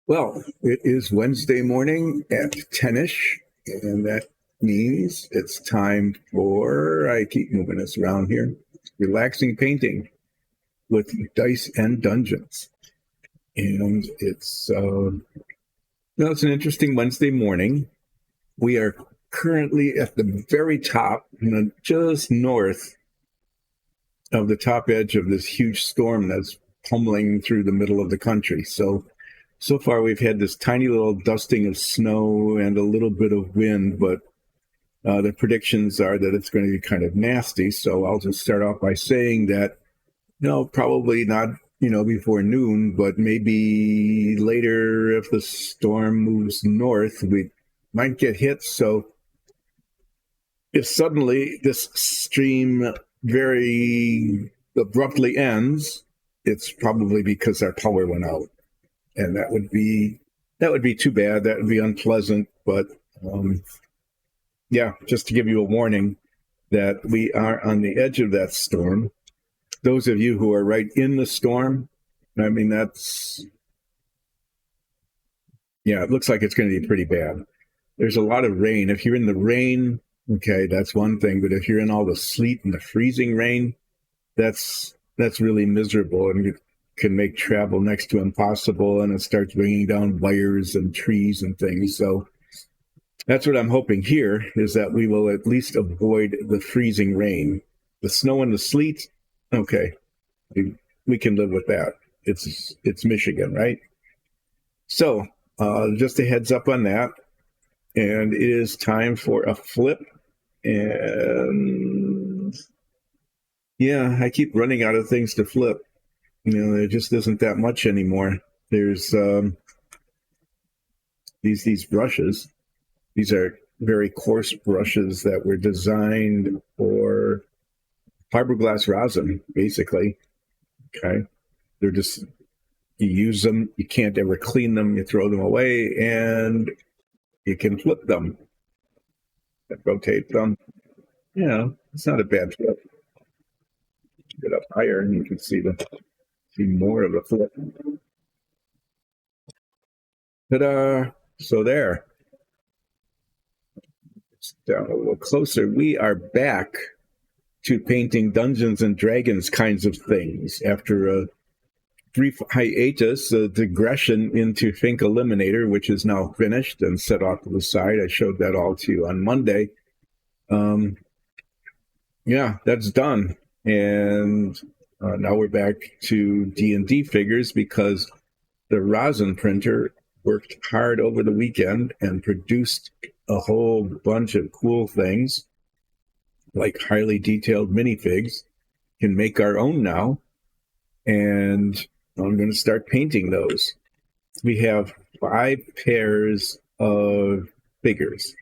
Well, it is Wednesday morning at 10ish, and that means it's time for, I keep moving this around here, relaxing painting with dice and dungeons. And it's an interesting Wednesday morning. We are currently at the very top, just north of the top edge of this huge storm that's pummeling through the middle of the country. So far, we've had this tiny little dusting of snow and a little bit of wind, but the predictions are that it's going to be kind of nasty. So I'll just start off by saying that, probably not, before noon, but maybe later if the storm moves north, we might get hit. So if suddenly this stream very abruptly ends, it's probably because our power went out. And that would be too bad. That would be unpleasant. But just to give you a warning that we are on the edge of that storm. Those of you who are right in the storm, it looks like it's going to be pretty bad. There's a lot of rain. If you're in the rain, okay, that's one thing. But if you're in all the sleet and the freezing rain, that's really miserable. And can make travel next to impossible, and it starts bringing down wires and trees and things. So that's what I'm hoping here, is that we will at least avoid the freezing rain. The snow and the sleet, okay, we can live with that. It's Michigan, right? So just a heads up on that. And it is time for a flip. And I keep running out of things to flip. There just isn't that much anymore. There's these brushes. These are very coarse brushes that were designed for fiberglass rosin, basically. Okay. They're just, you use them, you can't ever clean them, you throw them away, and you can flip them. Rotate them. It's not a bad flip. Get up higher and you can see more of the flip. Ta-da! So there. It's down a little closer. We are back to painting Dungeons and Dragons kinds of things after a brief hiatus, a digression into Fink Eliminator, which is now finished and set off to the side. I showed that all to you on Monday. That's done. And now we're back to D&D figures because the rosin printer worked hard over the weekend and produced a whole bunch of cool things, like highly detailed minifigs. Can make our own now, and I'm going to start painting those. We have 5 pairs of figures,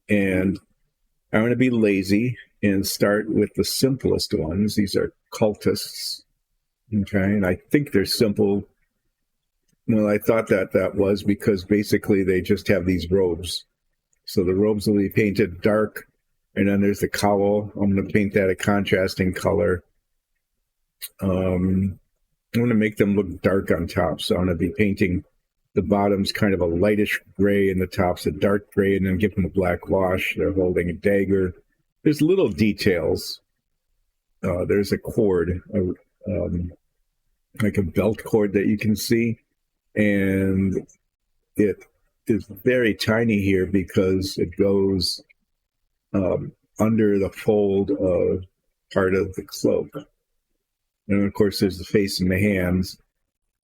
and I'm going to be lazy and start with the simplest ones. These are cultists. Okay, and I think they're simple. I thought that was because basically they just have these robes. So the robes will be painted dark, and then there's the cowl. I'm going to paint that a contrasting color. I'm going to make them look dark on top. So I'm going to be painting the bottoms kind of a lightish gray and the tops a dark gray, and then give them a black wash. They're holding a dagger. There's little details. There's a cord, like a belt cord that you can see. And it is very tiny here because it goes under the fold of part of the cloak. And of course, there's the face and the hands.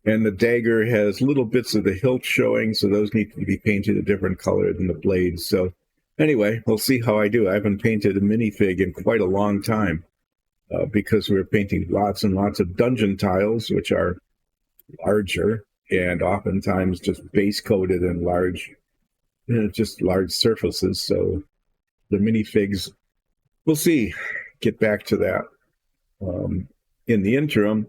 And the dagger has little bits of the hilt showing, so those need to be painted a different color than the blades. So anyway, we'll see how I do. I haven't painted a minifig in quite a long time because we're painting lots and lots of dungeon tiles, which are larger and oftentimes just base coated and large, just large surfaces. So the minifigs, we'll see. Get back to that. In the interim,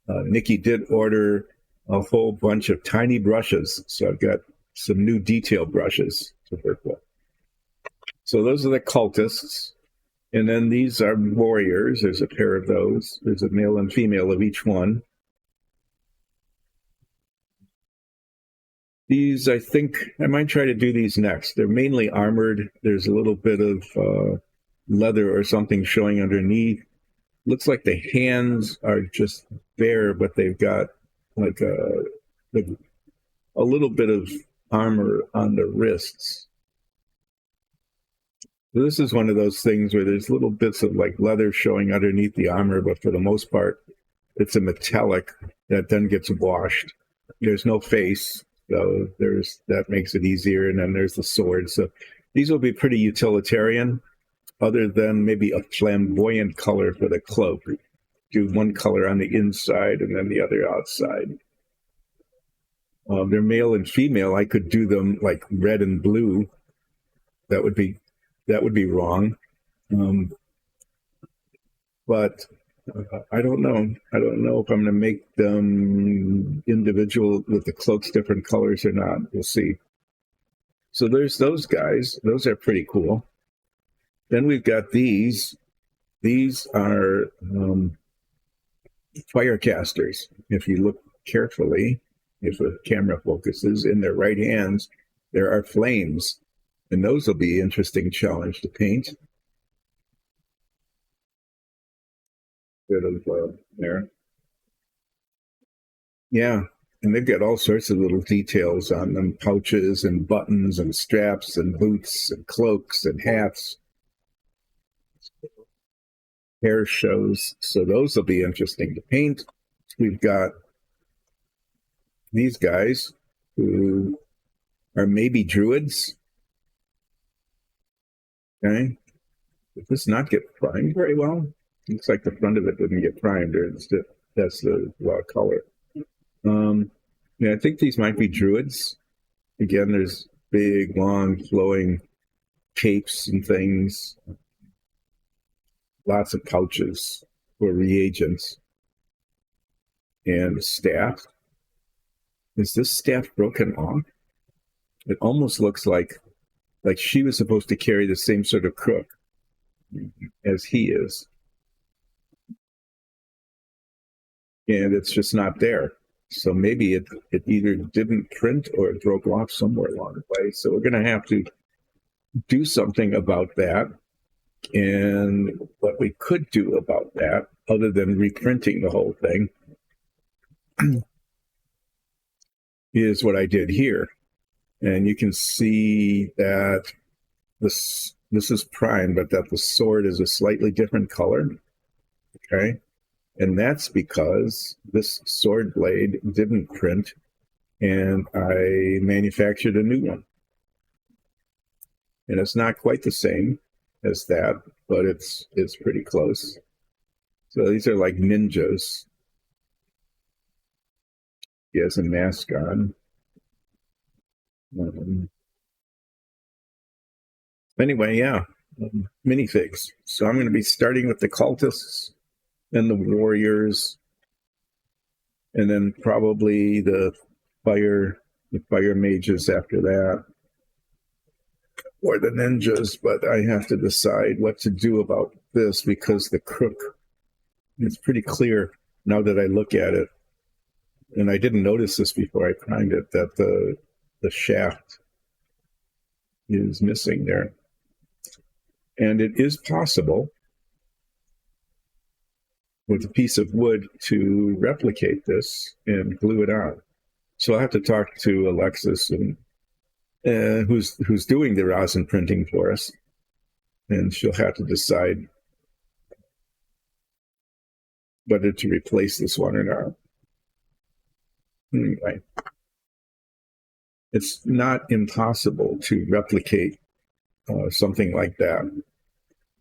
Nikki did order a whole bunch of tiny brushes. So I've got some new detail brushes to work with. So those are the cultists. And then these are warriors. There's a pair of those. There's a male and female of each one. These, I think, I might try to do these next. They're mainly armored. There's a little bit of leather or something showing underneath. Looks like the hands are just bare, but they've got like a little bit of armor on the wrists. So this is one of those things where there's little bits of like leather showing underneath the armor, but for the most part, it's a metallic that then gets washed. There's no face, so that makes it easier. And then there's the sword. So these will be pretty utilitarian, other than maybe a flamboyant color for the cloak. Do one color on the inside and then the other outside. They're male and female. I could do them like red and blue. That would be wrong. But I don't know. I don't know if I'm going to make them individual with the cloaks different colors or not. We'll see. So there's those guys. Those are pretty cool. Then we've got these. These are firecasters. If you look carefully, if the camera focuses, in their right hands, there are flames. And those will be an interesting challenge to paint. Bit of there. Yeah, and they've got all sorts of little details on them, pouches and buttons and straps and boots and cloaks and hats. Hair shows, so those will be interesting to paint. We've got these guys who are maybe druids. Okay, does this not get primed very well? Looks like the front of it didn't get primed, or that's the color. Yeah, I think these might be druids. Again, there's big, long, flowing capes and things. Lots of pouches for reagents. And staff. Is this staff broken off? It almost looks like she was supposed to carry the same sort of crook as he is. And it's just not there. So maybe it either didn't print or it broke off somewhere along the way. So we're going to have to do something about that. And what we could do about that, other than reprinting the whole thing, is what I did here. And you can see that this is primed, but that the sword is a slightly different color. Okay. And that's because this sword blade didn't print, and I manufactured a new one. And it's not quite the same as that, but it's pretty close. So these are like ninjas. He has a mask on. Anyway, yeah, minifigs. So I'm going to be starting with the cultists and the warriors, and then probably the fire mages after that, or the ninjas. But I have to decide what to do about this, because the crook, it's pretty clear now that I look at it, and I didn't notice this before I primed it, that the shaft is missing there. And it is possible with a piece of wood to replicate this and glue it on. So I'll have to talk to Alexis, and who's doing the rosin printing for us, and she'll have to decide whether to replace this one or not. Anyway, it's not impossible to replicate something like that.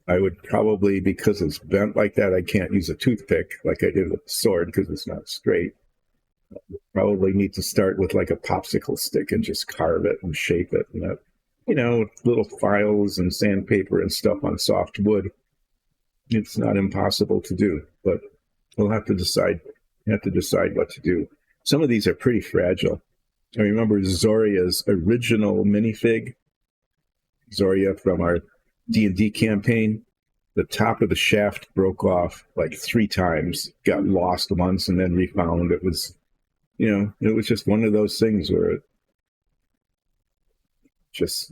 I would probably, because it's bent like that, I can't use a toothpick like I did with the sword because it's not straight. Probably need to start with like a popsicle stick and just carve it and shape it, and little files and sandpaper and stuff on soft wood. It's not impossible to do, but we'll have to decide. What to do. Some of these are pretty fragile. I remember Zoria's original minifig. Zoria from our D&D campaign. The top of the shaft broke off like 3 times, got lost once and then refound. It was, it was just one of those things where just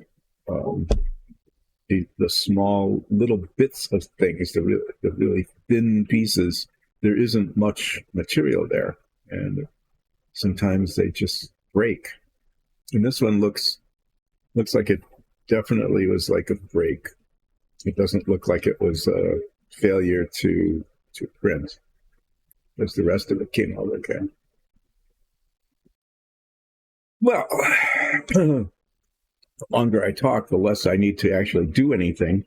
the small little bits of things, the really thin pieces. There isn't much material there, and sometimes they just break. And this one looks like it definitely was like a break. It doesn't look like it was a failure to print, because the rest of it came out okay. Well, the longer I talk, the less I need to actually do anything.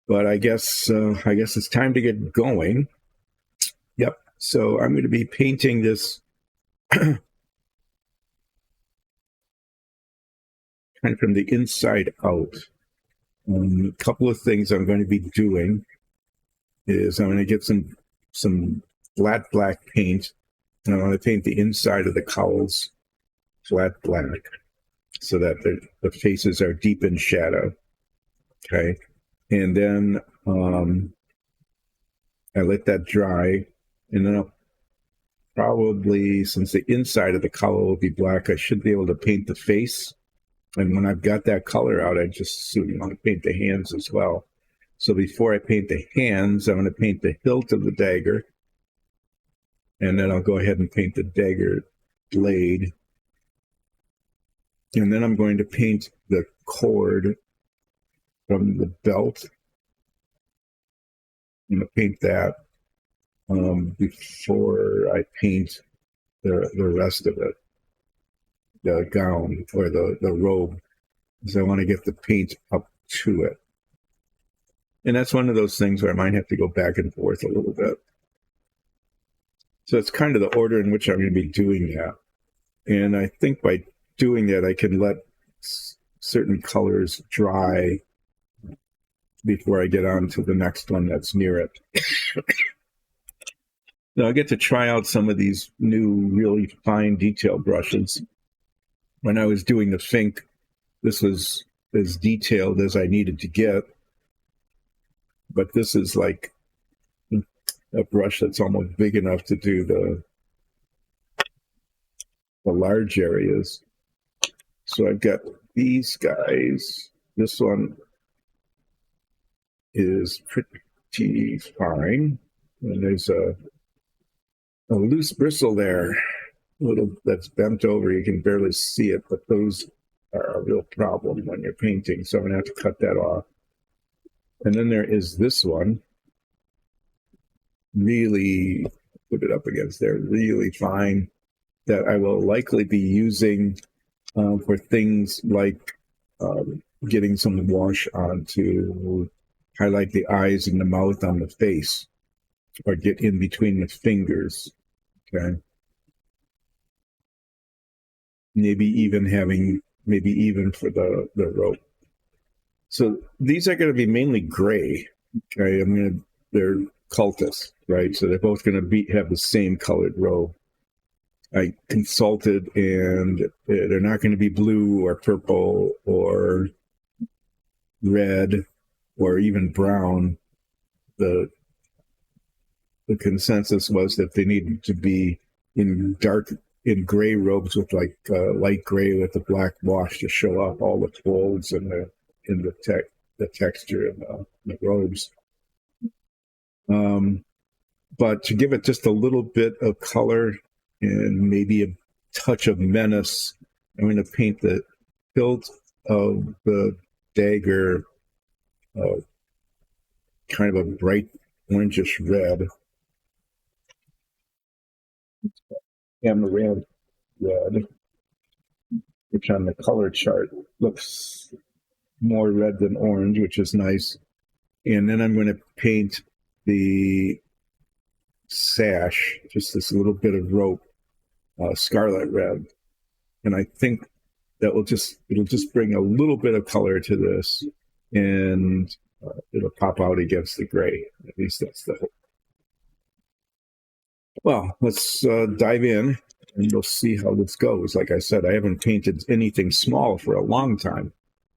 But I guess it's time to get going. Yep. So I'm going to be painting this kind of from the inside out. A couple of things I'm going to be doing is I'm going to get some flat black paint, and I want to paint the inside of the cowls flat black so that the faces are deep in shadow. Okay. And then I let that dry, and then I'll probably, since the inside of the cowl will be black, I should be able to paint the face. And when I've got that color out, I just soon want to paint the hands as well. So before I paint the hands, I'm going to paint the hilt of the dagger, and then I'll go ahead and paint the dagger blade. And then I'm going to paint the cord from the belt. I'm going to paint that before I paint the rest of it, the gown or the robe, because I want to get the paint up to it. And that's one of those things where I might have to go back and forth a little bit. So it's kind of the order in which I'm going to be doing that. And I think by doing that, I can let certain colors dry before I get on to the next one that's near it. Now I get to try out some of these new really fine detail brushes. When I was doing the Fink, this was as detailed as I needed to get, but this is like a brush that's almost big enough to do the large areas. So I've got these guys. This one is pretty fine, and there's a loose bristle there, a little that's bent over. You can barely see it, but those are a real problem when you're painting, so I'm going to have to cut that off. And then there is this one, really, put it up against there, really fine, that I will likely be using for things like getting some wash on to highlight the eyes and the mouth on the face, or get in between the fingers. Okay. Maybe even for the rope. So these are going to be mainly gray. Okay. They're cultists, right? So they're both going to have the same colored robe. I consulted, and they're not going to be blue or purple or red or even brown. The consensus was that they needed to be in gray robes with like light gray with the black wash to show up all the folds and the texture in the robes. But to give it just a little bit of color and maybe a touch of menace, I'm going to paint the hilt of the dagger kind of a bright orangish red. Amaranth red, which on the color chart looks more red than orange, which is nice. And then I'm going to paint the sash, just this little bit of rope, scarlet red. And I think that it'll just bring a little bit of color to this, and it'll pop out against the gray. At least that's the hope. Well, let's dive in, and we'll see how this goes. Like I said, I haven't painted anything small for a long time.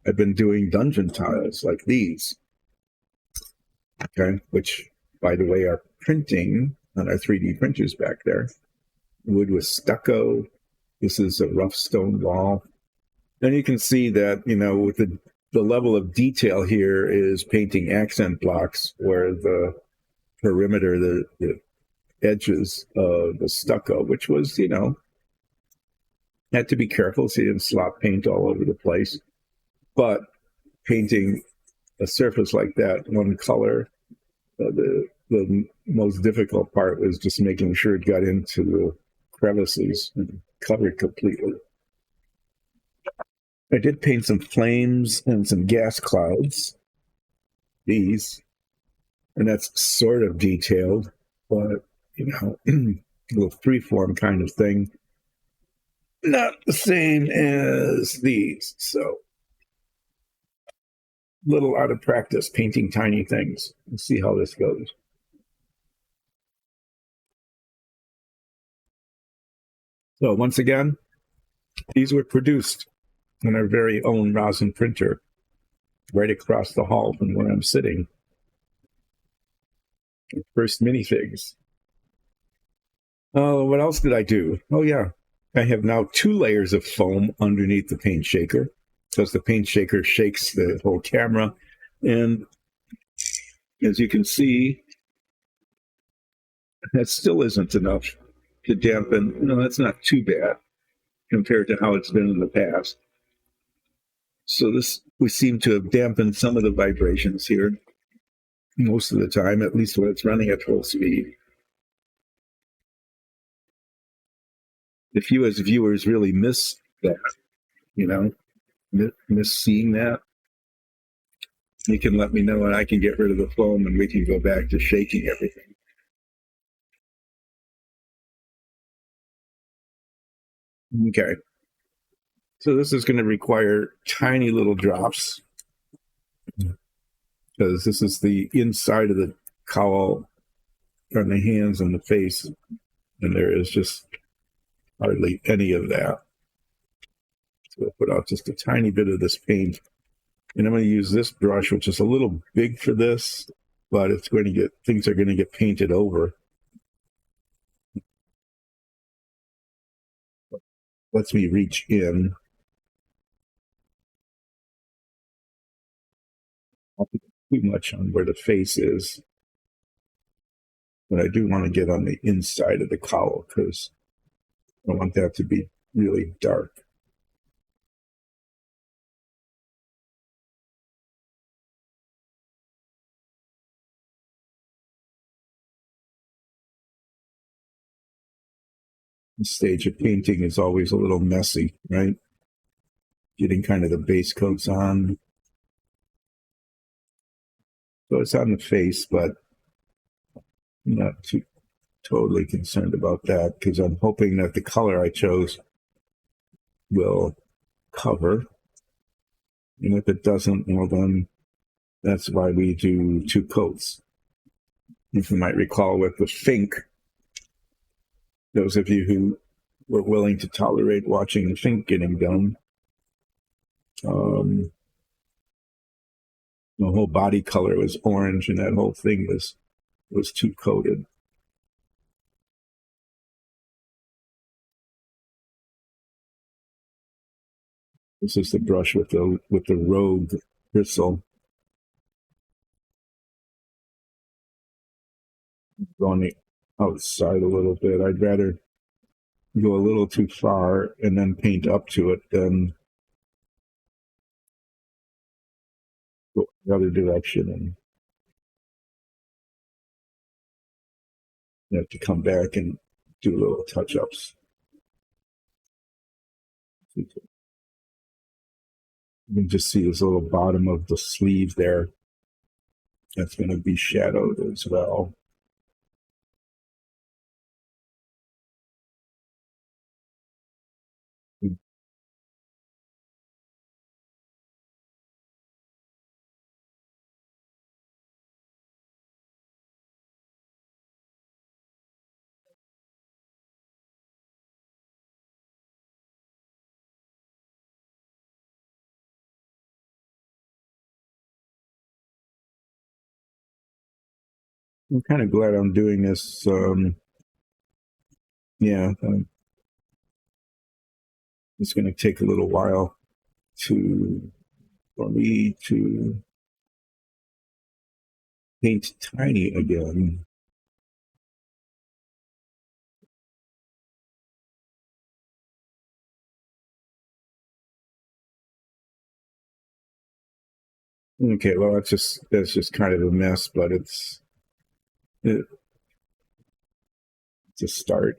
I've been doing dungeon tiles like these, okay, which, by the way, are printing on our 3D printers back there. Wood with stucco. This is a rough stone wall. And you can see that, with the level of detail here is painting accent blocks where the perimeter, the edges of the stucco, which was, had to be careful so you didn't slop paint all over the place. But painting a surface like that, one color, the most difficult part was just making sure it got into the crevices and covered completely. I did paint some flames and some gas clouds. These, and that's sort of detailed, but a little freeform kind of thing. Not the same as these, so little out of practice painting tiny things. Let's see how this goes. So once again, these were produced on our very own rosin printer right across the hall from where I'm sitting. First minifigs. Oh, what else did I do? Oh, yeah. I have now 2 layers of foam underneath the paint shaker because the paint shaker shakes the whole camera. And as you can see, that still isn't enough to dampen. No, that's not too bad compared to how it's been in the past. So we seem to have dampened some of the vibrations here most of the time, at least when it's running at full speed. If you as viewers really miss that, miss seeing that, you can let me know and I can get rid of the foam and we can go back to shaking everything. Okay. So this is going to require tiny little drops because this is the inside of the cowl on the hands and the face, and there is just hardly any of that. So I'll put out just a tiny bit of this paint. And I'm going to use this brush, which is a little big for this, but things are going to get painted over. Lets me reach in. Not too much on where the face is, but I do want to get on the inside of the cowl because I want that to be really dark. The stage of painting is always a little messy, right? Getting kind of the base coats on. So it's on the face, but I'm not too totally concerned about that because I'm hoping that the color I chose will cover. And if it doesn't, well, then that's why we do 2 coats. If you might recall with the Fink, those of you who were willing to tolerate watching the Fink getting done, the whole body color was orange and that whole thing was 2 coated. This is the brush with the rogue bristle. On the outside a little bit. I'd rather go a little too far and then paint up to it than go the other direction and have to come back and do little touch-ups. You can just see this little bottom of the sleeve there. That's going to be shadowed as well. I'm kind of glad I'm doing this. It's going to take a little while for me to paint tiny again. Okay, well that's just kind of a mess, but it's a start.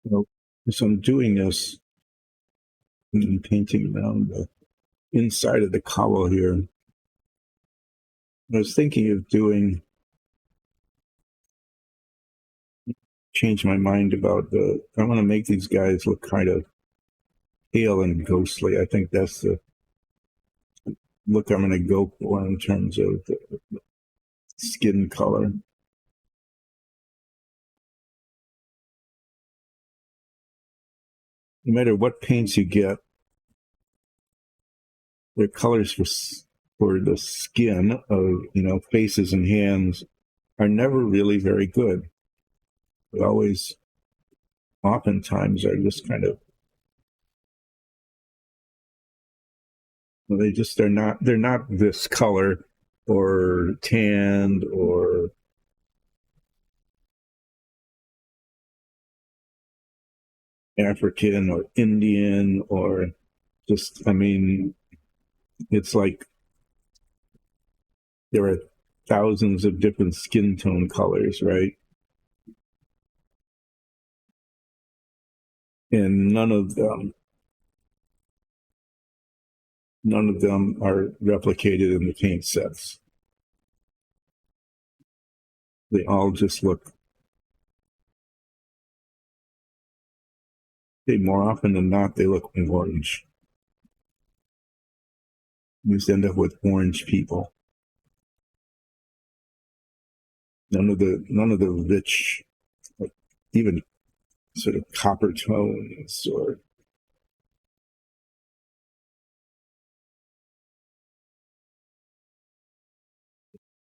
Well, so I'm doing this and painting around the inside of the cowl here. I was thinking of change my mind about I want to make these guys look kind of pale and ghostly. I think that's the look I'm going to go for in terms of the skin color. No matter what paints you get, their colors for the skin of faces and hands are never really very good. They always, oftentimes, are just kind of they're not this color or tanned or African or Indian or just, I mean, it's like there are thousands of different skin tone colors, right? And none of them are replicated in the paint sets. They all just look, more often than not, they look orange. You just end up with orange people. None of the rich, like, even sort of copper tones or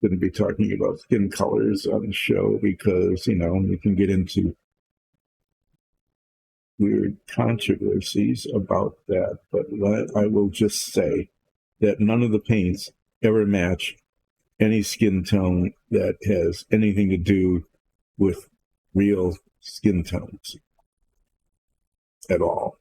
going to be talking about skin colors on the show because we can get into weird controversies about that. But I will just say that none of the paints ever match any skin tone that has anything to do with real skin tones at all.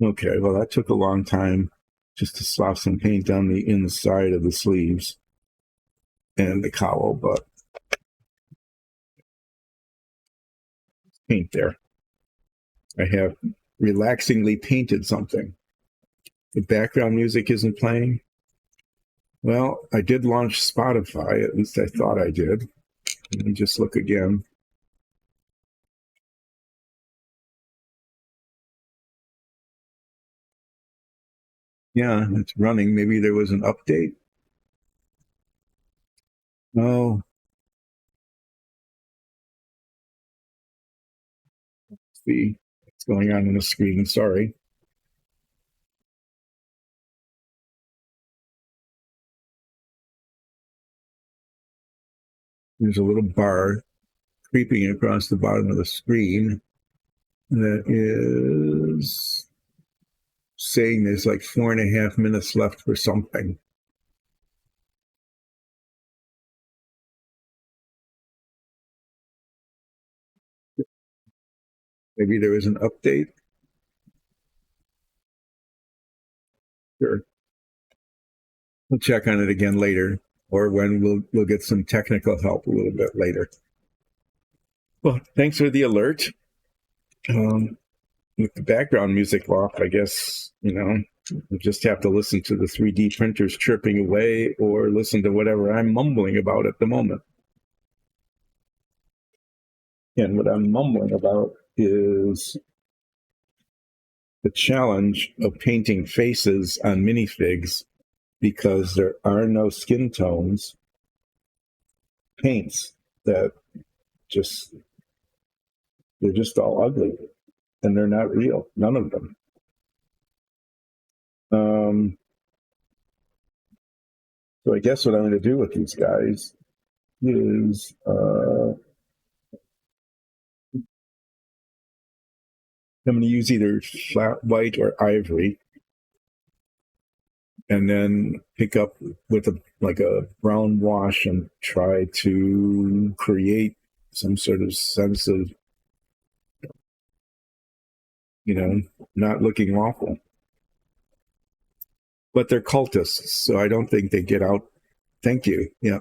Okay, well, that took a long time just to slap some paint on the inside of the sleeves and the cowl, but paint there. I have relaxingly painted something. The background music isn't playing. Well, I did launch Spotify, at least I thought I did. Let me just look again. Yeah, it's running. Maybe there was an update. Oh, see what's going on the screen. Sorry. There's a little bar creeping across the bottom of the screen that is saying there's like 4.5 minutes left for something. Maybe there was an update. Sure. We'll check on it again later, or when we'll get some technical help a little bit later. Well, thanks for the alert. With the background music off, I guess, you just have to listen to the 3D printers chirping away or listen to whatever I'm mumbling about at the moment. And what I'm mumbling about is the challenge of painting faces on minifigs because there are no skin tones paints that just they're just all ugly and they're not real, none of them. So I guess what I'm going to do with these guys is I'm going to use either flat white or ivory, and then pick up with a brown wash and try to create some sort of sense of, not looking awful. But they're cultists, so I don't think they get out. Thank you. Yeah.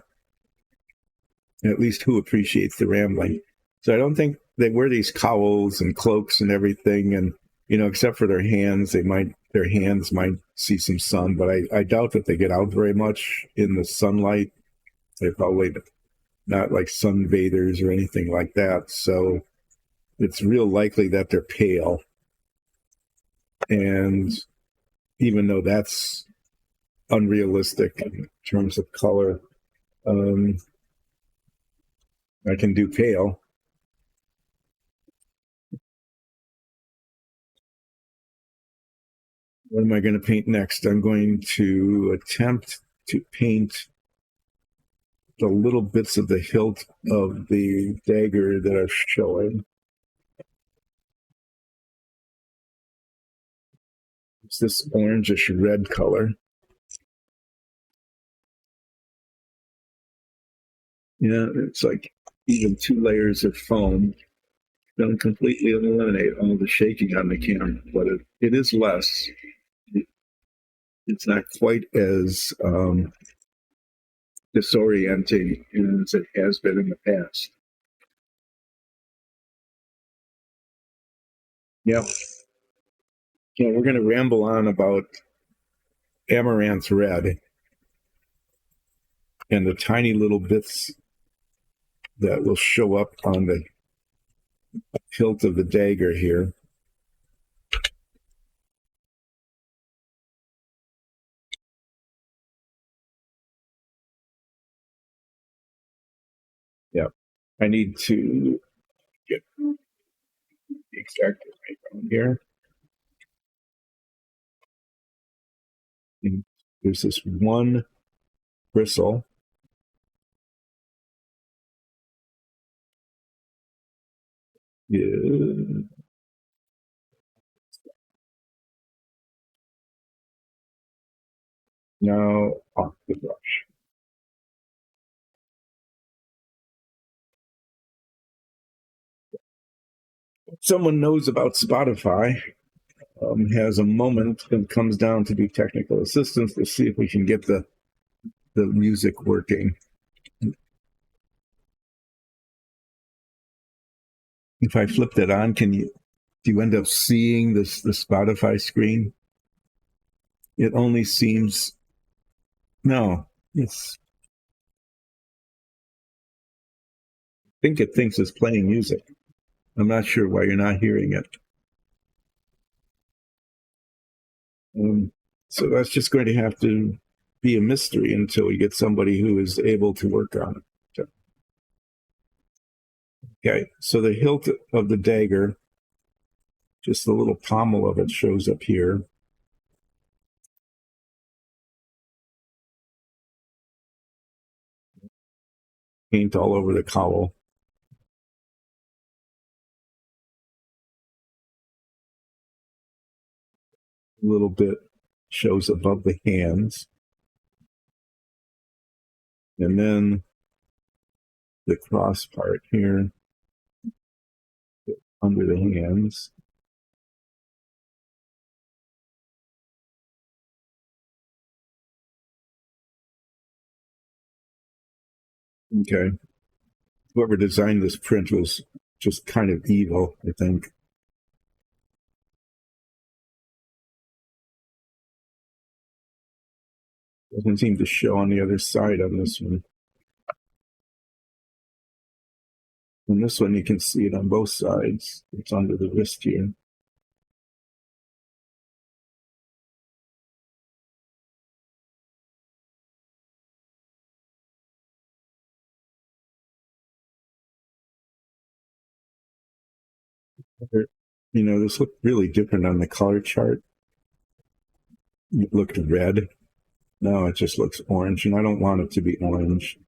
At least who appreciates the rambling. So I don't think they wear these cowls and cloaks and everything, and except for their hands, their hands might see some sun, but I doubt that they get out very much in the sunlight. They're probably not like sunbathers or anything like that. So it's real likely that they're pale. And even though that's unrealistic in terms of color, I can do pale. What am I going to paint next? I'm going to attempt to paint the little bits of the hilt of the dagger that are showing. It's this orangish red color. It's like even 2 layers of foam don't completely eliminate all the shaking on the camera, but it is less. It's not quite as disorienting as it has been in the past. Yeah. We're going to ramble on about amaranth red and the tiny little bits that will show up on the hilt of the dagger here. Yeah. I need to get the exact right here. And there's this one bristle. Yeah. Now off the brush. Someone knows about Spotify has a moment and comes down to do technical assistance to see if we can get the music working. If I flip that on, do you end up seeing the Spotify screen? It only seems, no, I think it thinks it's playing music. I'm not sure why you're not hearing it. So that's just going to have to be a mystery until we get somebody who is able to work on it. Okay, so the hilt of the dagger, just the little pommel of it shows up here. Paint all over the cowl. A little bit shows above the hands. And then the cross part here under the hands. Okay. Whoever designed this print was just kind of evil, I think. Doesn't seem to show on the other side on this one. On this one, you can see it on both sides. It's under the wrist here. This looked really different on the color chart. It looked red. No, it just looks orange, and I don't want it to be orange.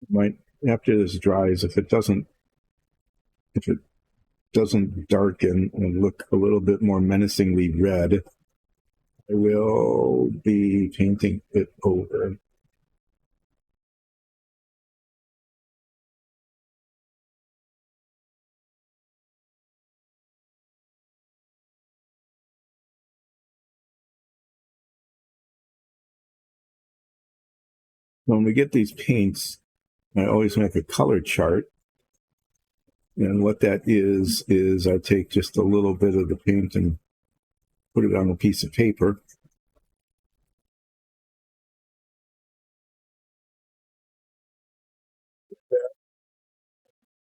Might after this dries, if it doesn't darken and look a little bit more menacingly red, I will be painting it over. When we get these paints, I always make a color chart. And what that is I take just a little bit of the paint and put it on a piece of paper.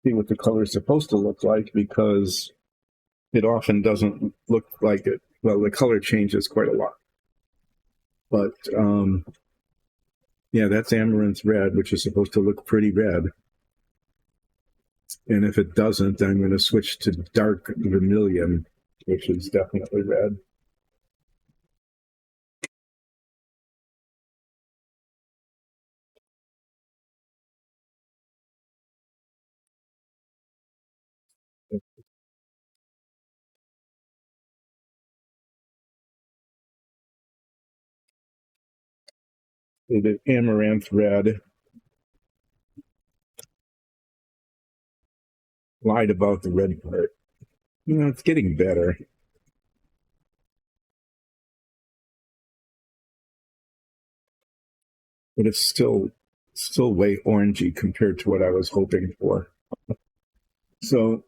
See what the color is supposed to look like, because it often doesn't look like it. Well, the color changes quite a lot. But yeah, that's amaranth red, which is supposed to look pretty red. And if it doesn't, I'm going to switch to dark vermilion, which is definitely red. The amaranth red. Lied about the red part. It's getting better. But it's still way orangey compared to what I was hoping for. So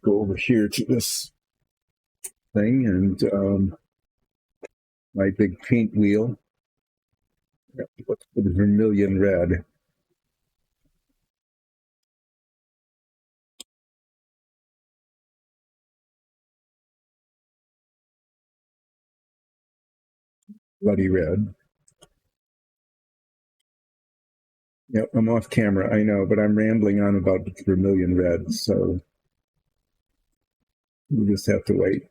go over here to this thing and my big paint wheel. Let's put the vermilion red. Bloody red. Yep, I'm off camera, I know, but I'm rambling on about vermilion red, so you just have to wait.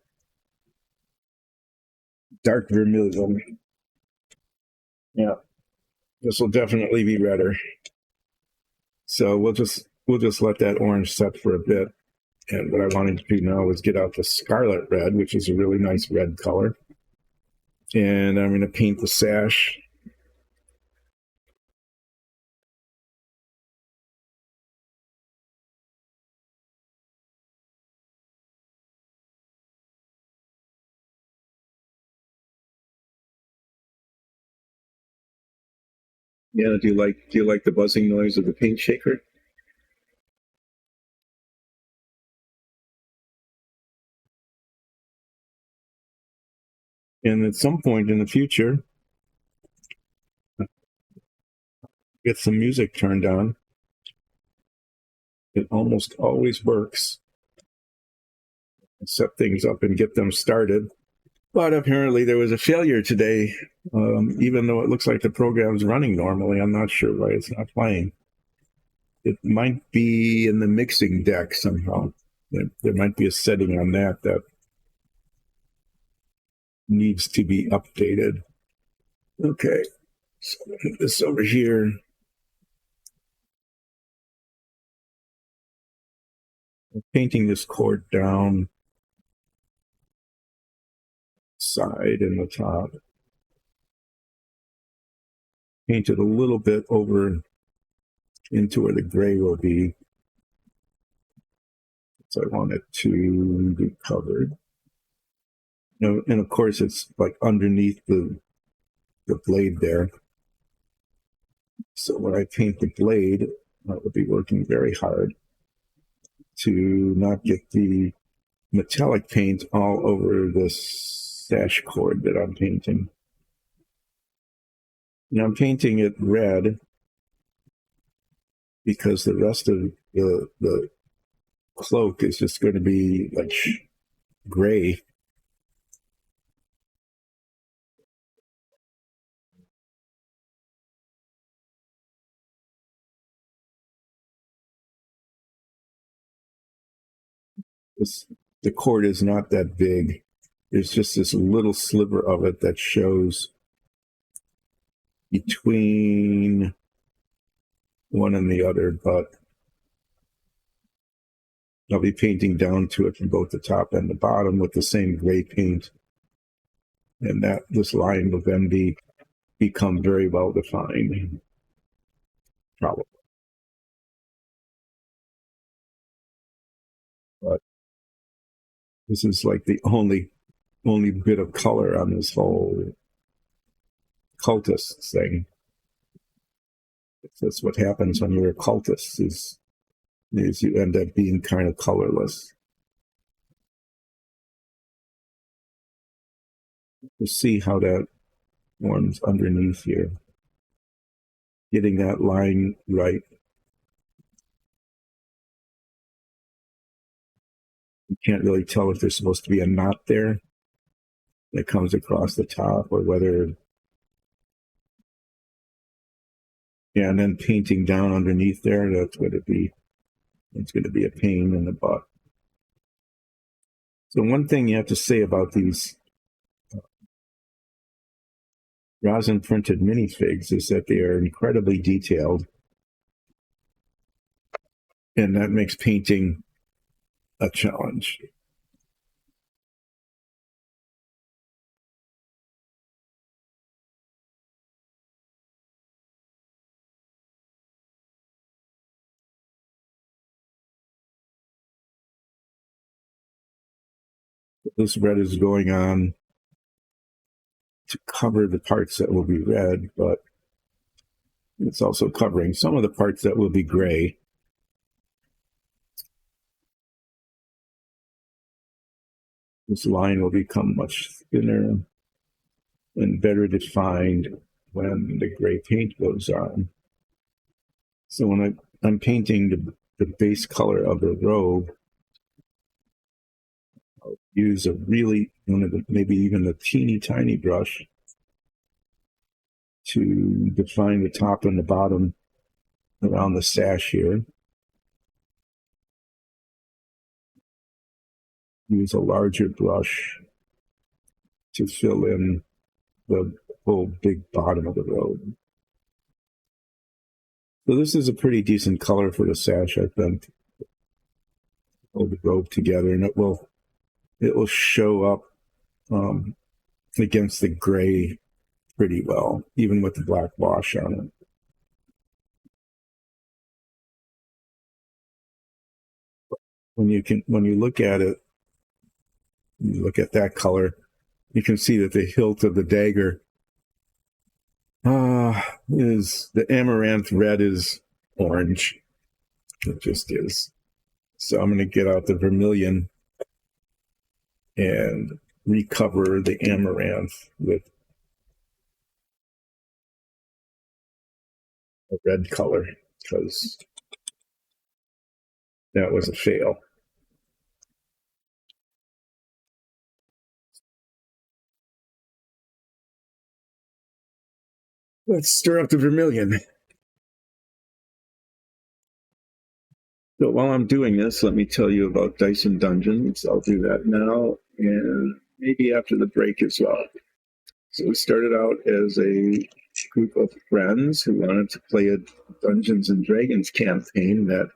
Dark vermilion. Yeah, this will definitely be redder. So we'll just let that orange set for a bit. And what I wanted to do now is get out the scarlet red, which is a really nice red color. And I'm going to paint the sash. Yeah, do you like the buzzing noise of the paint shaker? And at some point in the future, get some music turned on. It almost always works. Set things up and get them started. But apparently there was a failure today. Even though it looks like the program's running normally, I'm not sure why it's not playing. It might be in the mixing deck somehow. There might be a setting on that needs to be updated. Okay, so put this over here. I'm painting this cord down, side and the top. Paint it a little bit over into where the gray will be. So I want it to be covered. And of course it's like underneath the blade there. So when I paint the blade, I will be working very hard to not get the metallic paint all over the sash cord that I'm painting. Now I'm painting it red because the rest of the cloak is just going to be like gray. The cord is not that big. There's just this little sliver of it that shows between one and the other, but I'll be painting down to it from both the top and the bottom with the same gray paint. And that this line will then become very well defined, probably. But this is like the only bit of color on this whole cultist thing. That's what happens when you're a cultist is you end up being kind of colorless. To see how that forms underneath here. Getting that line right. You can't really tell if there's supposed to be a knot there that comes across the top or whether, yeah, and then painting down underneath there, that's going to be a pain in the butt. So one thing you have to say about these rosin printed minifigs is that they are incredibly detailed, and that makes painting a challenge. This red is going on to cover the parts that will be red, but it's also covering some of the parts that will be gray. This line will become much thinner and better defined when the gray paint goes on. So when I'm painting the base color of the robe, I'll use maybe even a teeny tiny brush to define the top and the bottom around the sash here. Use a larger brush to fill in the whole big bottom of the robe. So this is a pretty decent color for the sash, I think. Hold the robe together, and it will show up against the gray pretty well, even with the black wash on it. When you look at it, you look at that color, you can see that the hilt of the dagger is the amaranth red is orange. It just is. So I'm going to get out the vermilion and recover the amaranth with a red color because that was a fail. Let's stir up the vermilion. So while I'm doing this, let me tell you about Dice and Dungeons. I'll do that now and maybe after the break as well. So we started out as a group of friends who wanted to play a Dungeons and Dragons campaign that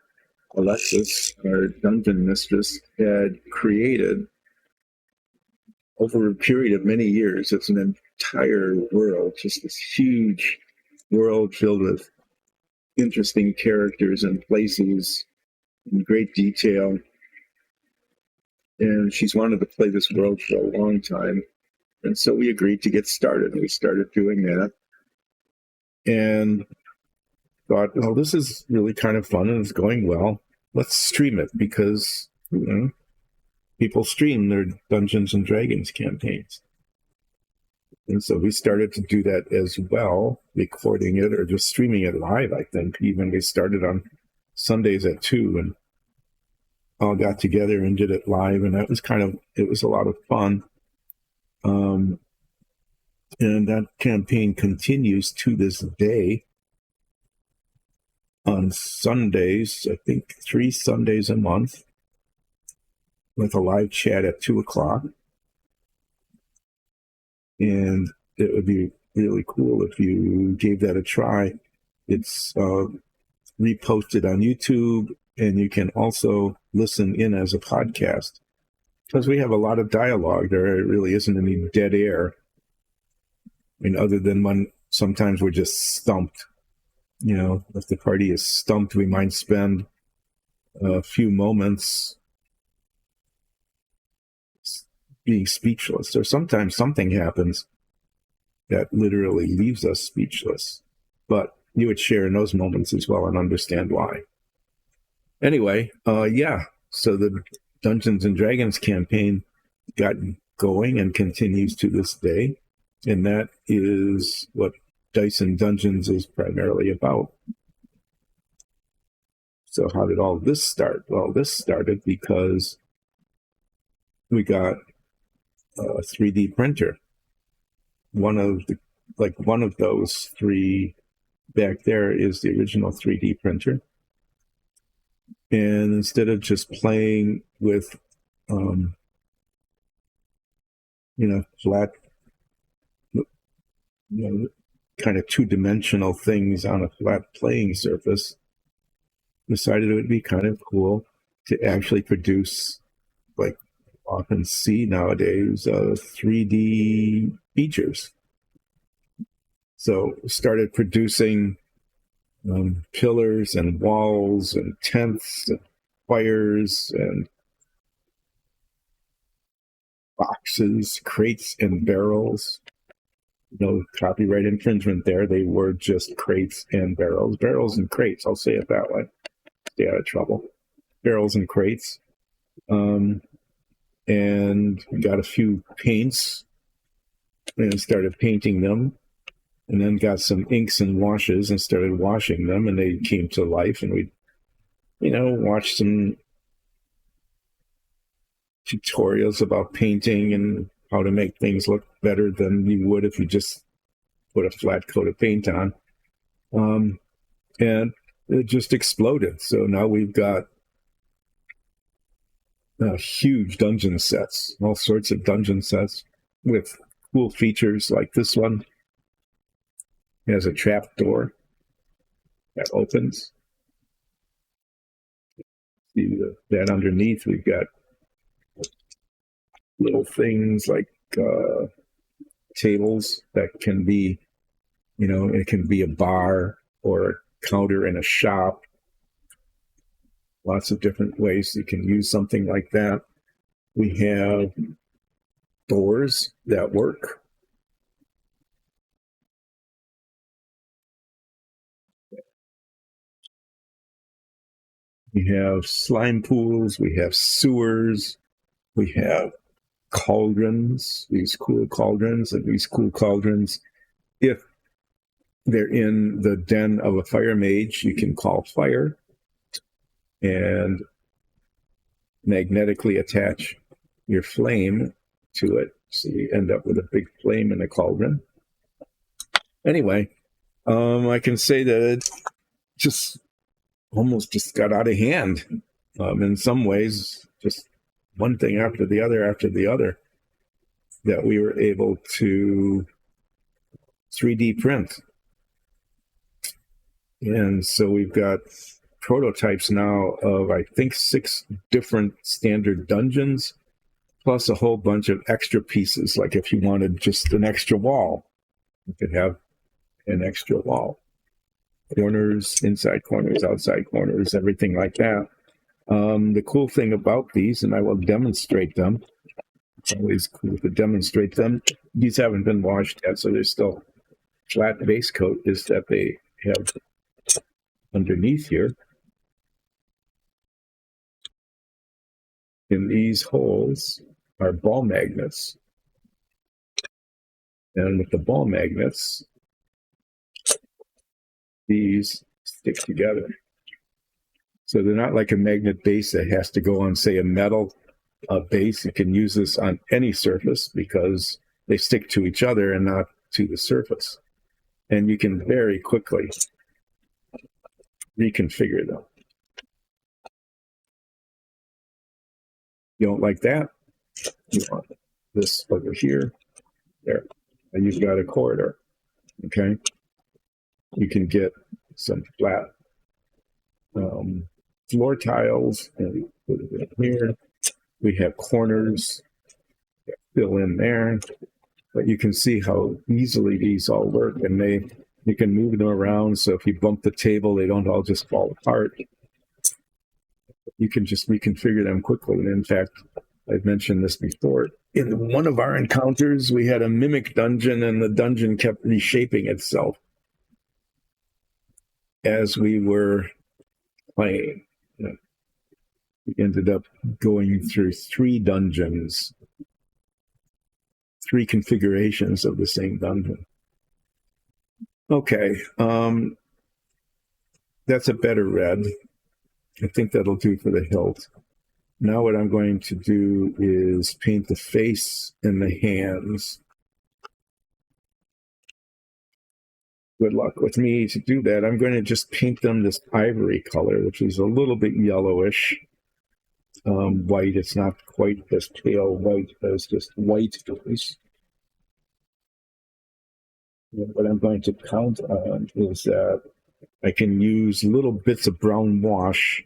Alexis, our dungeon mistress, had created over a period of many years. It's an entire world, just this huge world filled with interesting characters and places in great detail. And she's wanted to play this world for a long time. And so we agreed to get started. We started doing that and thought, well, this is really kind of fun and it's going well. Let's stream it because, people stream their Dungeons and Dragons campaigns. And so we started to do that as well, recording it or just streaming it live, I think. Even we started on Sundays at 2 and all got together and did it live. And it was a lot of fun. And that campaign continues to this day on Sundays, I think 3 Sundays a month. with a live chat at 2:00. And it would be really cool if you gave that a try. It's reposted on YouTube, and you can also listen in as a podcast. Because we have a lot of dialogue, there really isn't any dead air. I mean, other than when sometimes we're just stumped. You know, if the party is stumped, we might spend a few moments being speechless, or sometimes something happens that literally leaves us speechless. But you would share in those moments as well and understand why. Anyway, so the Dungeons and Dragons campaign got going and continues to this day. And that is what Dice and Dungeons is primarily about. So how did all this start? Well, this started because we got a 3D printer. One of those three back there is the original 3D printer. And instead of just playing with, flat, kind of two-dimensional things on a flat playing surface, decided it would be kind of cool to actually produce, like often see nowadays, 3D features. So started producing pillars and walls and tents and fires and boxes, crates and barrels. No copyright infringement there. They were just crates and barrels. Barrels and crates, I'll say it that way. Stay out of trouble. Barrels and crates. And got a few paints and started painting them. And then got some inks and washes and started washing them, and they came to life. And we, watched some tutorials about painting and how to make things look better than you would if you just put a flat coat of paint on. And it just exploded. So now we've got huge dungeon sets, all sorts of dungeon sets with cool features like this one. It has a trap door that opens. See that underneath, we've got little things like tables that can be, it can be a bar or a counter in a shop. Lots of different ways you can use something like that. We have doors that work. We have slime pools, we have sewers, we have cauldrons, these cool cauldrons, if they're in the den of a fire mage, you can call fire and magnetically attach your flame to it, so you end up with a big flame in a cauldron. Anyway, I can say that it just almost got out of hand. In some ways, just one thing after the other, that we were able to 3D print. And so we've got prototypes now of, I think, 6 different standard dungeons, plus a whole bunch of extra pieces. Like if you wanted just an extra wall, you could have an extra wall. Corners, inside corners, outside corners, everything like that. The cool thing about these, and I will demonstrate them, it's always cool to demonstrate them. These haven't been washed yet, so they're still flat base coat, is that they have underneath here, in these holes, are ball magnets. And with the ball magnets, these stick together. So they're not like a magnet base that has to go on, say, a metal base. You can use this on any surface because they stick to each other and not to the surface. And you can very quickly reconfigure them. You don't like that? You want this over here. There. And you've got a corridor. Okay. You can get some flat floor tiles and put it in here. We have corners that fill in there. But you can see how easily these all work, and you can move them around. So if you bump the table, they don't all just fall apart. You can just reconfigure them quickly. And in fact, I've mentioned this before. In one of our encounters, we had a mimic dungeon, and the dungeon kept reshaping itself as we were playing. We ended up going through 3 dungeons, 3 configurations of the same dungeon. Okay, that's a better red. I think that'll do for the hilt. Now what I'm going to do is paint the face and the hands. Good luck with me to do that. I'm going to just paint them this ivory color, which is a little bit yellowish. White, it's not quite as pale white as just white is. What I'm going to count on is that I can use little bits of brown wash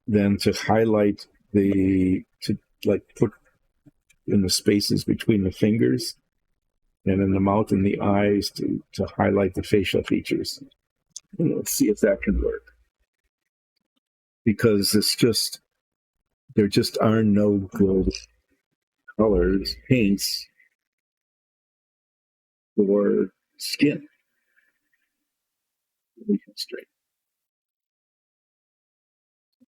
then to highlight to put in the spaces between the fingers and in the mouth and the eyes to highlight the facial features. And let's see if that can work. Because there just are no good colors, paints for skin. Straight.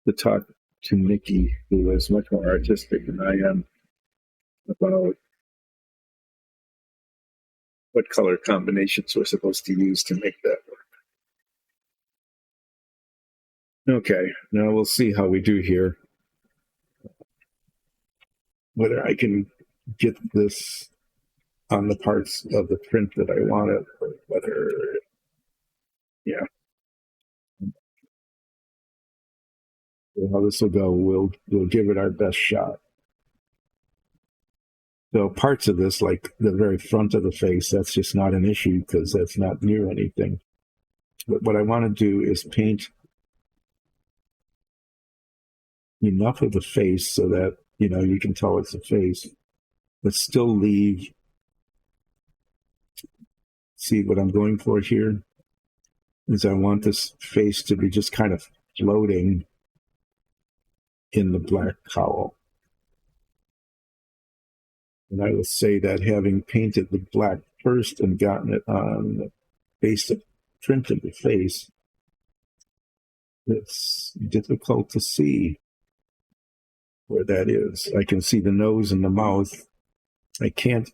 To talk to Nikki, who is much more artistic than I am, about what color combinations we're supposed to use to make that work. Okay, now we'll see how we do here. Whether I can get this on the parts of the print that I want it, or whether, yeah. How this will go, we'll give it our best shot. So parts of this, like the very front of the face, that's just not an issue because that's not near anything. But what I want to do is paint enough of the face so that, you can tell it's a face, but still leave. See what I'm going for here is I want this face to be just kind of floating in the black cowl. And I will say that having painted the black first and gotten it on the basic print of the face, it's difficult to see where that is. I can see the nose and the mouth. I can't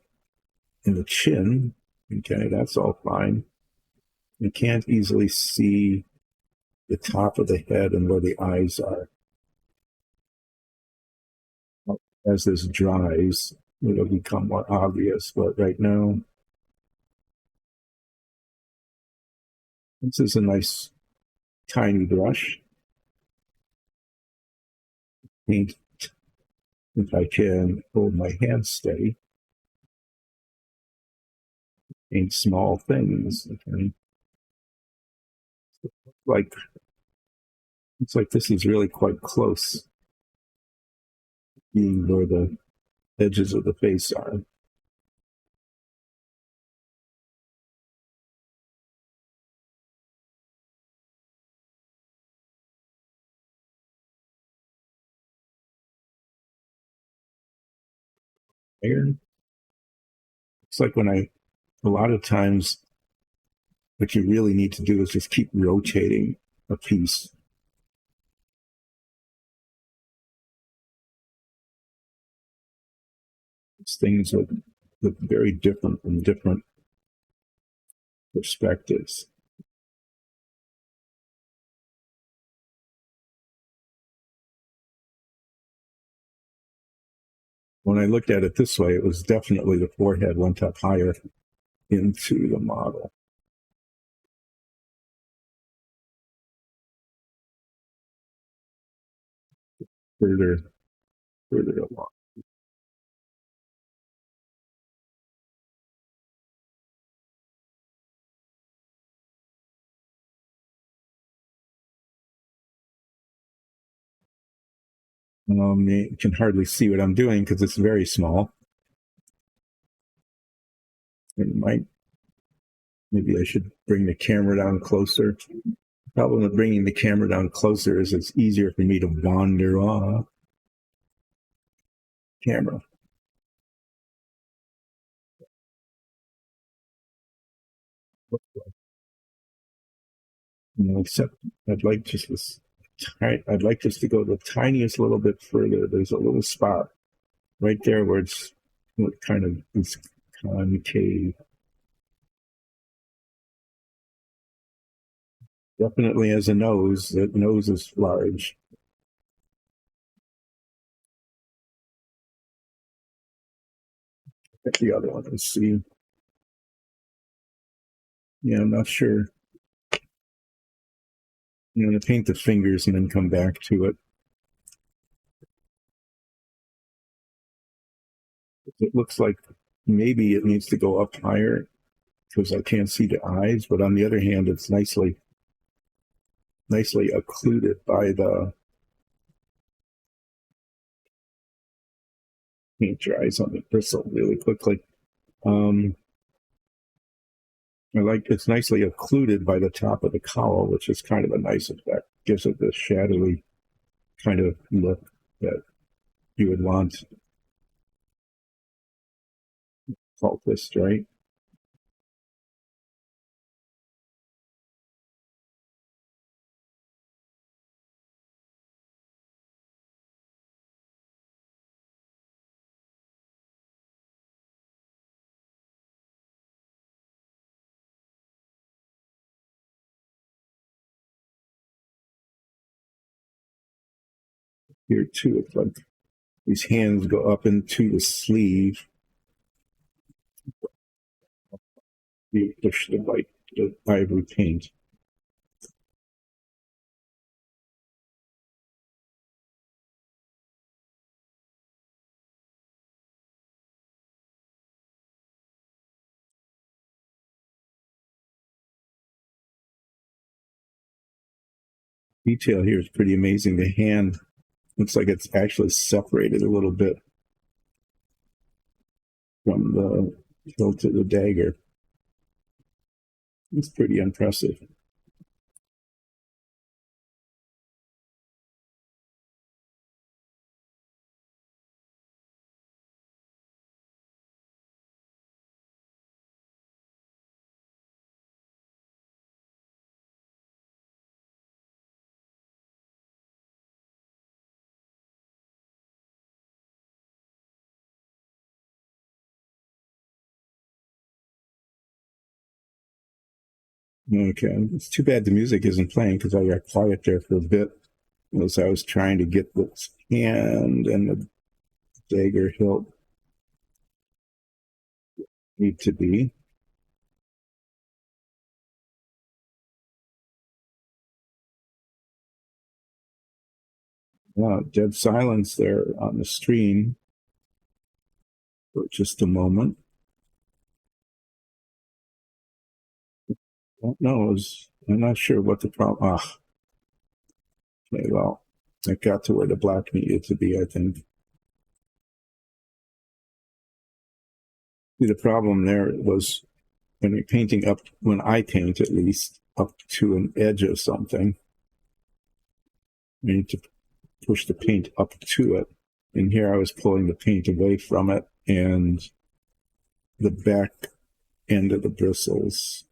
in the chin. Okay, that's all fine. I can't easily see the top of the head and where the eyes are. As this dries, it'll become more obvious, but right now, this is a nice tiny brush. Paint, if I can, hold my hand steady. Paint small things. Okay. It's like this is really quite close, being where the edges of the face are. Iron. It's like a lot of times, what you really need to do is just keep rotating a piece. These things look very different from different perspectives. When I looked at it this way, it was definitely the forehead went up higher into the model. Further further along. You can hardly see what I'm doing because it's very small. Maybe I should bring the camera down closer. The problem with bringing the camera down closer is it's easier for me to wander off camera. Except I'd like just this. I'd like just to go the tiniest little bit further. There's a little spot right there where it's kind of is concave. Definitely has a nose. The nose is large. Get the other one. Let's see. Yeah, I'm not sure. I'm going to paint the fingers and then come back to it. It looks like maybe it needs to go up higher because I can't see the eyes, but on the other hand, it's nicely occluded by the paint dries on the bristle really quickly. I like it's nicely occluded by the top of the cowl, which is kind of a nice effect. Gives it this shadowy kind of look that you would want. Cultist, right? Here too, it's like these hands go up into the sleeve. You push the ivory paint. Detail here is pretty amazing. The hand looks like it's actually separated a little bit from the hilt of the dagger. It's pretty impressive. Okay, it's too bad the music isn't playing because I got quiet there for a bit as I was trying to get this hand and the dagger hilt need to be. Dead silence there on the stream for just a moment. Don't know. I'm not sure what the problem. Okay, well, I got to where the black needed to be, I think. See, the problem there was when you're painting up, when I paint at least, up to an edge of something, you need to push the paint up to it. And here I was pulling the paint away from it, and the back end of the bristles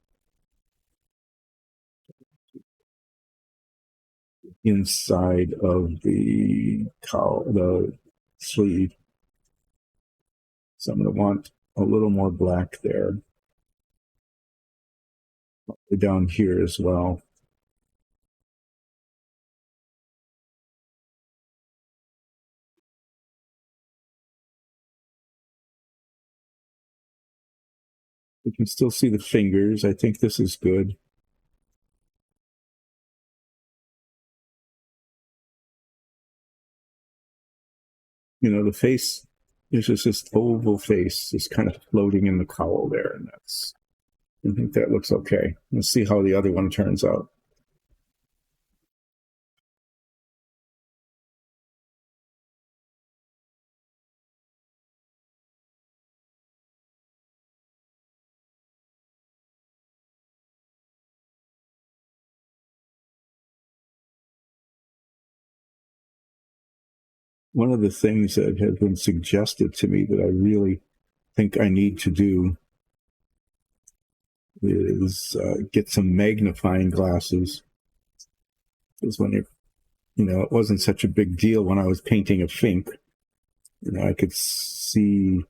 inside of the sleeve. So I'm going to want a little more black there. Down here as well. You can still see the fingers. I think this is good. The face is just this oval face, just kind of floating in the cowl there, and I think that looks okay. Let's see how the other one turns out. One of the things that has been suggested to me that I really think I need to do is get some magnifying glasses. Because when it wasn't such a big deal when I was painting a Fink. I could see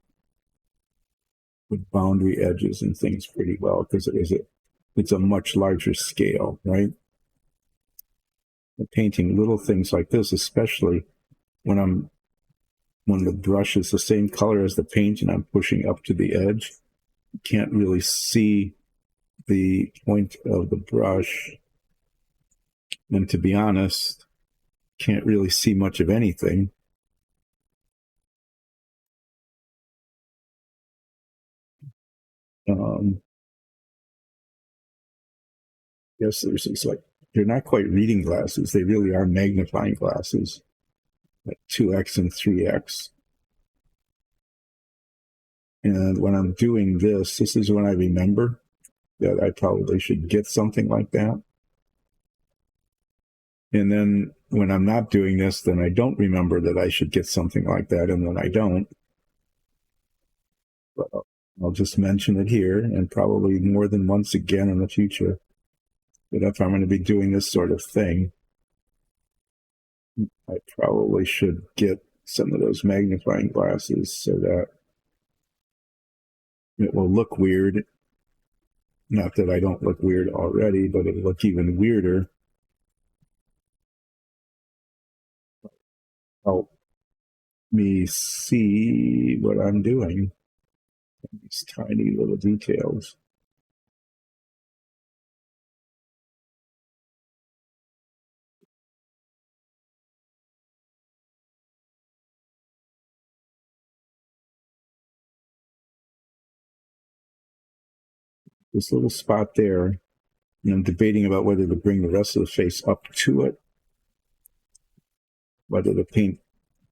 the boundary edges and things pretty well because it's a much larger scale, right? Painting little things like this, especially when the brush is the same color as the paint and I'm pushing up to the edge, you can't really see the point of the brush. And to be honest, can't really see much of anything. Yes, there's these they're not quite reading glasses. They really are magnifying glasses, like 2x and 3x. And when I'm doing this is when I remember that I probably should get something like that. And then when I'm not doing this, then I don't remember that I should get something like that. And when I don't, well, I'll just mention it here and probably more than once again in the future. But if I'm going to be doing this sort of thing, I probably should get some of those magnifying glasses so that it will look weird. Not that I don't look weird already, but it'll look even weirder. Help me see what I'm doing. These tiny little details. This little spot there, and I'm debating about whether to bring the rest of the face up to it, whether to paint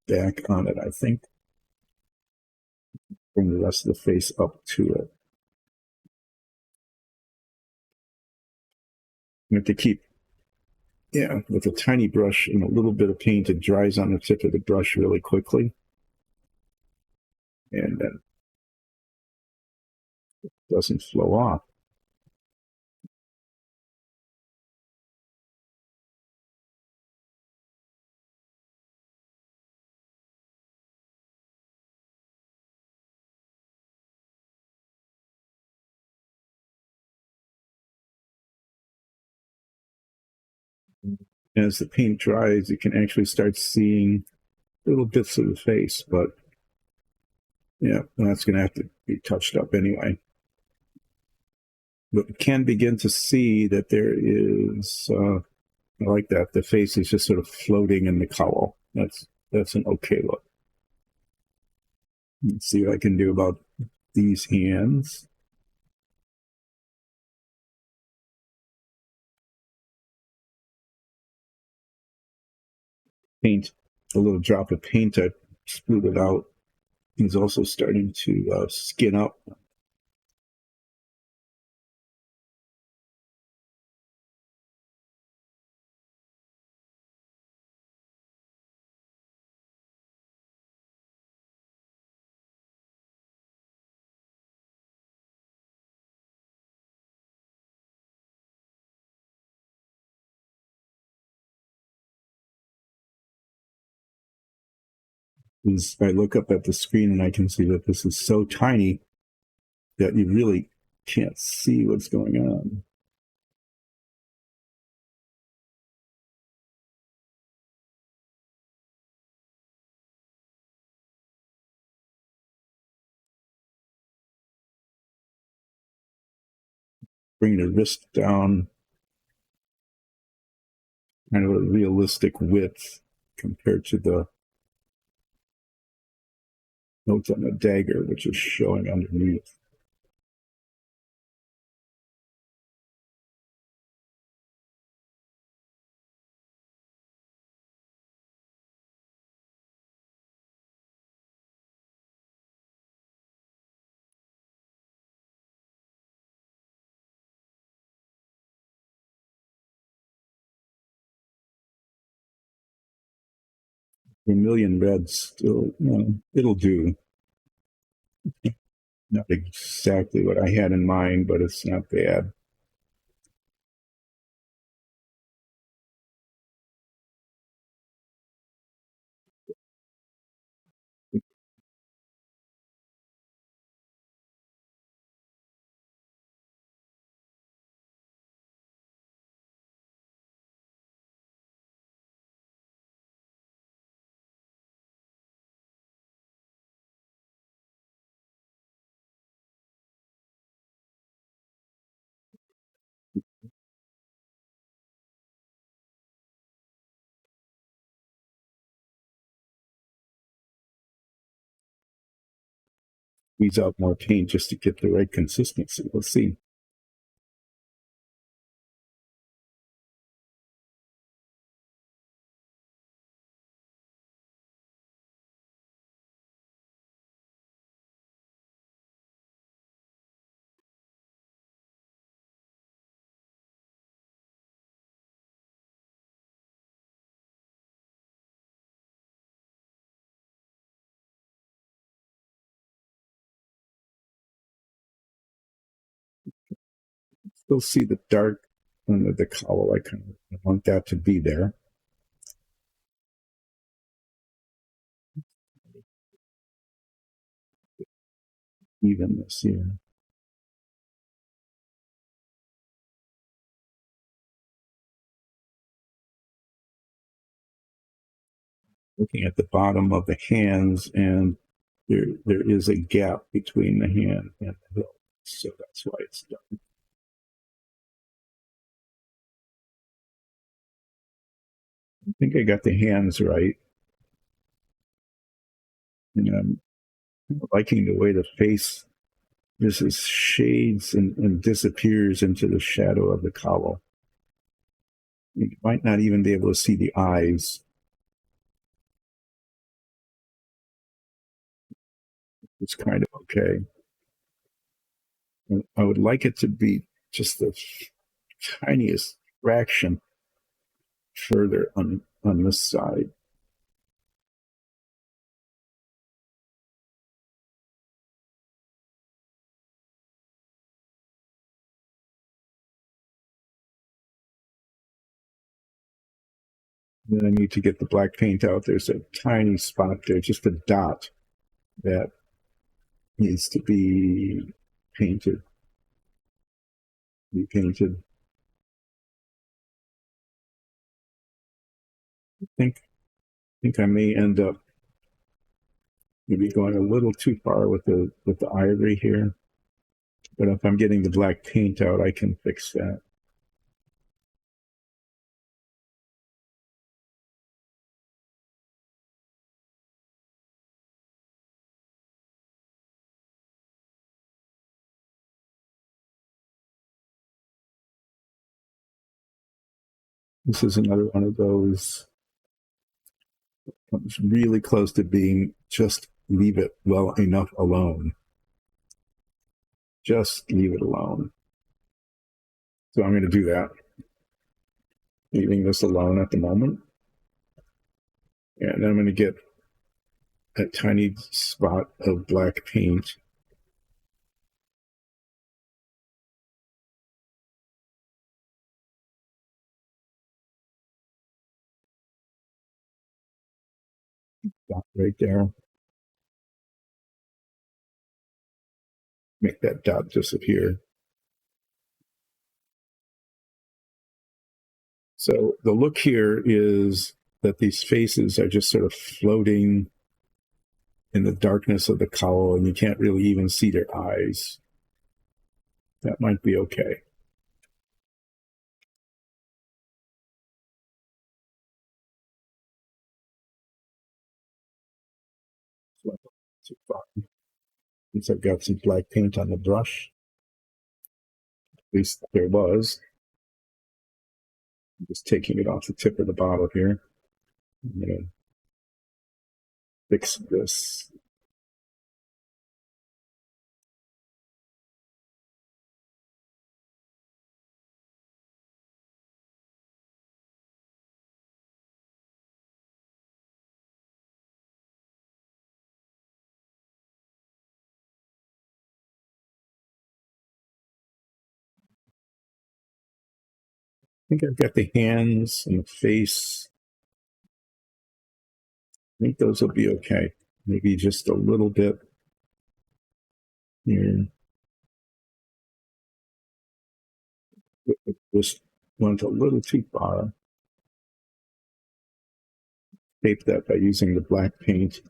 back on it. I think bring the rest of the face up to it. You have to keep, with a tiny brush and a little bit of paint, it dries on the tip of the brush really quickly. And then it doesn't flow off. As the paint dries, you can actually start seeing little bits of the face, but that's going to have to be touched up anyway. But you can begin to see that there is, I like that, the face is just sort of floating in the cowl. That's an okay look. Let's see what I can do about these hands. Paint, a little drop of paint I spluted out is also starting to skin up. As I look up at the screen and I can see that this is so tiny that you really can't see what's going on. Bring the wrist down, kind of a realistic width compared to the notes on the dagger, which is showing underneath. Vermilion red still, it'll do. Not exactly what I had in mind, but it's not bad. Squeeze out more paint just to get the right consistency. Let's see. Still see the dark under the cowl. I kind of want that to be there. Evenness here. Looking at the bottom of the hands, and there is a gap between the hand and the hilt, so that's why it's done. I think I got the hands right, and I'm liking the way the face this is shades and disappears into the shadow of the cowl. You might not even be able to see the eyes. It's kind of okay. I would like it to be just the tiniest fraction further on this side. Then I need to get the black paint out. There's a tiny spot there, just a dot that needs to be painted. Be painted. I think I may end up maybe going a little too far with the ivory here. But if I'm getting the black paint out, I can fix that. This is another one of those comes really close to being just leave it well enough alone. Just leave it alone. So I'm going to do that, leaving this alone at the moment. And then I'm going to get a tiny spot of black paint. Dot right there. Make that dot disappear. So the look here is that these faces are just sort of floating in the darkness of the cowl, and you can't really even see their eyes. That might be okay. So far. Since I've got some black paint on the brush, at least there was. I'm just taking it off the tip of the bottle here. I'm going to fix this. I think I've got the hands and the face. I think those will be okay. Maybe just a little bit here. Just went a little too far. Tape that by using the black paint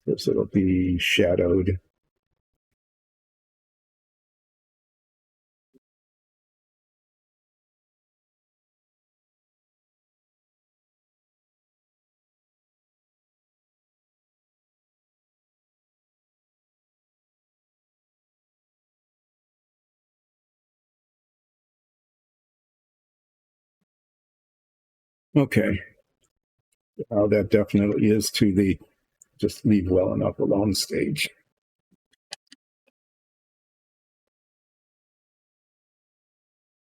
because it'll be shadowed. Okay. That definitely is to the just leave well enough alone stage.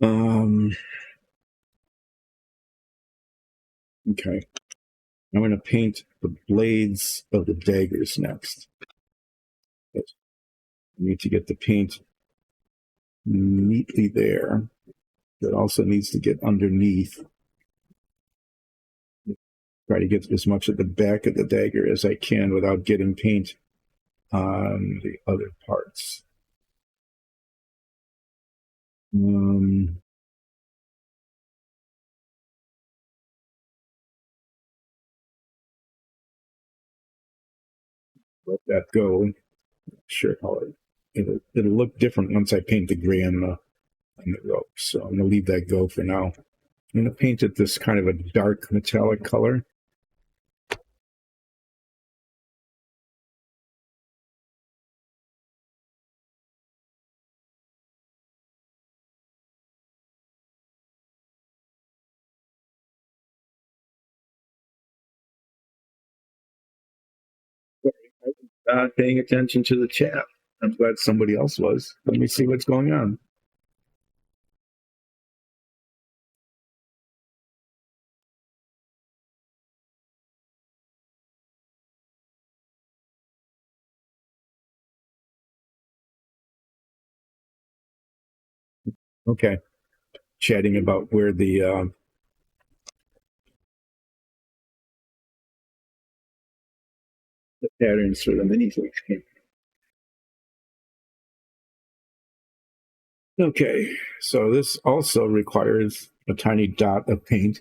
Okay. I'm going to paint the blades of the daggers next. I need to get the paint neatly there. It also needs to get underneath. Try to get as much at the back of the dagger as I can without getting paint on the other parts. Let that go. Sure how it'll look different once I paint the gray on the rope. So I'm gonna leave that go for now. I'm gonna paint it this kind of a dark metallic color. Not paying attention to the chat. I'm glad somebody else was. Let me see what's going on. Okay. Chatting about where the patterns for the mini things came. Okay, so this also requires a tiny dot of paint.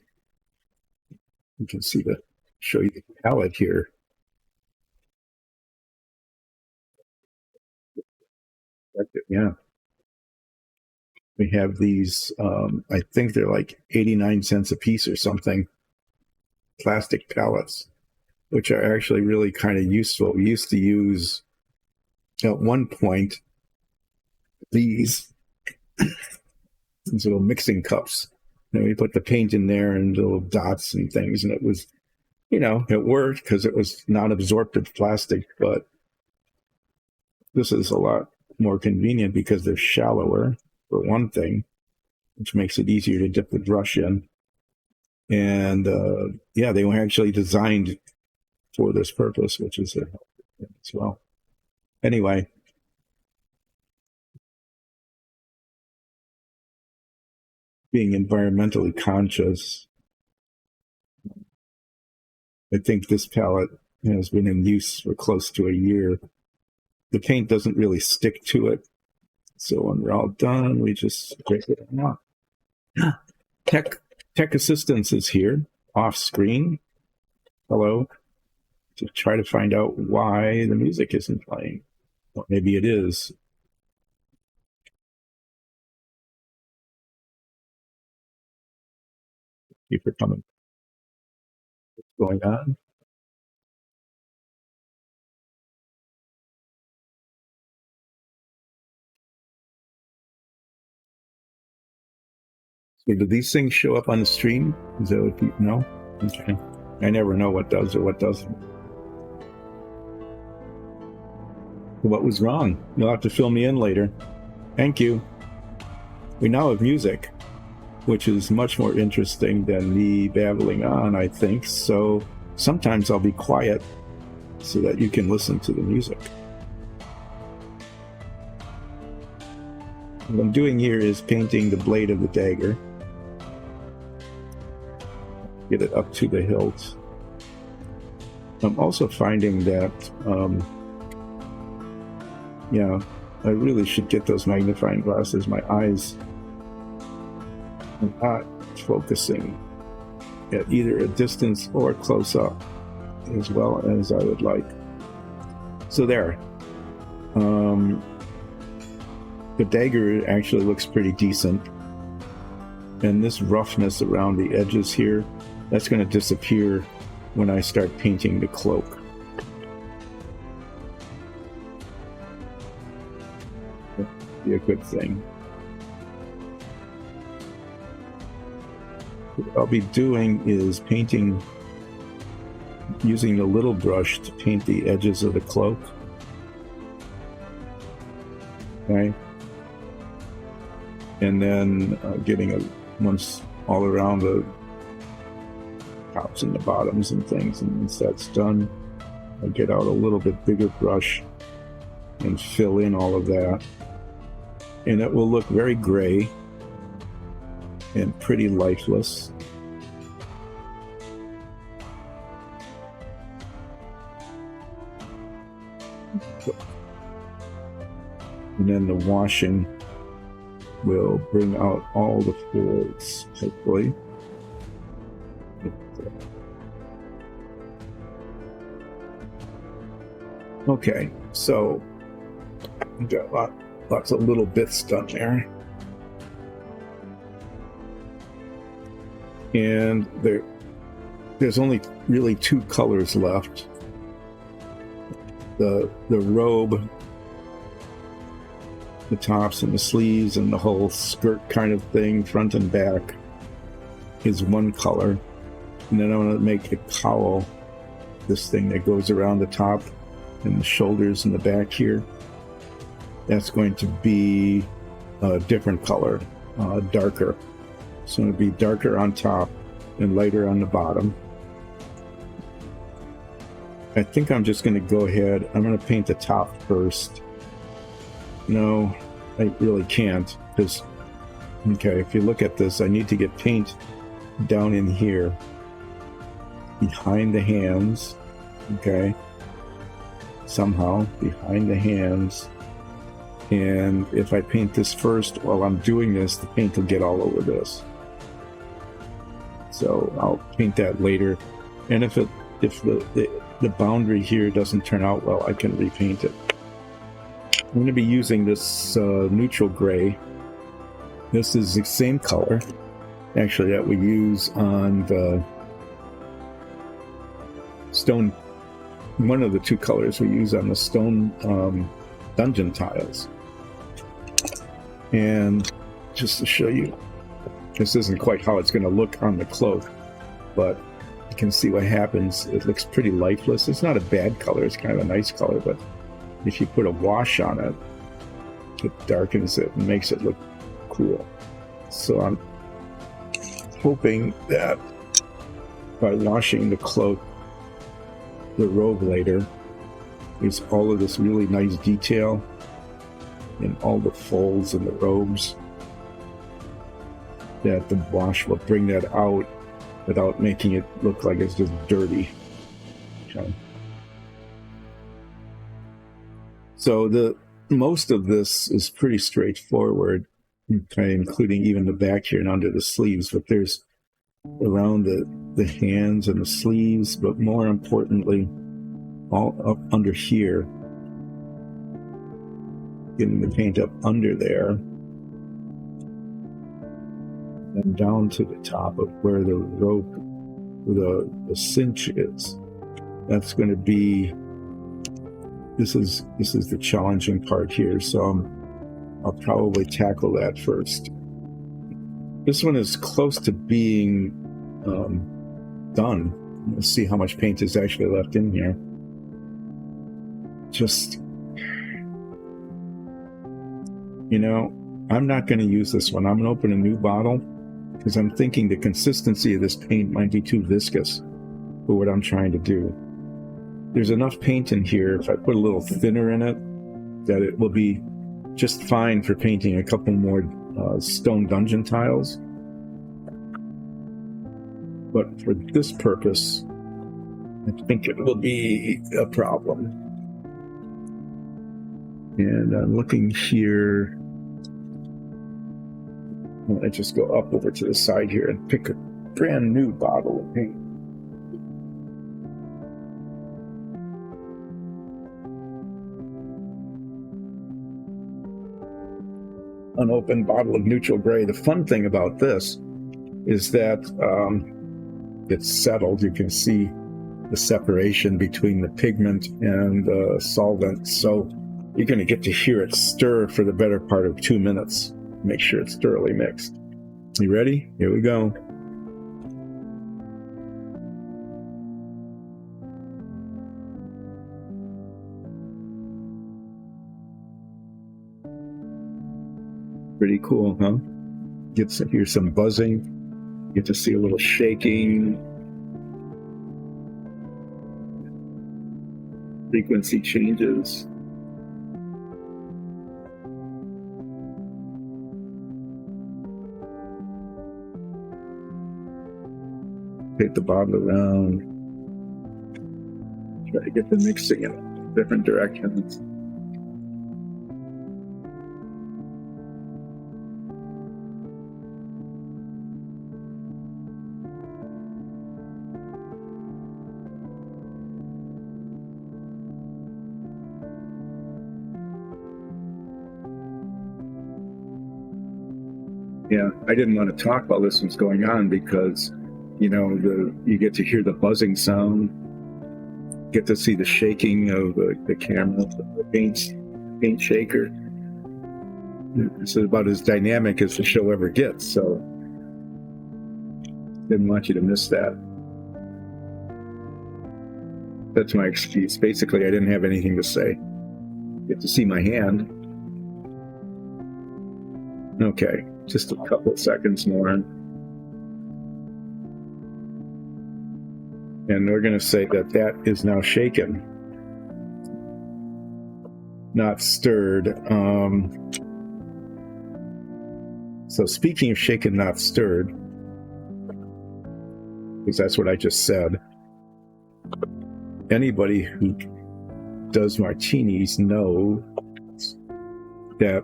You can see show you the palette here. Yeah. We have these, I think they're like 89 cents a piece or something, plastic palettes, which are actually really kind of useful. We used to use, at one point, these little mixing cups. And we put the paint in there and little dots and things, and it was, it worked because it was non-absorptive plastic, but this is a lot more convenient because they're shallower, for one thing, which makes it easier to dip the brush in. And they were actually designed for this purpose, which is as well. Anyway, being environmentally conscious, I think this palette has been in use for close to a year. The paint doesn't really stick to it, so when we're all done, we just scrape it off. Tech assistance is here, off screen. Hello. To try to find out why the music isn't playing. Or maybe it is. Thank you for coming. What's going on? So do these things show up on the stream? Is that what you know? Okay. I never know what does or what doesn't. What was wrong? You'll have to fill me in later. Thank you. We now have music, which is much more interesting than me babbling on, I think. So sometimes I'll be quiet so that you can listen to the music. What I'm doing here is painting the blade of the dagger. Get it up to the hilt. I'm also finding that, yeah, I really should get those magnifying glasses. My eyes are not focusing at either a distance or close up as well as I would like. So there. The dagger actually looks pretty decent. And this roughness around the edges here, that's going to disappear when I start painting the cloak. That'd be a good thing. What I'll be doing is painting, using the little brush to paint the edges of the cloak. Okay. And then getting once all around the tops and the bottoms and things, and once that's done, I'll get out a little bit bigger brush and fill in all of that, and it will look very gray and pretty lifeless. And then the washing will bring out all the folds, hopefully. Okay, so we've got lots of little bits done there. And there's only really two colors left. The robe, the tops and the sleeves and the whole skirt kind of thing, front and back, is one color. And then I'm going to make the cowl, this thing that goes around the top and the shoulders and the back here. That's going to be a different color, darker. So it'll be darker on top and lighter on the bottom. I think I'm just going to go ahead. I'm going to paint the top first. No, I really can't, because, okay, if you look at this, I need to get paint down in here, behind the hands, okay, somehow, behind the hands, and if I paint this first while I'm doing this, the paint will get all over this. So I'll paint that later, and if the boundary here doesn't turn out well, I can repaint it. I'm going to be using this neutral gray. This is the same color, actually, that we use on the stone. One of the two colors we use on the stone dungeon tiles. And just to show you, this isn't quite how it's going to look on the cloak, but you can see what happens. It looks pretty lifeless. It's not a bad color. It's kind of a nice color, but if you put a wash on it, it darkens it and makes it look cool. So I'm hoping that by washing the cloak, the robe later, there's all of this really nice detail in all the folds in the robes, that the wash will bring that out without making it look like it's just dirty. Okay. So the most of this is pretty straightforward, okay, including even the back here and under the sleeves, but there's around the hands and the sleeves, but more importantly, all up under here, getting the paint up under there, and down to the top of where the rope, the cinch is. That's going to be, this is the challenging part here, so I'll probably tackle that first. This one is close to being done. Let's see how much paint is actually left in here. Just, I'm not going to use this one. I'm going to open a new bottle because I'm thinking the consistency of this paint might be too viscous for what I'm trying to do. There's enough paint in here, if I put a little thinner in it, that it will be just fine for painting a couple more stone dungeon tiles. But for this purpose, I think it will be a problem. And I'm looking here. I just go up over to the side here and pick a brand new bottle of paint. Unopened bottle of neutral gray. The fun thing about this is that it's settled. You can see the separation between the pigment and the solvent. So you're going to get to hear it stir for the better part of 2 minutes. Make sure it's thoroughly mixed. You ready? Here we go. Pretty cool, huh? Get to hear some buzzing. Get to see a little shaking. Frequency changes. Take the bottle around. Try to get the mixing in different directions. Yeah, I didn't want to talk while this was going on because, you get to hear the buzzing sound, get to see the shaking of the camera, the paint shaker. It's about as dynamic as the show ever gets, so didn't want you to miss that. That's my excuse. Basically, I didn't have anything to say. Get to see my hand. Okay, just a couple of seconds more. And we're going to say that is now shaken, not stirred. So speaking of shaken, not stirred, because that's what I just said, anybody who does martinis know that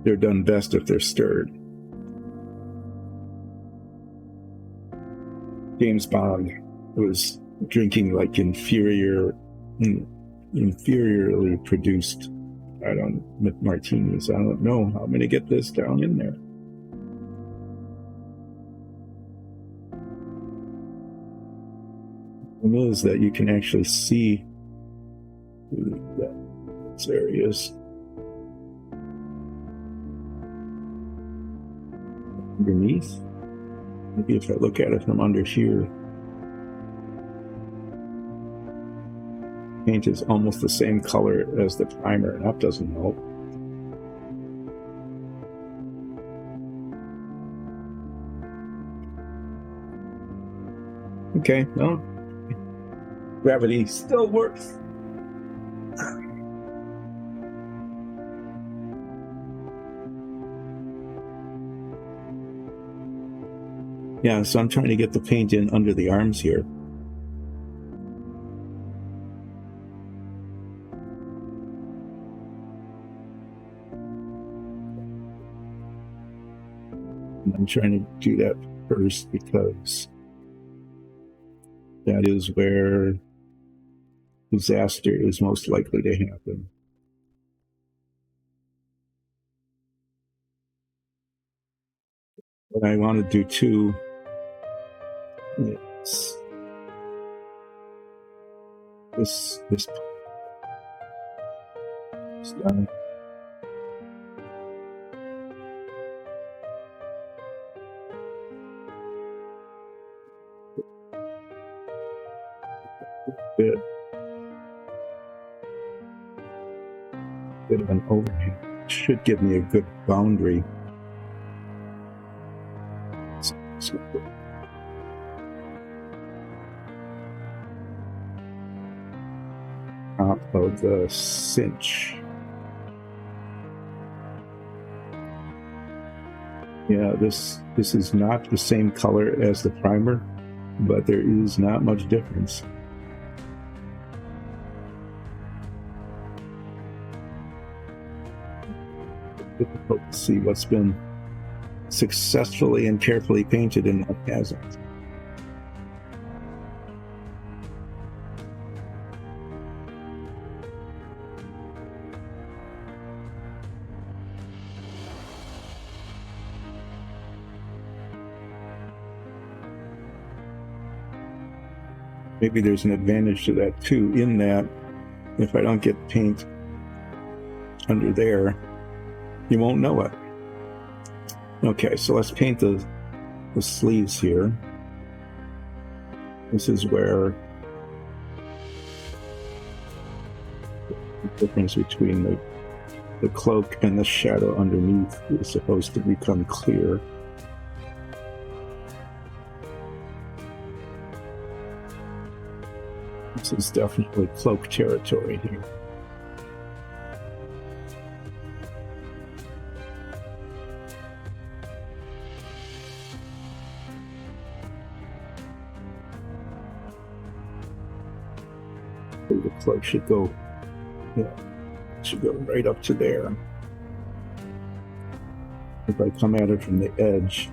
they're done best if they're stirred. James Bond was drinking like inferiorly produced, martinis. I don't know how I'm going to get this down in there. The one is that you can actually see those areas underneath. Maybe if I look at it from under here, paint is almost the same color as the primer, and that doesn't help. Okay, well, gravity still works. Yeah, so I'm trying to get the paint in under the arms here. And I'm trying to do that first because that is where disaster is most likely to happen. What I want to do too is this bit of an overhang. Should give me a good boundary. Top of the cinch. Yeah, this is not the same color as the primer, but there is not much difference. Difficult to see what's been successfully and carefully painted and what hasn't. Maybe there's an advantage to that too, in that if I don't get paint under there, you won't know it. Okay, so let's paint the sleeves here. This is where the difference between the cloak and the shadow underneath is supposed to become clear. This is definitely cloak territory here. The cloak should go, right up to there. If I come at it from the edge,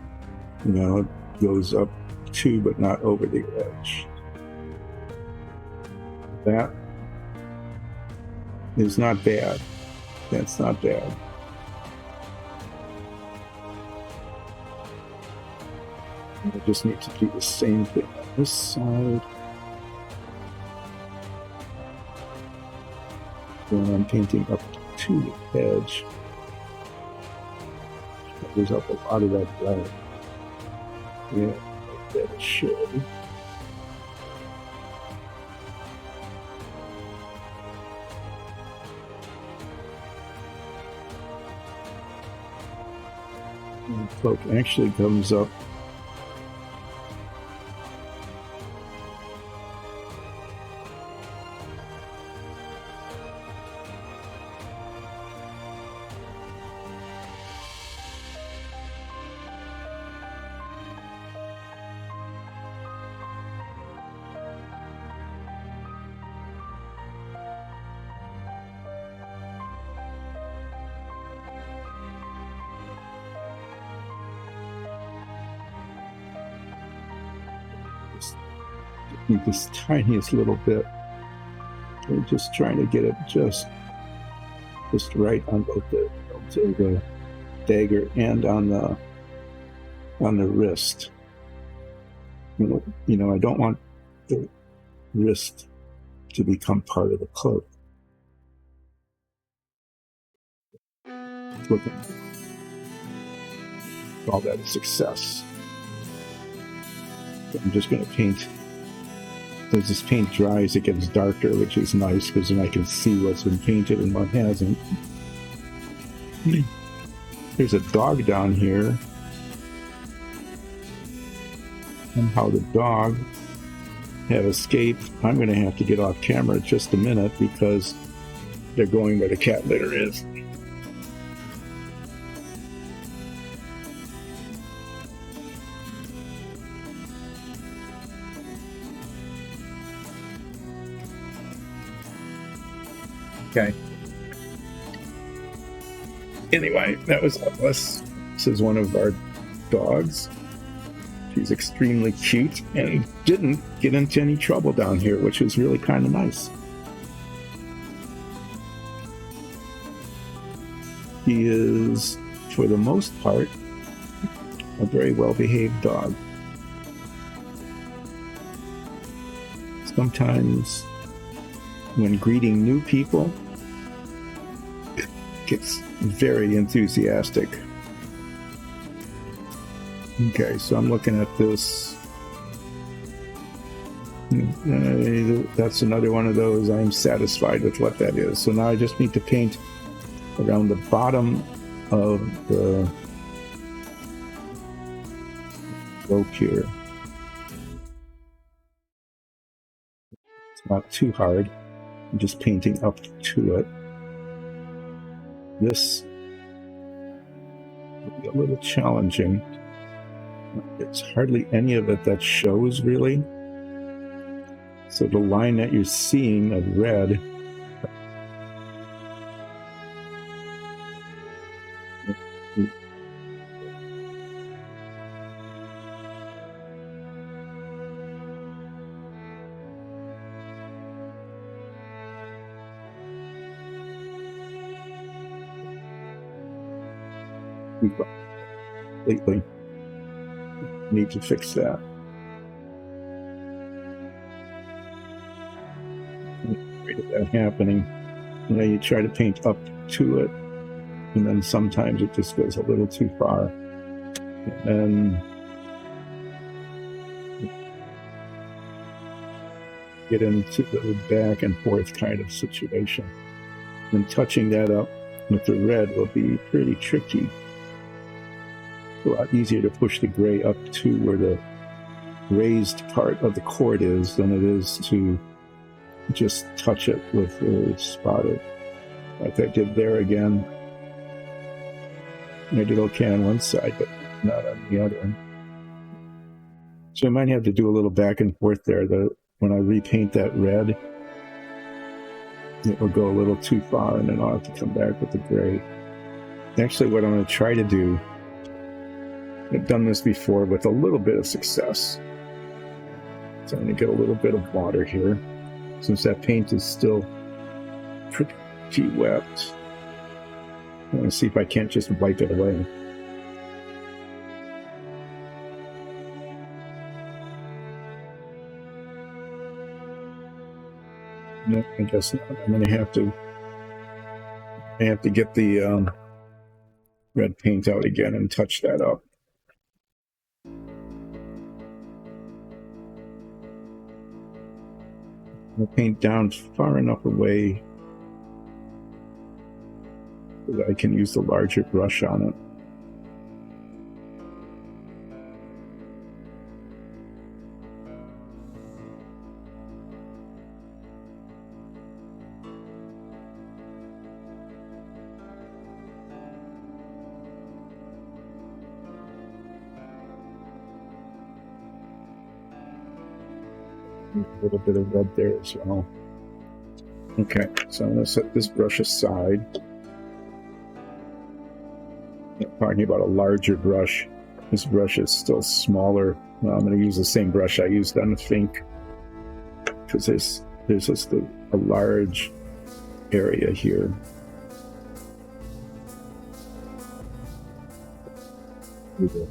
it goes up to, but not over the edge. That is not bad. That's not bad. I just need to do the same thing on this side. When I'm painting up to the edge, covers up a lot of that black. Yeah, that it should. And the cloak actually comes up this tiniest little bit. We're just trying to get it just right on both the dagger and on the wrist. I don't want the wrist to become part of the cloak. Looking, call that a success. I'm just going to paint. As this paint dries, it gets darker, which is nice because then I can see what's been painted and what hasn't. There's a dog down here. Somehow the dog have escaped. I'm going to have to get off camera just a minute because they're going where the cat litter is. Okay. Anyway, that was Atlas. This is one of our dogs. She's extremely cute and didn't get into any trouble down here, which is really kind of nice. He is, for the most part, a very well-behaved dog. Sometimes when greeting new people, it gets very enthusiastic. Okay, so I'm looking at this That's another one of those. I'm satisfied with what that is. So now I just need to paint around the bottom of the rope here. It's not too hard. I'm just painting up to it. This will be a little challenging. It's hardly any of it that shows, really. So the line that you're seeing of red completely. Need to fix that. I'm afraid of that happening. You know, you try to paint up to it, and then sometimes it just goes a little too far. And then get into the back and forth kind of situation. And touching that up with the red will be pretty tricky. It's a lot easier to push the gray up to where the raised part of the cord is than it is to just touch it with the spotted, like I did there again. And I did okay on one side, but not on the other. So I might have to do a little back and forth there. When I repaint that red, it will go a little too far, and then I'll have to come back with the gray. Actually, what I'm going to try to do, I've done this before with a little bit of success. So I'm going to get a little bit of water here, since that paint is still pretty wet. I want to see if I can't just wipe it away. No, I guess not. I'm going to have to get the red paint out again and touch that up. I'll paint down far enough away so that I can use the larger brush on it. A little bit of red there as well. Okay, so I'm going to set this brush aside. I'm talking about a larger brush. This brush is still smaller. Well, I'm going to use the same brush I used on the Fink, because there's just a large area here. The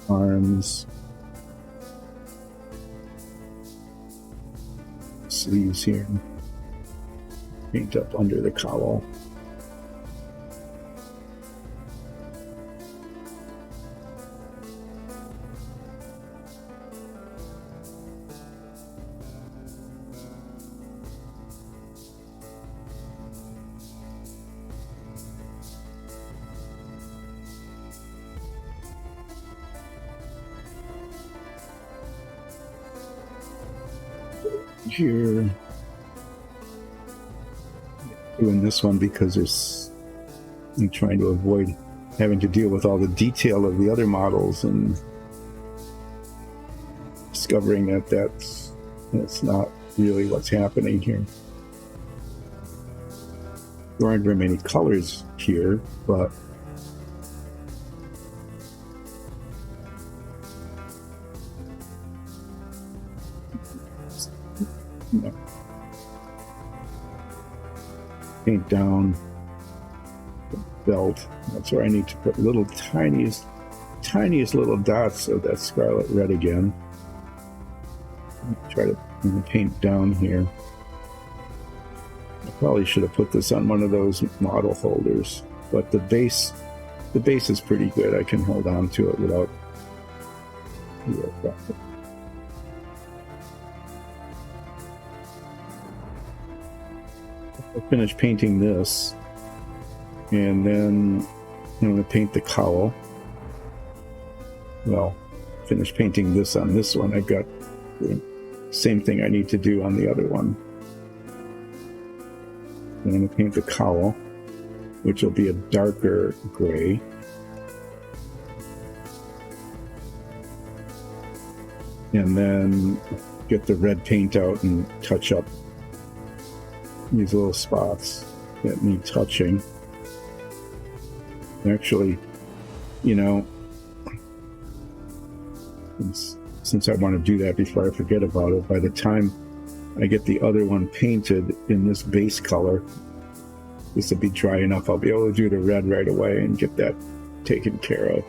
arms, sleeves here, paint up under the cowl. Here, doing this one because I'm trying to avoid having to deal with all the detail of the other models and discovering that that's not really what's happening here. There aren't very many colors here, but paint down the belt. That's where I need to put little tiniest little dots of that scarlet red again. Try to paint down here. I probably should have put this on one of those model holders, but the base is pretty good. I can hold on to it without real problem. I'll finish painting this, and then I'm going to paint the cowl. Well, finish painting this on this one. I've got the same thing I need to do on the other one. I'm going to paint the cowl, which will be a darker gray. And then get the red paint out and touch up these little spots that need touching. Actually, you know, since I want to do that before I forget about it, by the time I get the other one painted in this base color, this will be dry enough. I'll be able to do the red right away and get that taken care of.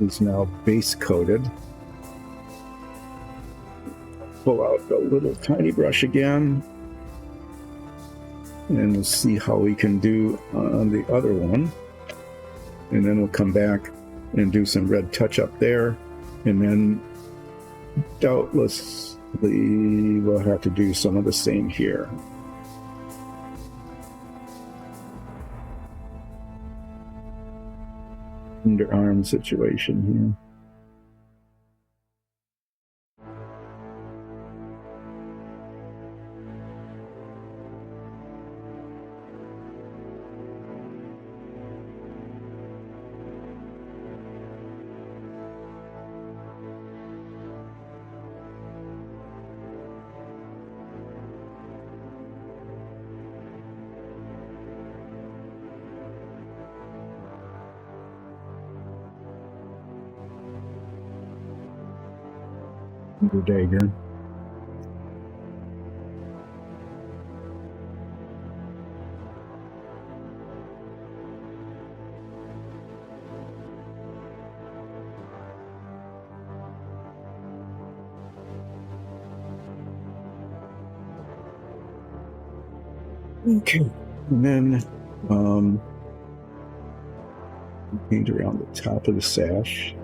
It's now base coated. Pull out the little tiny brush again, and we'll see how we can do on the other one. And then we'll come back and do some red touch up there, and then doubtlessly we'll have to do some of the same here. Underarm situation here. The dagger. Okay, and then paint around the top of the sash.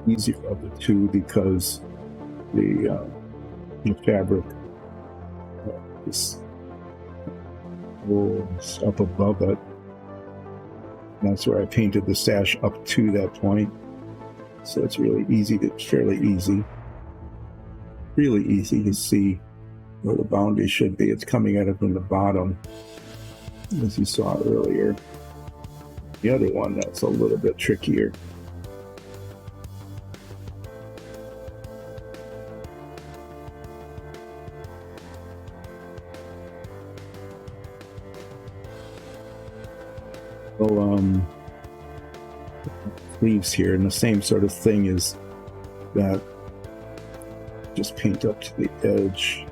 Easier of the two because the fabric is up above it. And that's where I painted the sash up to that point. So it's really easy fairly easy to see where the boundary should be. It's coming at it from the bottom, as you saw earlier. The other one, that's a little bit trickier. Sleeves here, and the same sort of thing is that. Just paint up to the edge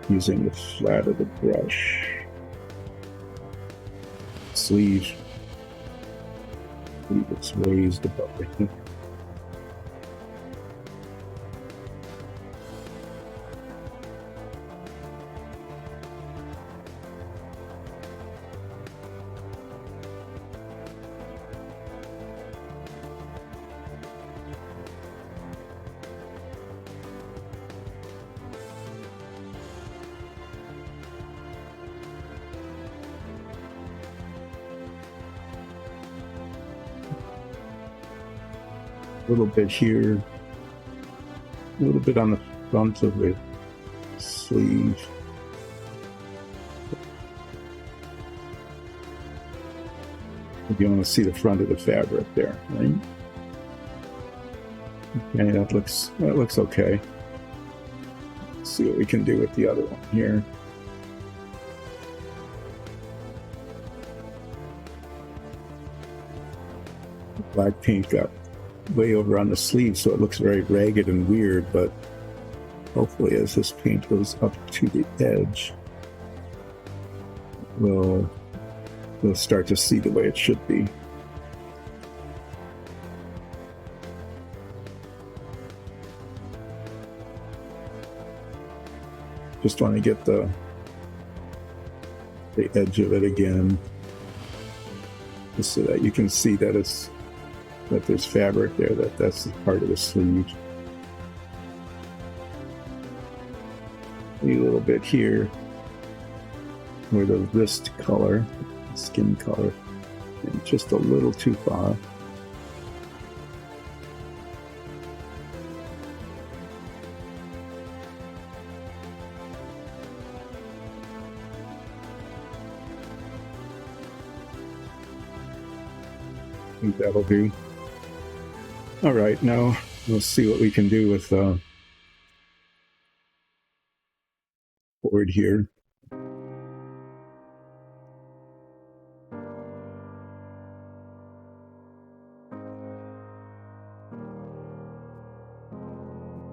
using the flat of the brush. Sleeve it's raised above the hip. A little bit here, a little bit on the front of the sleeve. If you want to see the front of the fabric there, right? Okay, that looks okay. Let's see what we can do with the other one here. Black paint got way over on the sleeve, so it looks very ragged and weird, but hopefully as this paint goes up to the edge, we'll we'll start to see the way it should be. Just want to get the edge of it again, just so that you can see that that there's fabric there, that's part of the sleeve. A little bit here where the wrist color, skin color, and just a little too far. I think that'll do. All right, now we'll see what we can do with board here.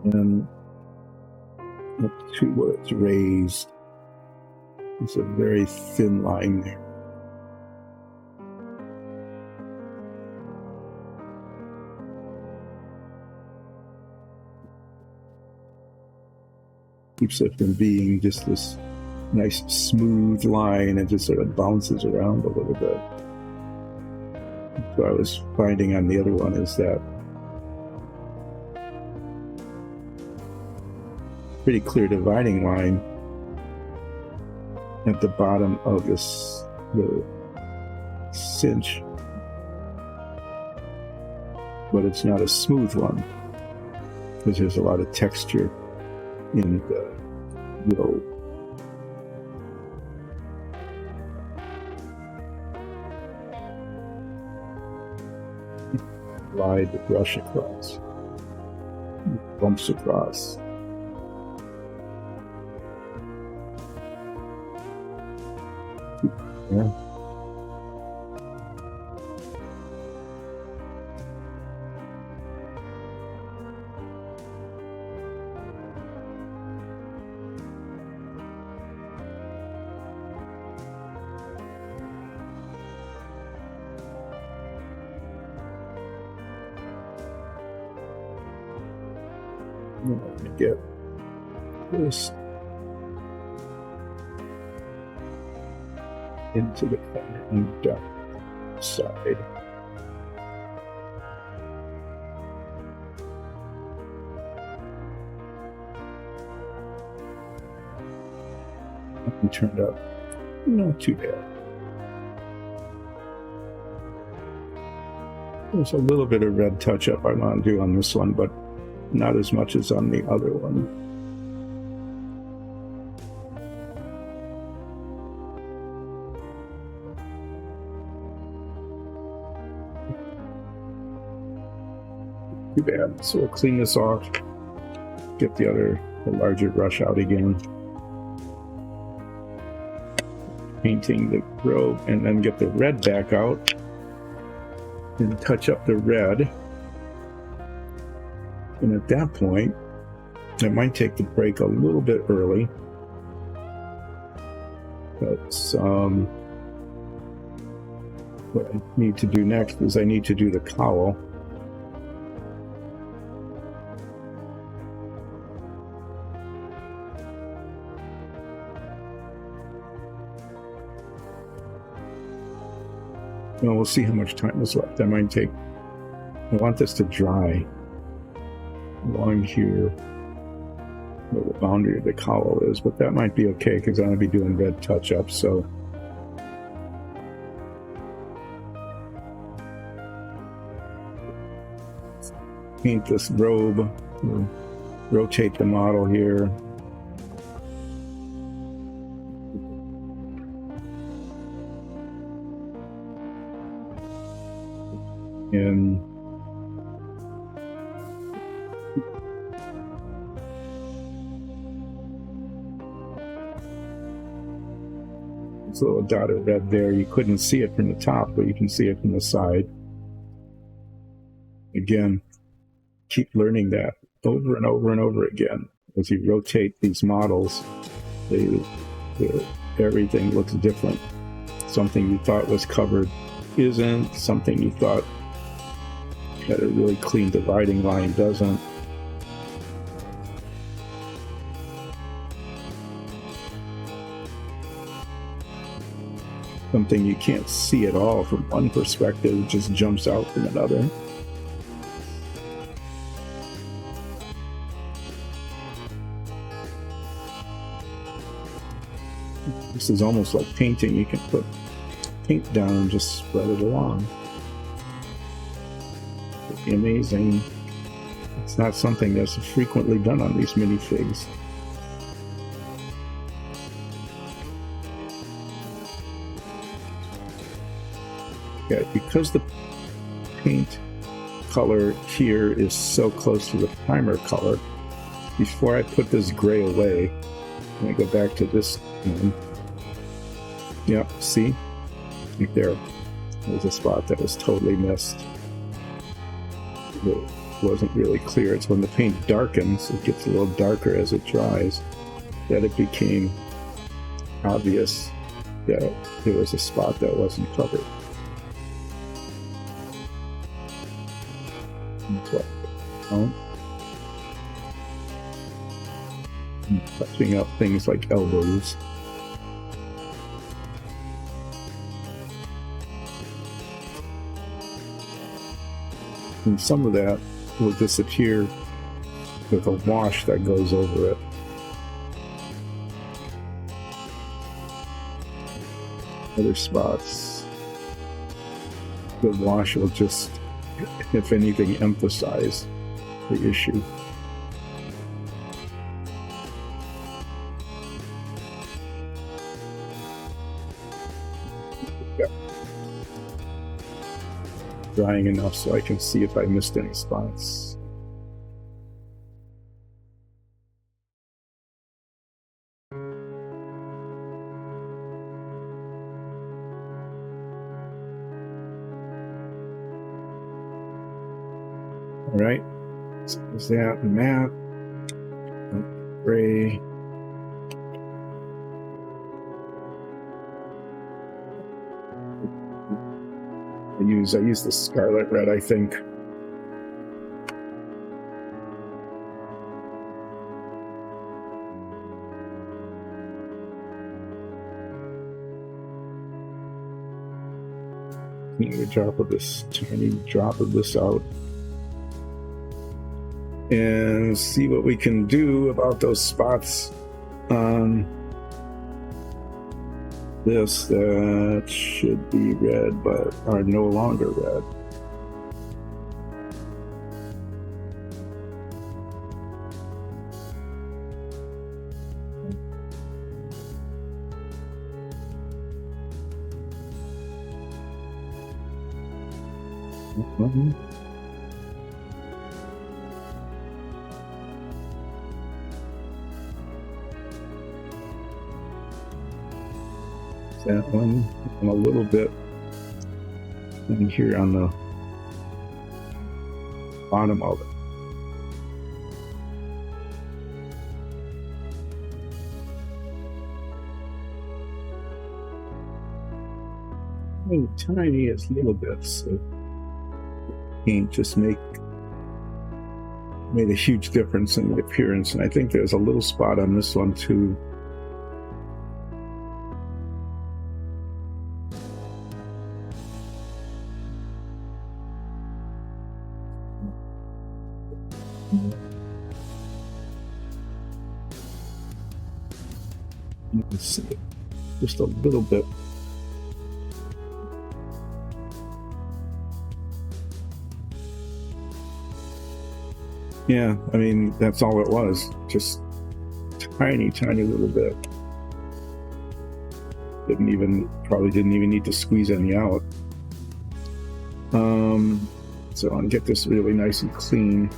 And up to where it's raised, it's a very thin line there. Keeps it from being just this nice smooth line. It just sort of bounces around a little bit. What I was finding on the other one is that pretty clear dividing line at the bottom of the cinch, but it's not a smooth one because there's a lot of texture in the robe. Glide the brush across, bumps across. Yeah. Let me get this into the corner and down the side. And turned up not too bad. There's a little bit of red touch up I want to do on this one, but not as much as on the other one. Too bad. So we'll clean this off, get the larger brush out again. Painting the robe, and then get the red back out and touch up the red. And at that point, I might take the break a little bit early. But what I need to do next is I need to do the cowl. Well, we'll see how much time is left. I might take, I want this to dry along here where the boundary of the cowl is, but that might be okay because I'm going to be doing red touch-ups, so paint this robe, rotate the model here. And this little dot of red there, you couldn't see it from the top, but you can see it from the side. Again, keep learning that over and over and over again. As you rotate these models, everything looks different. something you thought was covered isn't, something you thought had a really clean dividing line doesn't. Something you can't see at all from one perspective just jumps out from another. This is almost like painting. You can put paint down and just spread it along. It'd be amazing. It's not something that's frequently done on these minifigs. Yeah, because the paint color here is so close to the primer color, before I put this gray away, I'm going to go back to this one. Yep, see? Right there. There's a spot that was totally missed. It wasn't really clear. It's when the paint darkens, it gets a little darker as it dries, that it became obvious that there was a spot that wasn't covered. Touching up things like elbows. And some of that will disappear with a wash that goes over it. Other spots, the wash will just, if anything, emphasize the issue. Yeah. Drying enough so I can see if I missed any spots. All right, so there's that map, gray. I use the scarlet red, I think. A drop of this, tiny drop of this out. And see what we can do about those spots on this that should be red but are no longer red. That one, and a little bit in here on the bottom of it. Tiniest little bits of paint just made a huge difference in the appearance, and I think there's a little spot on this one too. You can see it just a little bit. Yeah, I mean, that's all it was. Just tiny little bit. Probably didn't even need to squeeze any out. So I'll get this really nice and clean.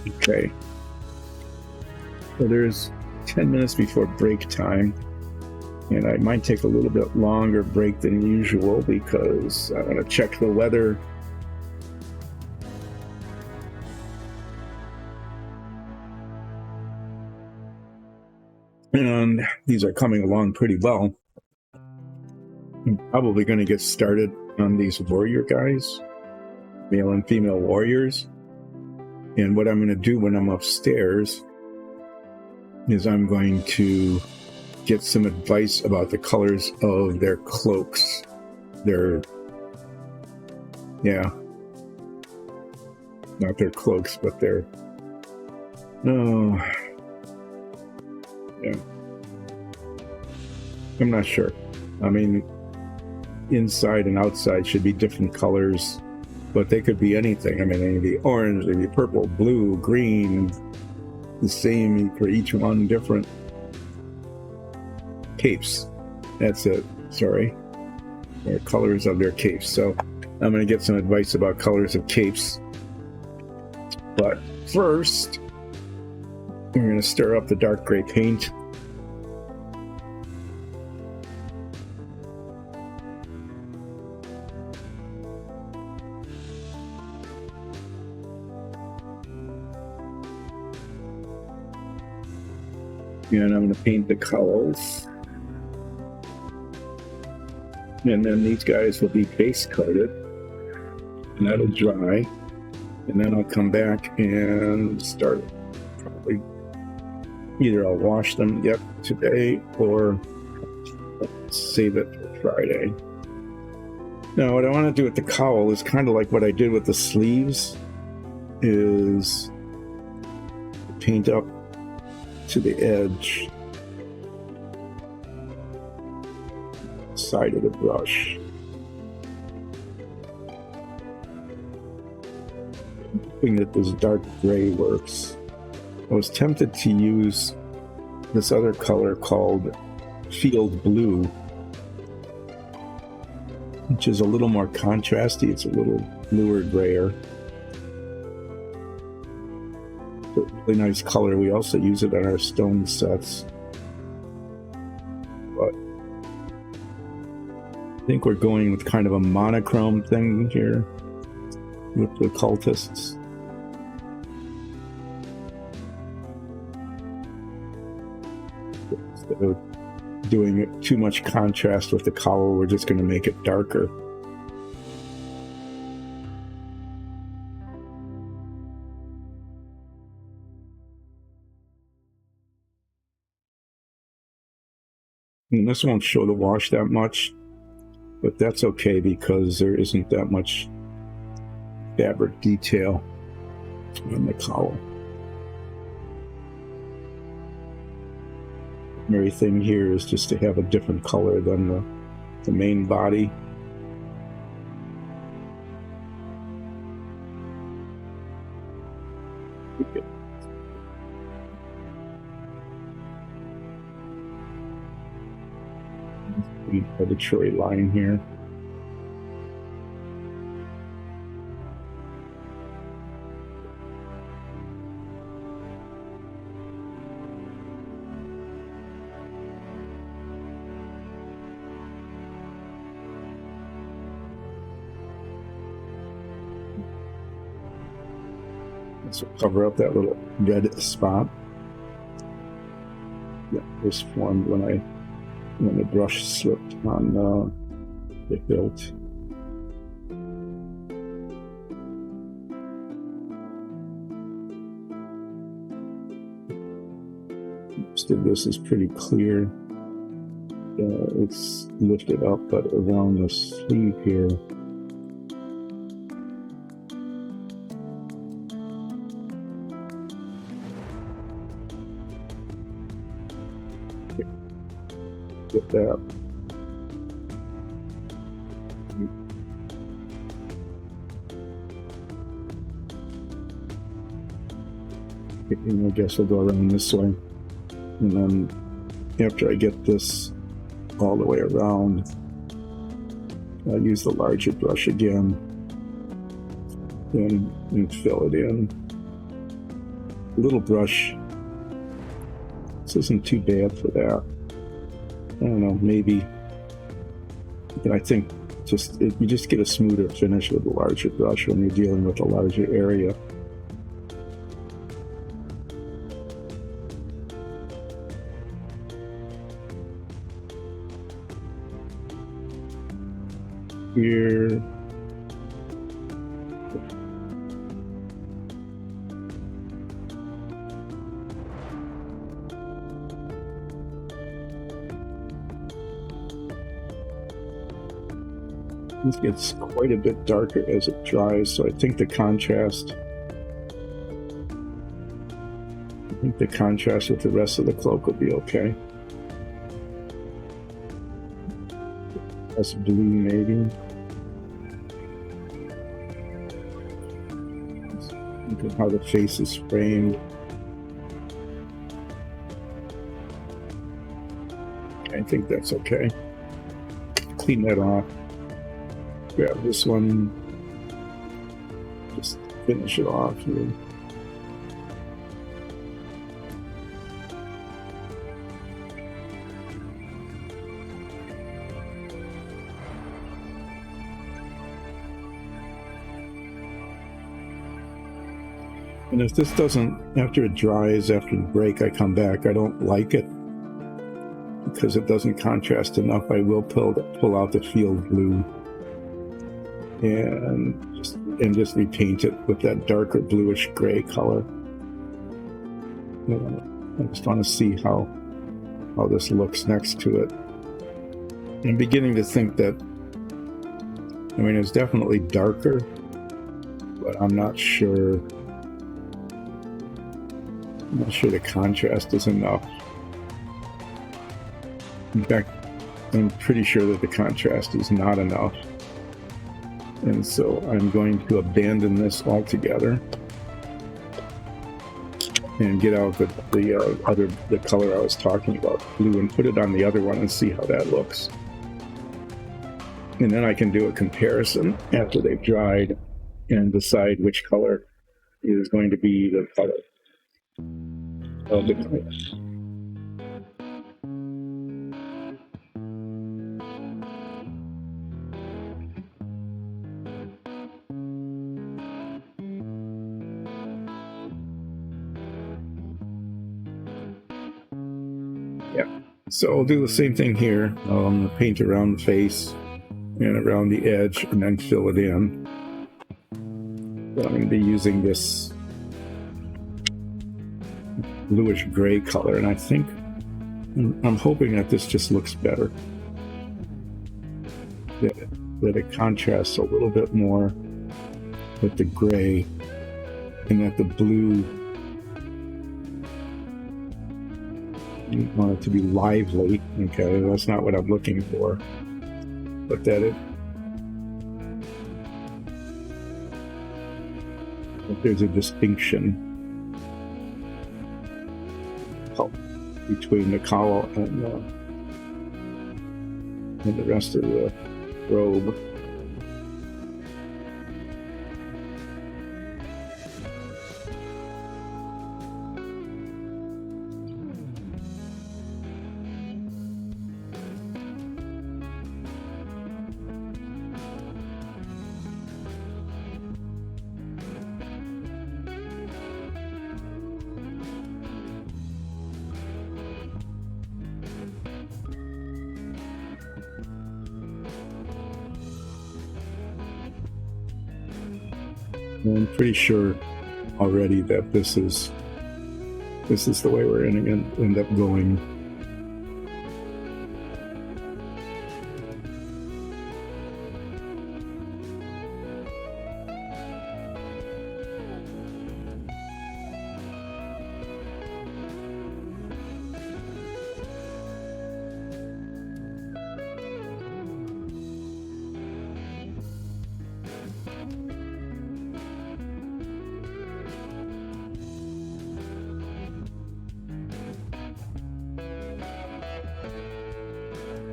Okay. So there's 10 minutes before break time, and I might take a little bit longer break than usual because I want to check the weather. And these are coming along pretty well. I'm probably going to get started on these warrior guys, male and female warriors. And what I'm going to do when I'm upstairs is I'm going to get some advice about the colors of their cloaks. Not their cloaks, but their, I'm not sure. I mean, inside and outside should be different colors, but they could be anything. I mean, they could be orange, they could be purple, blue, green, the same for each one, different. Capes. That's it. Sorry. Their colors of their capes. So I'm going to get some advice about colors of capes. But first, we're going to stir up the dark gray paint. And I'm going to paint the colors. And then these guys will be base coated. And that'll dry. And then I'll come back and start probably. Either I'll wash them today or save it for Friday. Now what I want to do with the cowl is kind of like what I did with the sleeves, is paint up to the edge side of the brush. Hoping that this dark gray works. I was tempted to use this other color called Field Blue, which is a little more contrasty. It's a little bluer grayer. It's a really nice color. We also use it on our stone sets. But I think we're going with kind of a monochrome thing here with the cultists. Instead of doing it too much contrast with the cowl, we're just going to make it darker. And this won't show the wash that much, but that's okay because there isn't that much fabric detail on the cowl. Everything here is just to have a different color than the main body. Arbitrary line here. This will cover up that little red spot that was formed when the brush slipped on the hilt. Most of this is pretty clear. It's lifted up, but around the sleeve here, get that. I guess I'll go around this way, and then after I get this all the way around, I'll use the larger brush again and fill it in. Little brush, this isn't too bad for that. I don't know, maybe. And I think you just get a smoother finish with a larger brush when you're dealing with a larger area. here. This gets quite a bit darker as it dries, so I think the contrast with the rest of the cloak will be okay. That's blue, maybe. Look at how the face is framed. I think that's okay. Clean that off. Grab this one. Just finish it off here. And if this doesn't, after it dries, after the break, I come back, I don't like it because it doesn't contrast enough. I will pull out the field blue and just repaint it with that darker bluish gray color. I just want to see how this looks next to it. I'm beginning to think that, I mean, it's definitely darker, but I'm not sure the contrast is enough. In fact, I'm pretty sure that the contrast is not enough. And so I'm going to abandon this altogether and get out the color I was talking about, blue, and put it on the other one and see how that looks. And then I can do a comparison after they've dried and decide which color is going to be the color of the color. Yeah, so I'll do the same thing here. I'm going to paint around the face and around the edge and then fill it in. But I'm going to be using this bluish gray color, and I think I'm hoping that this just looks better, that it contrasts a little bit more with the gray, and that the blue, you want it to be lively. Okay, that's not what I'm looking for, but that there's a distinction between the cowl and the rest of the robe. I'm pretty sure already that this is the way we're going to end up going.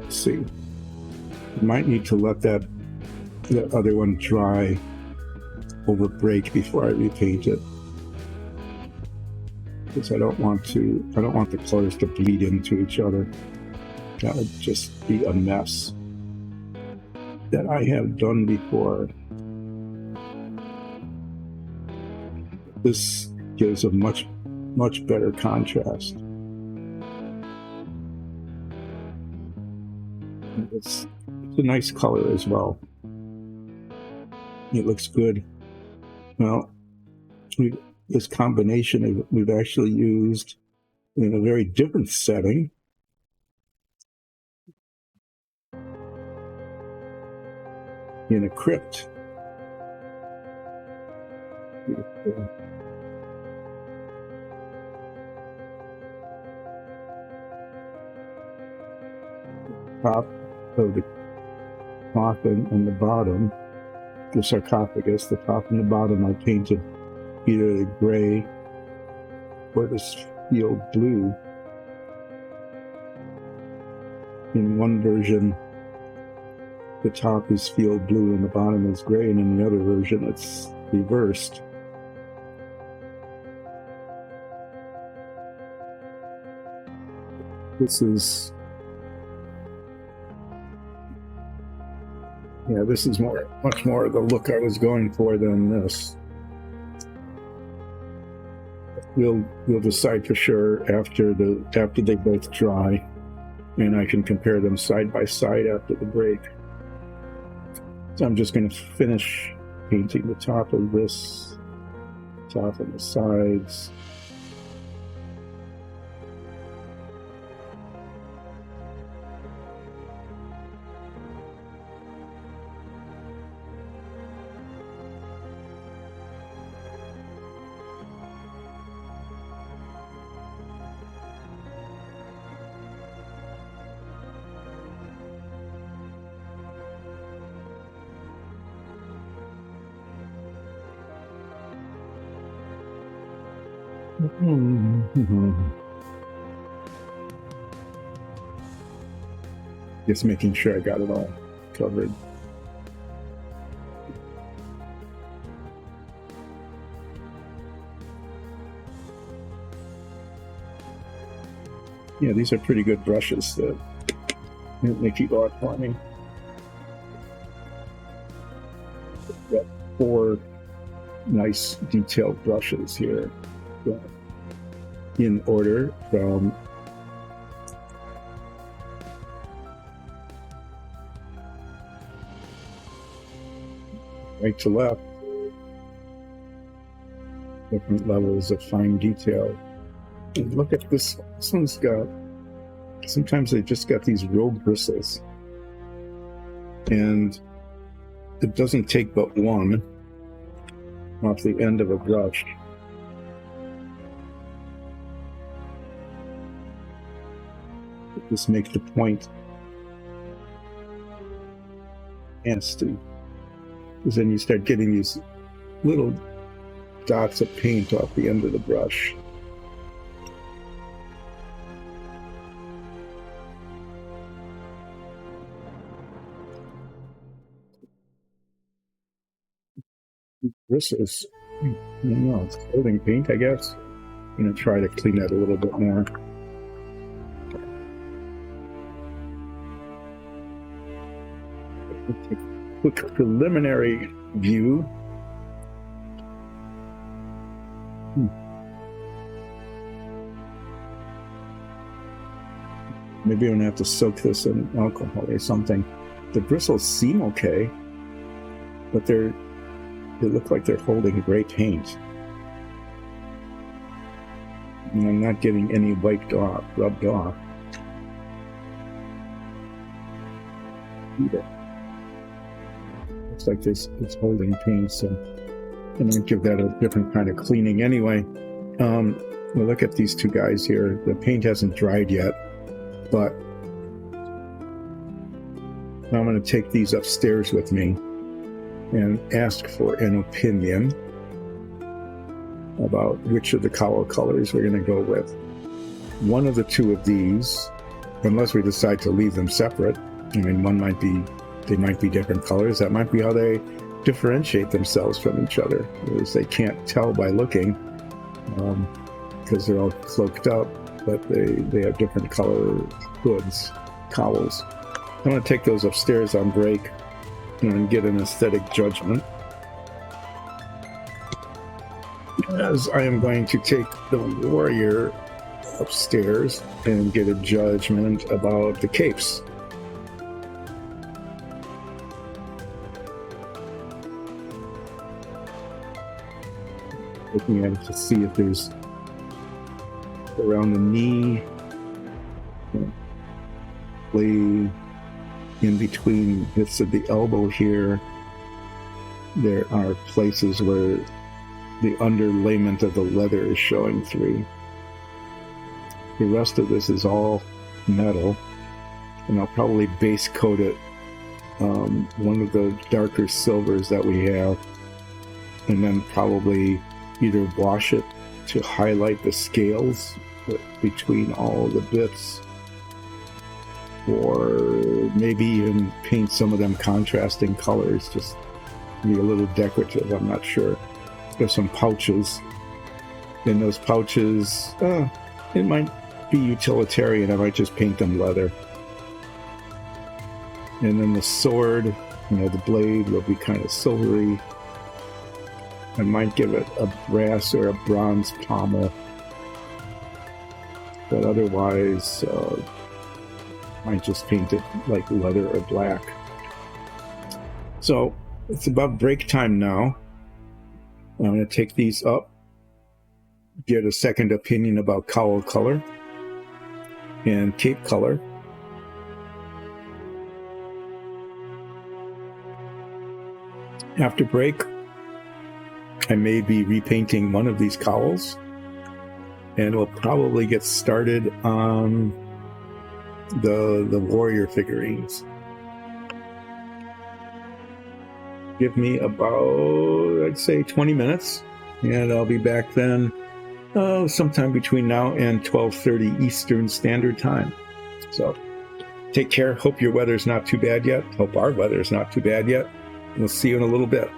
See, you might need to let that other one dry over break before I repaint it, because I don't want the colors to bleed into each other. That would just be a mess that I have done before. This gives a much better contrast. It's a nice color as well. It looks good. Well, this combination we've actually used in a very different setting. In a crypt. Top of the coffin and the bottom, the sarcophagus, the top and the bottom are painted either the gray or the field blue. In one version, the top is field blue and the bottom is gray, and in the other version it's reversed. This is much more the look I was going for than this. We'll decide for sure after they both dry, and I can compare them side by side after the break. So I'm just going to finish painting the top of this, top and the sides. Just making sure I got it all covered. Yeah, these are pretty good brushes that Nikki bought for me. Got 4 nice detailed brushes here. In order from right to left, different levels of fine detail. And look at this. This one's got, sometimes they've just got these real bristles, and it doesn't take but one off the end of a brush. Just make the point nasty, because then you start getting these little dots of paint off the end of the brush. Bristles, I don't know, it's clothing paint, I guess. I'm going to try to clean that a little bit more. Take a quick preliminary view. Maybe I'm going to have to soak this in alcohol or something. The bristles seem okay, but they look like they're holding gray paint. And I'm not getting any rubbed off. Either. Looks like it's holding paint, so I'm going to give that a different kind of cleaning anyway. We'll look at these two guys here. The paint hasn't dried yet, but now I'm going to take these upstairs with me and ask for an opinion about which of the cowl colors we're going to go with. One of the two of these, unless we decide to leave them separate, I mean, they might be different colors. That might be how they differentiate themselves from each other, because they can't tell by looking, because they're all cloaked up, but they have different color hoods, cowls. I'm going to take those upstairs on break and get an aesthetic judgment, as I am going to take the warrior upstairs and get a judgment about the capes. looking at it to see if there's around the knee, blade in between bits of the elbow here. There are places where the underlayment of the leather is showing through. The rest of this is all metal, and I'll probably base coat it one of the darker silvers that we have, and then probably either wash it to highlight the scales between all the bits, or maybe even paint some of them contrasting colors, just to be a little decorative. I'm not sure. There's some pouches. In those pouches, it might be utilitarian. I might just paint them leather. And then the sword, the blade will be kind of silvery. I might give it a brass or a bronze pommel, but otherwise, might just paint it like leather or black. So it's about break time now. I'm going to take these up, get a second opinion about cowl color and cape color. After break, I may be repainting one of these cowls, and we'll probably get started on the warrior figurines. Give me about, I'd say, 20 minutes, and I'll be back then sometime between now and 12:30 Eastern Standard Time. So take care. Hope your weather's not too bad yet. Hope our weather's not too bad yet. We'll see you in a little bit.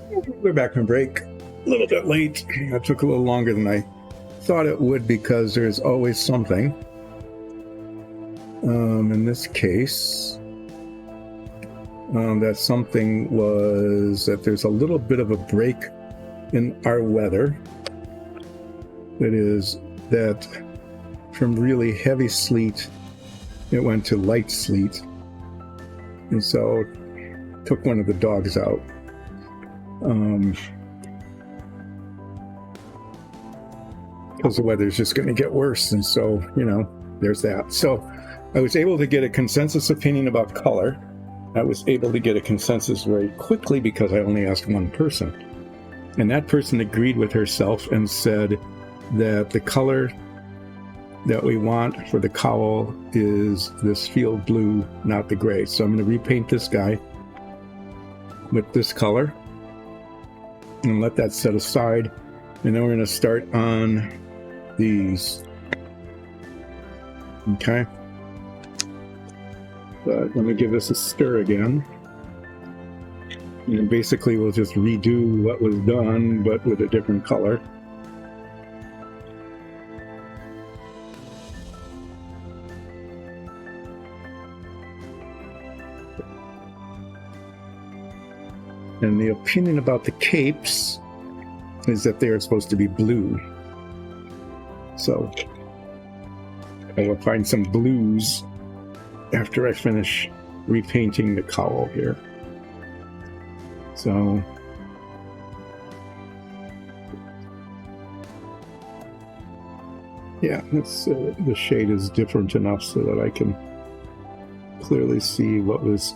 We're back from break. A little bit late. That took a little longer than I thought it would because there's always something. In this case, that something was that there's a little bit of a break in our weather. That is that from really heavy sleet, it went to light sleet. And so took one of the dogs out. Because the weather's just going to get worse. And so, there's that. So I was able to get a consensus opinion about color. I was able to get a consensus very quickly because I only asked one person. And that person agreed with herself and said that the color that we want for the cowl is this field blue, not the gray. So I'm going to repaint this guy with this color and let that set aside. And then we're going to start on these. Okay. But let me give this a stir again. And basically we'll just redo what was done, but with a different color. And the opinion about the capes is that they are supposed to be blue. So I will find some blues after I finish repainting the cowl here. So yeah, it's, the shade is different enough so that I can clearly see what was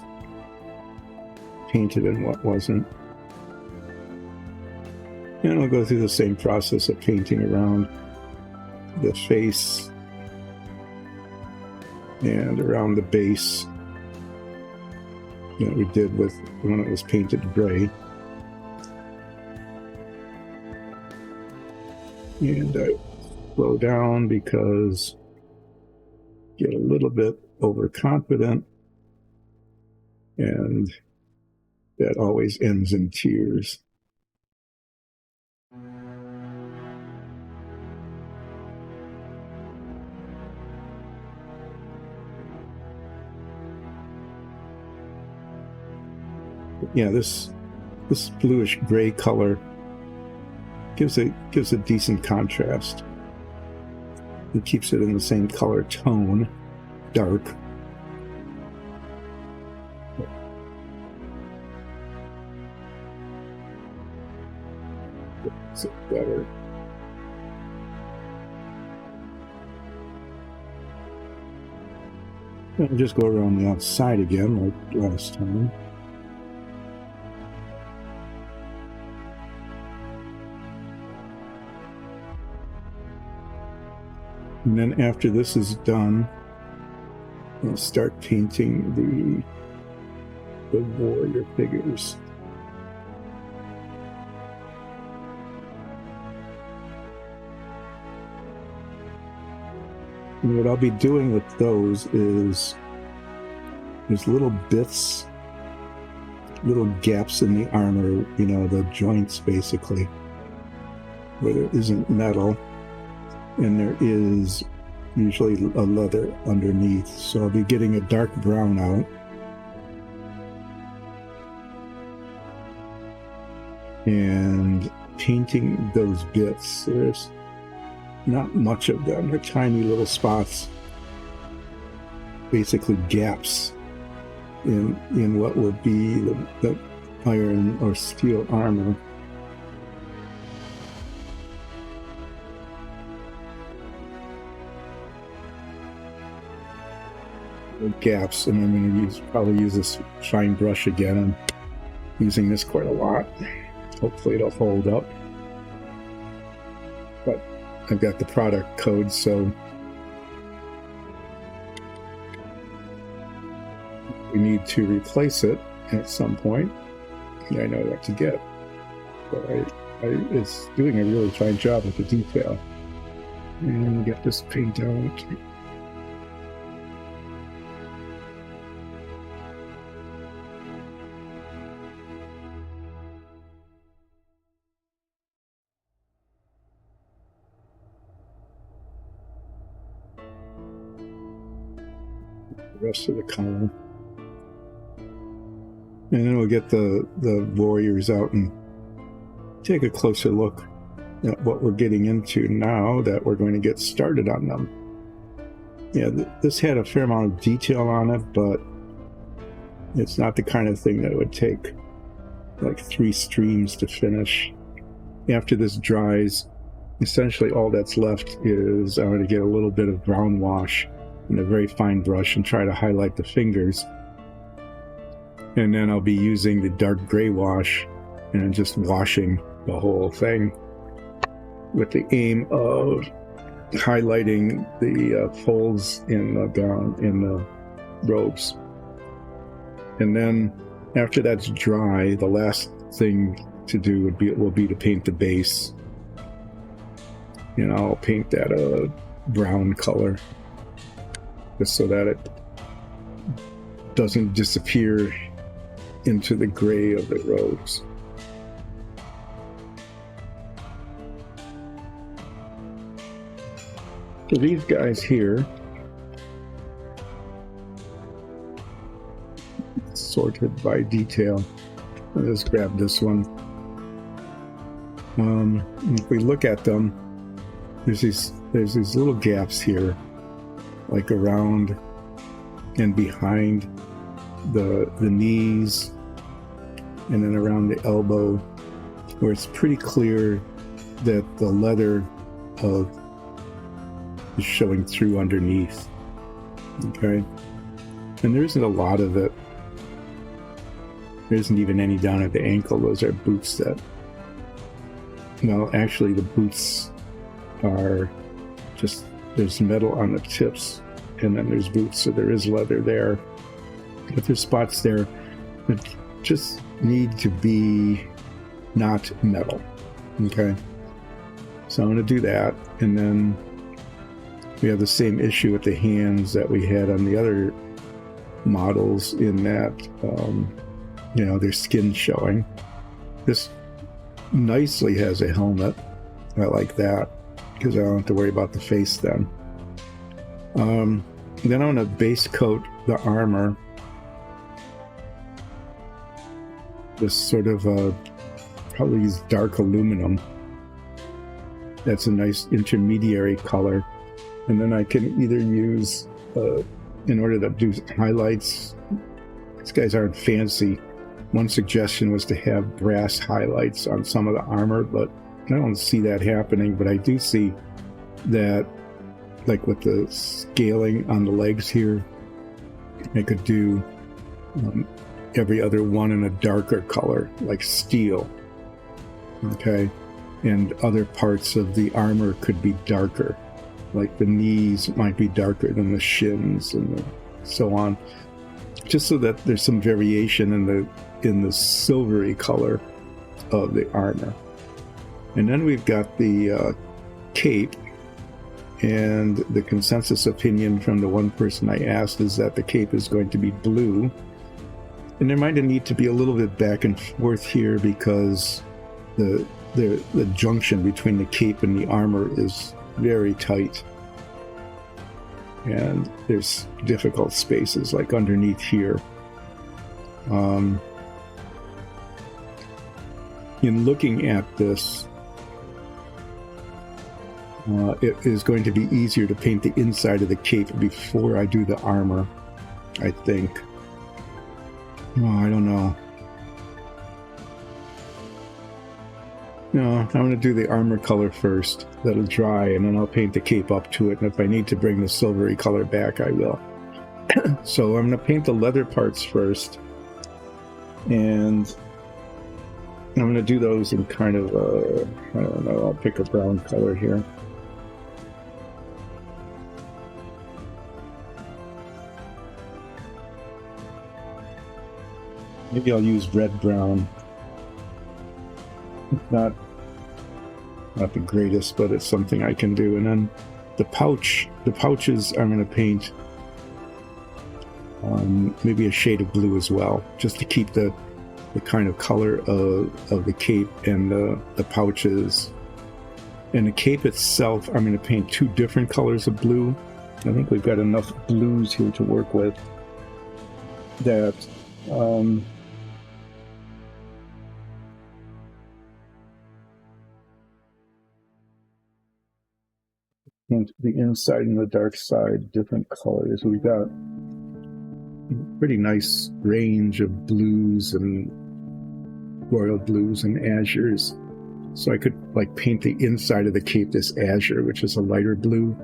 painted and what wasn't. And I'll go through the same process of painting around the face and around the base that we did with when it was painted gray. And I slow down because I get a little bit overconfident, and that always ends in tears. Yeah, this bluish gray color gives a decent contrast. It keeps it in the same color tone, dark. It's better. I'll just go around the outside again like last time. And then after this is done, I'll start painting the warrior figures. And what I'll be doing with those is there's little bits, little gaps in the armor, the joints basically, where there isn't metal. And there is usually a leather underneath. So I'll be getting a dark brown out. And painting those bits. There's not much of them. They're tiny little spots. Basically gaps in what would be the iron or steel armor. Gaps, and I'm going to probably use this fine brush again. I'm using this quite a lot. Hopefully it'll hold up. But I've got the product code, so we need to replace it at some point. I know what to get. But it's doing a really fine job with the detail. And get this paint out. rest of the color. And then we'll get the warriors out and take a closer look at what we're getting into now that we're going to get started on them. Yeah, this had a fair amount of detail on it, but it's not the kind of thing that would take like 3 streams to finish. After this dries, essentially all that's left is I'm going to get a little bit of brown wash and a very fine brush and try to highlight the fingers. And then I'll be using the dark gray wash and just washing the whole thing with the aim of highlighting the folds in the gown, in the robes. And then after that's dry, the last thing to do will be to paint the base. And I'll paint that a brown color just so that it doesn't disappear into the gray of the robes. So these guys here, sorted by detail. I'll just grab this one. If we look at them, there's these little gaps here, like around and behind the knees, and then around the elbow, where it's pretty clear that the leather is showing through underneath. Okay, and there isn't a lot of it. There isn't even any down at the ankle. Those are boots that, well, actually the boots are just, there's metal on the tips, and then there's boots, so there is leather there. But there's spots there that just need to be not metal. Okay, so I'm going to do that, and then we have the same issue with the hands that we had on the other models, in that you know, their skin showing. This nicely has a helmet. I like that because I don't have to worry about the face then. Then I'm going to base coat the armor. This sort of probably use dark aluminum. That's a nice intermediary color. And then I can either use, in order to do highlights, these guys aren't fancy. One suggestion was to have brass highlights on some of the armor, but I don't see that happening. But I do see that, like with the scaling on the legs here, I could do every other one in a darker color, like steel. Okay, and other parts of the armor could be darker, like the knees might be darker than the shins, and so on, just so that there's some variation in the silvery color of the armor. And then we've got the cape, and the consensus opinion from the one person I asked is that the cape is going to be blue. And there might need to be a little bit back and forth here, because the junction between the cape and the armor is very tight, and there's difficult spaces like underneath here. In looking at this, it is going to be easier to paint the inside of the cape before I do the armor, I think. Oh, I don't know. No, I'm going to do the armor color first. That'll dry, and then I'll paint the cape up to it, and if I need to bring the silvery color back, I will. So I'm going to paint the leather parts first, and I'm going to do those in kind of a, I don't know, I'll pick a brown color here. Maybe I'll use red-brown. Not the greatest, but it's something I can do. And then the pouches I'm going to paint maybe a shade of blue as well, just to keep the kind of color of the cape and the pouches. And the cape itself, I'm going to paint 2 different colors of blue. I think we've got enough blues here to work with. that the inside and the dark side, different colors. We got a pretty nice range of blues and royal blues and azures. So I could like paint the inside of the cape this azure, which is a lighter blue,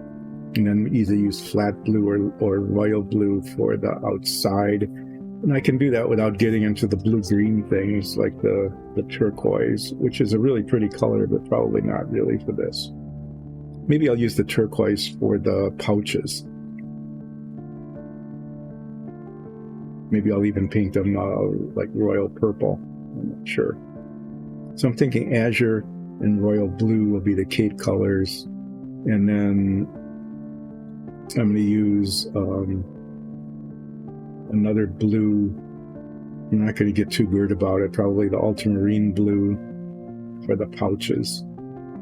and then either use flat blue or royal blue for the outside. And I can do that without getting into the blue-green things like the turquoise, which is a really pretty color, but probably not really for this. Maybe I'll use the turquoise for the pouches. Maybe I'll even paint them like royal purple. I'm not sure. So I'm thinking azure and royal blue will be the cape colors. And then I'm going to use another blue. I'm not going to get too weird about it. Probably the ultramarine blue for the pouches.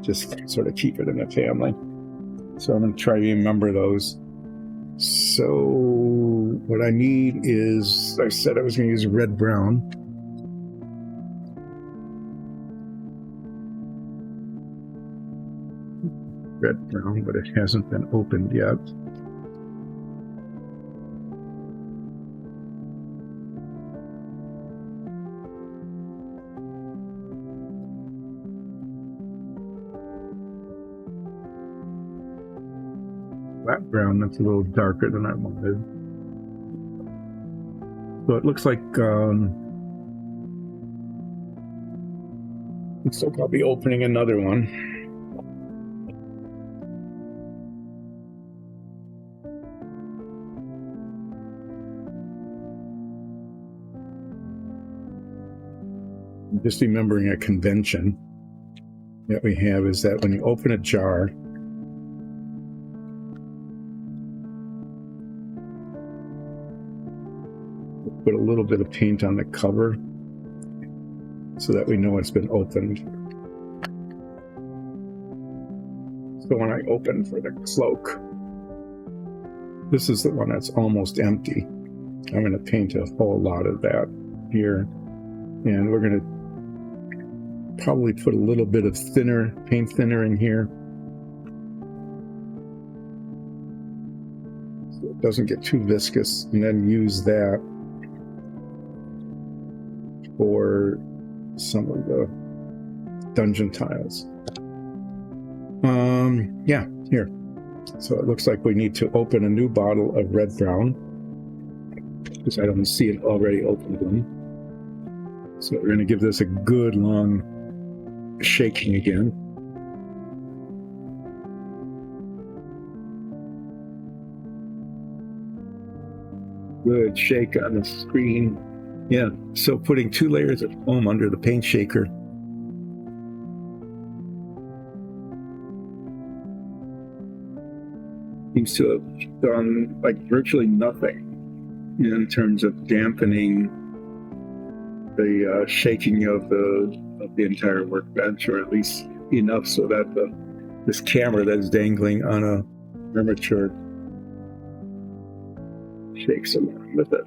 Just sort of keep it in the family. So I'm going to try to remember those. So what I need is, I said I was going to use red-brown. Red-brown, but it hasn't been opened yet. That brown, that's a little darker than I wanted. So it looks like I'll be opening another one. Just remembering a convention that we have is that when you open a jar, put a little bit of paint on the cover so that we know it's been opened. So when I open for the cloak, this is the one that's almost empty. I'm going to paint a whole lot of that here, and we're going to probably put a little bit of paint thinner in here so it doesn't get too viscous, and then use that for some of the dungeon tiles. Yeah, here. So it looks like we need to open a new bottle of red-brown because I don't see it already opened one. So we're going to give this a good long shaking again. Good shake on the screen. Yeah, so putting 2 layers of foam under the paint shaker. Seems to have done like virtually nothing in terms of dampening the shaking of the entire workbench, or at least enough so that this camera that's dangling on a armature shakes along with it.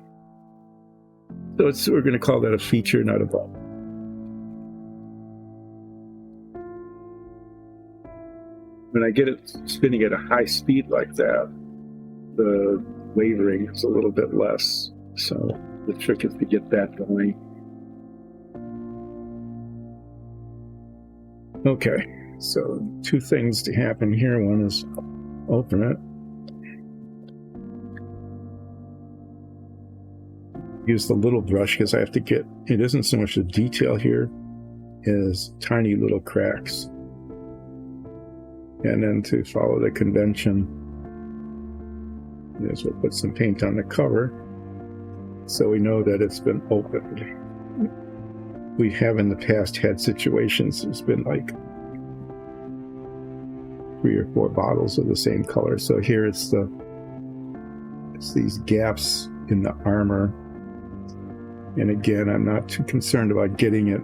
So we're going to call that a feature, not a bug. When I get it spinning at a high speed like that, the wavering is a little bit less. So the trick is to get that going. Okay, so 2 things to happen here. One is open it. Use the little brush because I have to get, it isn't so much the detail here as tiny little cracks. And then to follow the convention, is we'll put some paint on the cover so we know that it's been opened. We have in the past had situations, there's been like 3 or 4 bottles of the same color. So here it's these gaps in the armor. And again, I'm not too concerned about getting it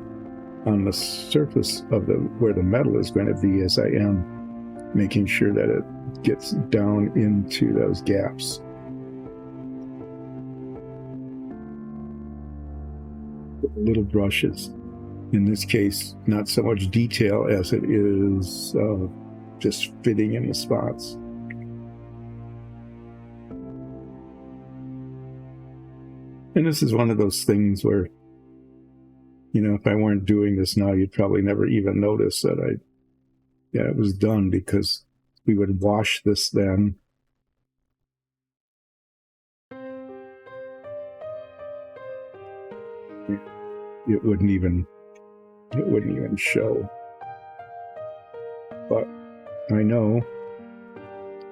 on the surface of where the metal is going to be, as I am making sure that it gets down into those gaps. little brushes. In this case, not so much detail as it is just fitting in the spots. And this is one of those things where, you know, if I weren't doing this now, you'd probably never even notice that it was done, because we would wash this then. It wouldn't even show. But I know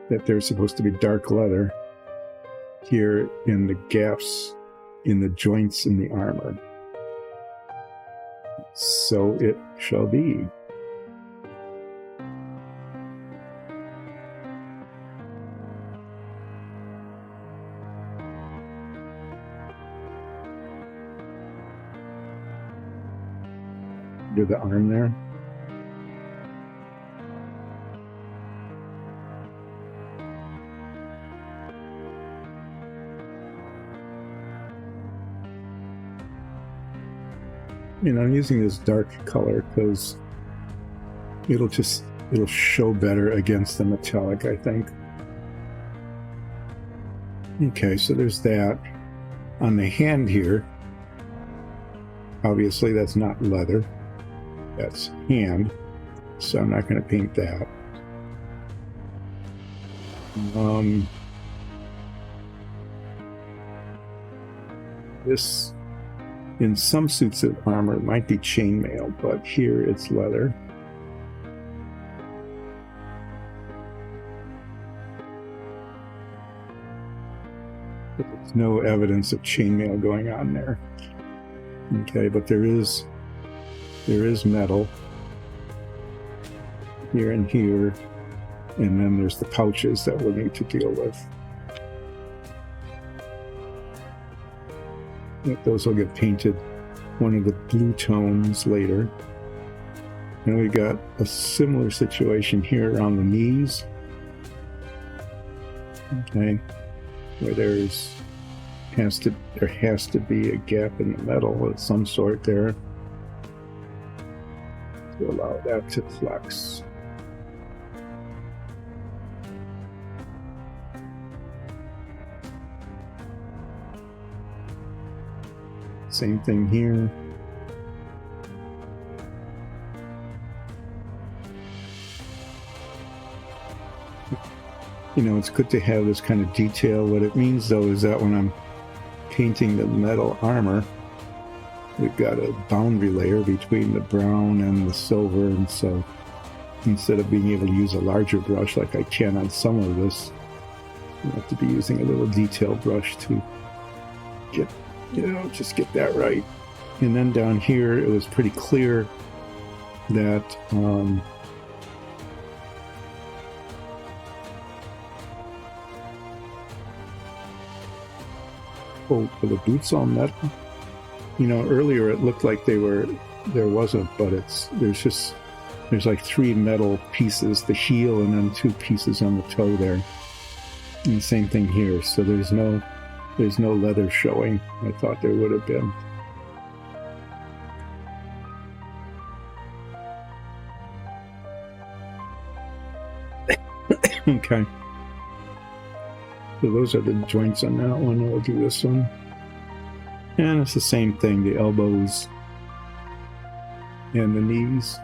that there's supposed to be dark leather here in the gaps in the joints in the armor. So it shall be. Do the arm there. And I'm using this dark color because it'll show better against the metallic, I think. Okay, so there's that. On the hand here, obviously that's not leather, that's hand, so I'm not going to paint that. This, in some suits of armor, might be chainmail, but here it's leather. But there's no evidence of chainmail going on there. Okay, but there is metal here and here, and then there's the pouches that we'll need to deal with. Those will get painted one of the blue tones later. And we got a similar situation here around the knees. Okay, where there has to be a gap in the metal of some sort there to allow that to flex. Same thing here. You know, it's good to have this kind of detail. What it means, though, is that when I'm painting the metal armor, we've got a boundary layer between the brown and the silver, and so instead of being able to use a larger brush like I can on some of this, I have to be using a little detail brush to get, you know, just get that right. And then down here, it was pretty clear that for the boots all metal. You know, earlier it looked like there wasn't, but there's like 3 metal pieces, the heel and then 2 pieces on the toe there. And the same thing here. So there's no leather showing. I thought there would have been. Okay. So those are the joints on that one. We'll do this one. And it's the same thing, the elbows and the knees.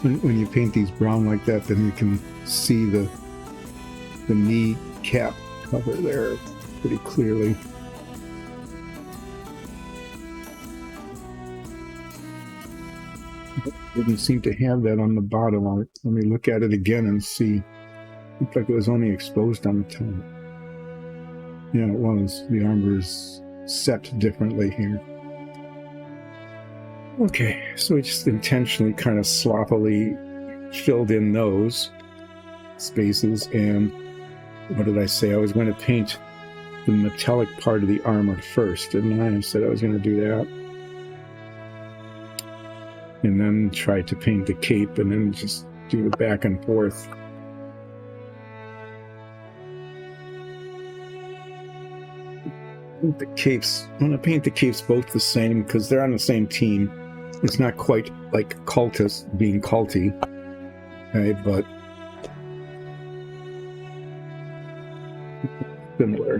when you paint these brown like that, then you can see the knee cap cover there pretty clearly. Didn't seem to have that on the bottom. Let me look at it again and see. Looked like it was only exposed on the top. Yeah, it was. The armor is set differently here. Okay, so we just intentionally kind of sloppily filled in those spaces, and what did I say? I was going to paint the metallic part of the armor first, and I said I was going to do that. And then try to paint the cape, and then just do the back and forth. The capes, I'm going to paint the capes both the same because they're on the same team. It's not quite like Cultists being culty, okay, but similar.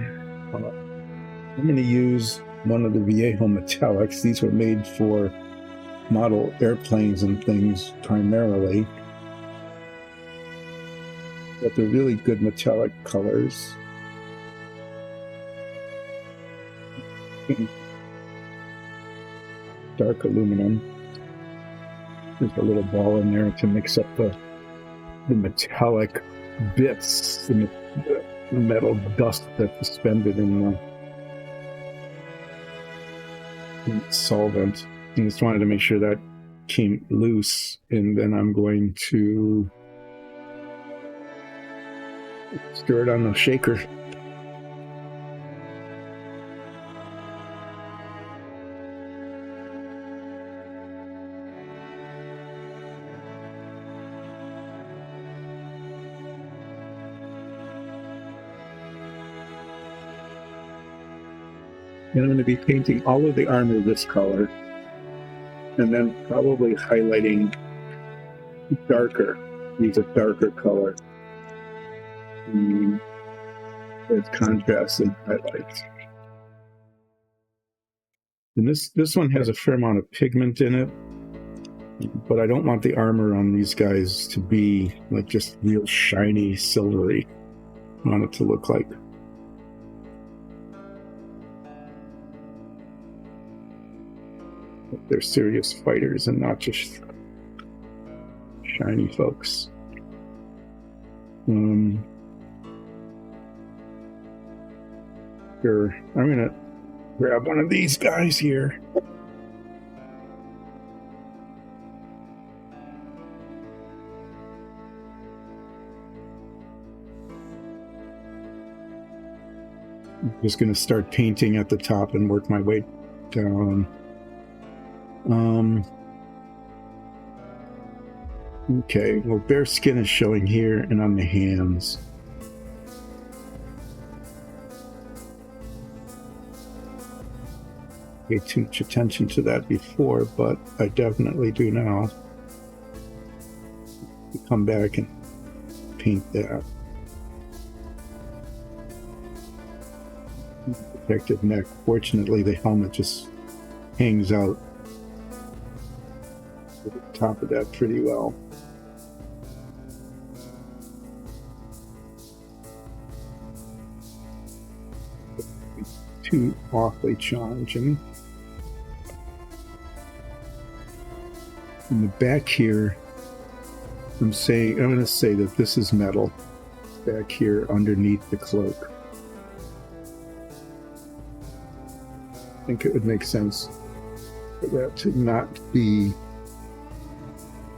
I'm going to use one of the Viejo metallics. These were made for model airplanes and things primarily, but they're really good metallic colors. Dark aluminum. There's a little ball in there to mix up the metallic bits, the metal dust that's suspended in the solvent. I just wanted to make sure that came loose, and then I'm going to stir it on the shaker. And I'm going to be painting all of the armor this color, and then probably highlighting darker, use a darker color with contrast and highlights. And this one has a fair amount of pigment in it, but I don't want the armor on these guys to be like just real shiny, silvery. I want it to look like they're serious fighters and not just shiny folks. Sure, I'm gonna grab one of these guys here. I'm just gonna start painting at the top and work my way down. Okay, well, bare skin is showing here and on the hands. I paid too much attention to that before, but I definitely do now. Come back and paint that. Protective neck. Fortunately, the helmet just hangs out at the top of that pretty well. Too awfully challenging. In the back here, I'm going to say that this is metal back here underneath the cloak. I think it would make sense for that to not be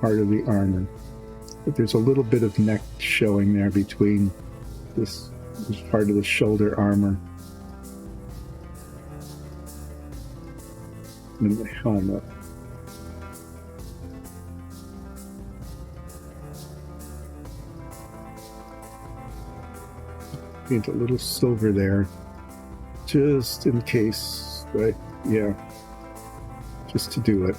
part of the armor. But there's a little bit of neck showing there between this part of the shoulder armor and the helmet. Paint a little silver there, just in case, but yeah, just to do it.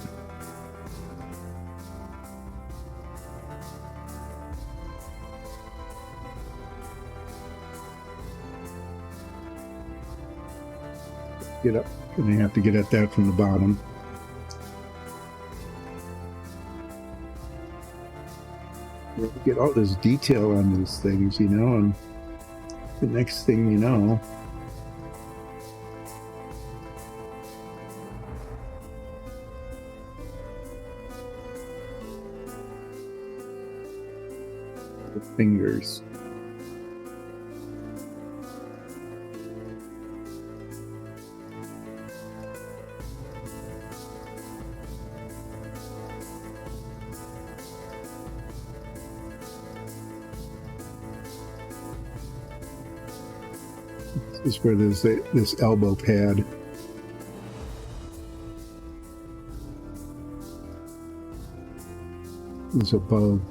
Get up, and you have to get at that from the bottom. You get all this detail on these things, you know, and the next thing you know, the fingers. This is where there's this elbow pad. Is above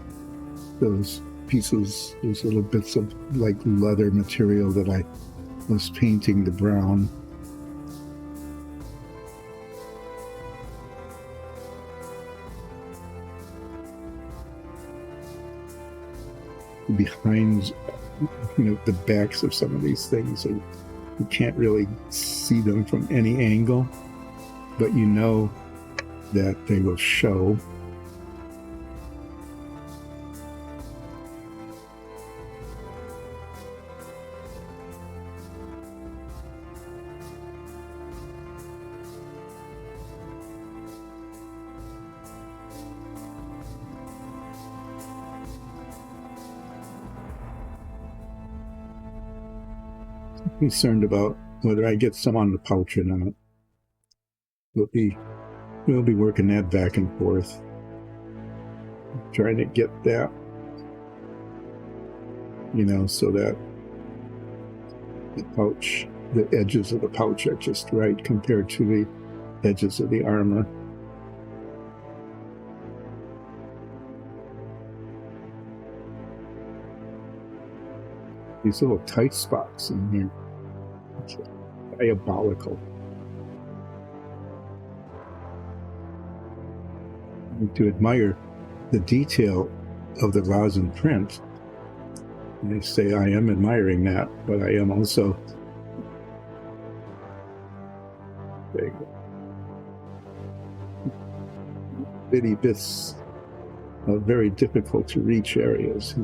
those pieces, those little bits of like leather material that I was painting the brown. Behind, you know, the backs of some of these things, so you can't really see them from any angle, but you know that they will show. Concerned about whether I get some on the pouch or not. We'll be working that back and forth, trying to get that, you know, so that the pouch, the edges of the pouch are just right compared to the edges of the armor. These little tight spots in here. It's diabolical. To admire the detail of the rosin print, and I say I am admiring that, but I am also bitty bits of very difficult to reach areas.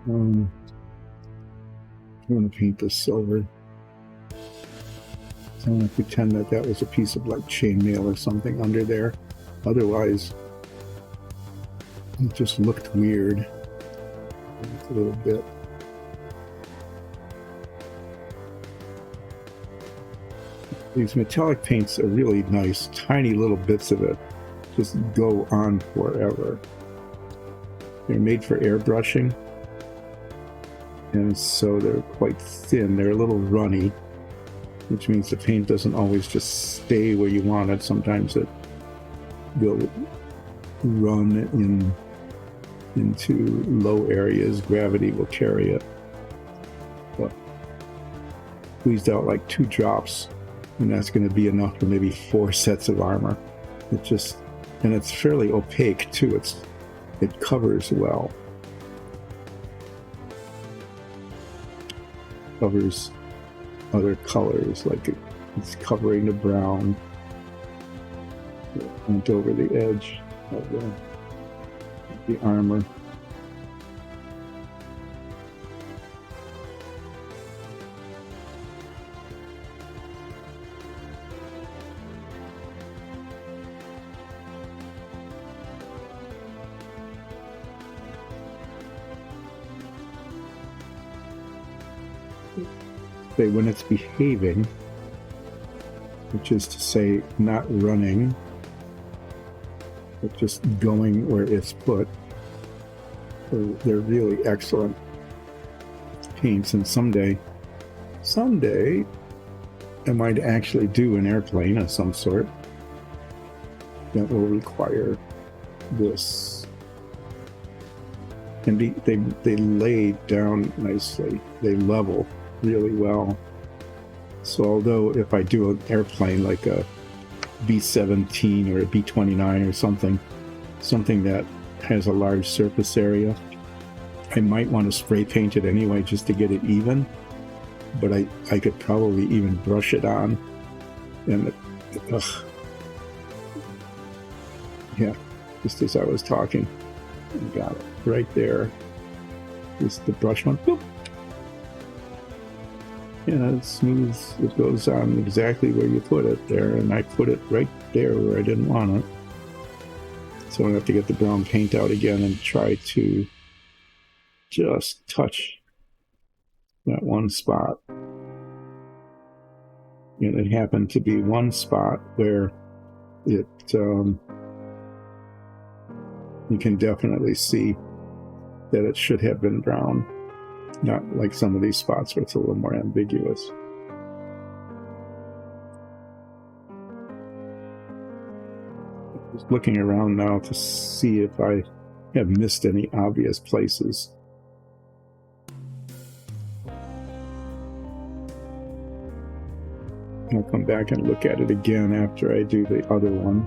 I'm going to paint this silver. I want to pretend that that was a piece of like chainmail or something under there. Otherwise, it just looked weird. A little bit. These metallic paints are really nice. Tiny little bits of it just go on forever. They're made for airbrushing, and so they're quite thin. They're a little runny, which means the paint doesn't always just stay where you want it. Sometimes it will run into low areas. Gravity will carry it. But squeezed out like 2 drops, and that's going to be enough for maybe 4 sets of armor. And it's fairly opaque too. It covers well. Covers other colors, like it's covering the brown. It went over the edge of the armor. When it's behaving, which is to say not running, but just going where it's put, they're really excellent paints. And someday someday I might actually do an airplane of some sort that will require this. And they lay down nicely. They level really well. So although if I do an airplane like a B-17 or a B-29 or something that has a large surface area, I might want to spray paint it anyway just to get it even. But I could probably even brush it on. And yeah, just as I was talking, I got it right there. Just the brush one. Boop. Yeah, it's smooth. It goes on exactly where you put it there, and I put it right there where I didn't want it. So I have to get the brown paint out again and try to just touch that one spot. And it happened to be one spot where it, you can definitely see that it should have been brown. Not like some of these spots where it's a little more ambiguous. Just looking around now to see if I have missed any obvious places. I'll come back and look at it again after I do the other one.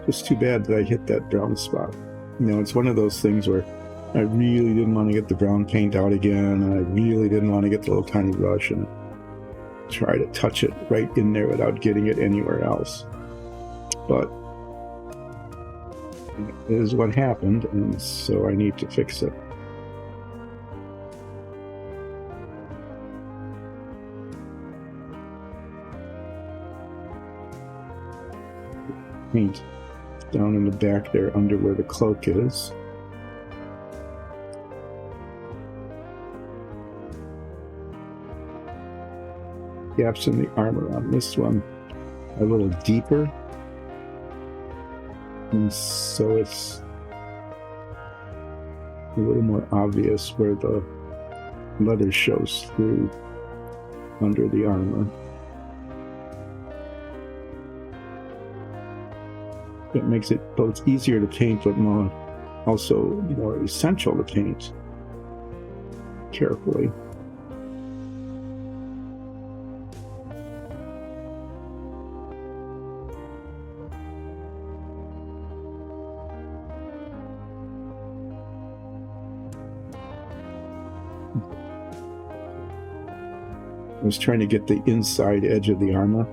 It's too bad that I hit that brown spot. You know, it's one of those things where I really didn't want to get the brown paint out again, and I really didn't want to get the little tiny brush and try to touch it right in there without getting it anywhere else. But it is what happened, and so I need to fix it. Paint down in the back there under where the cloak is. Gaps in the armor on this one are a little deeper, and so it's a little more obvious where the leather shows through under the armor. It makes it both easier to paint, but also more essential to paint carefully. I was trying to get the inside edge of the armor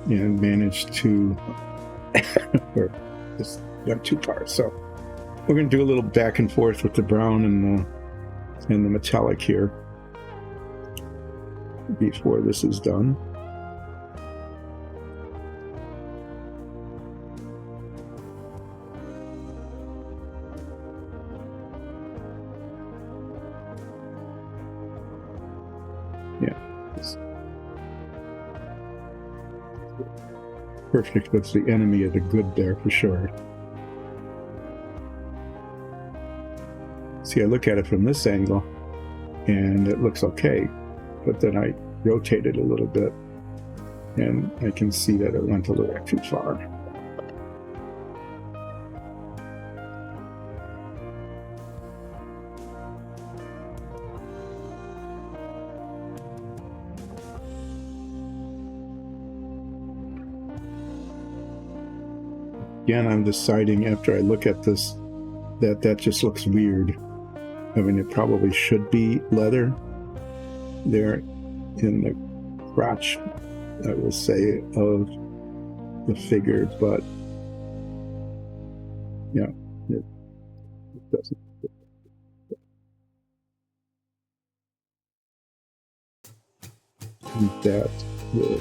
and managed to or just got too far. So we're going to do a little back and forth with the brown and the metallic here before this is done. Yeah. Perfect. That's the enemy of the good there for sure. See, I look at it from this angle and it looks okay, but then I rotate it a little bit and I can see that it went a little too far. Again, I'm deciding after I look at this that just looks weird. I mean, it probably should be leather there in the crotch, I will say, of the figure, but yeah, it doesn't. That will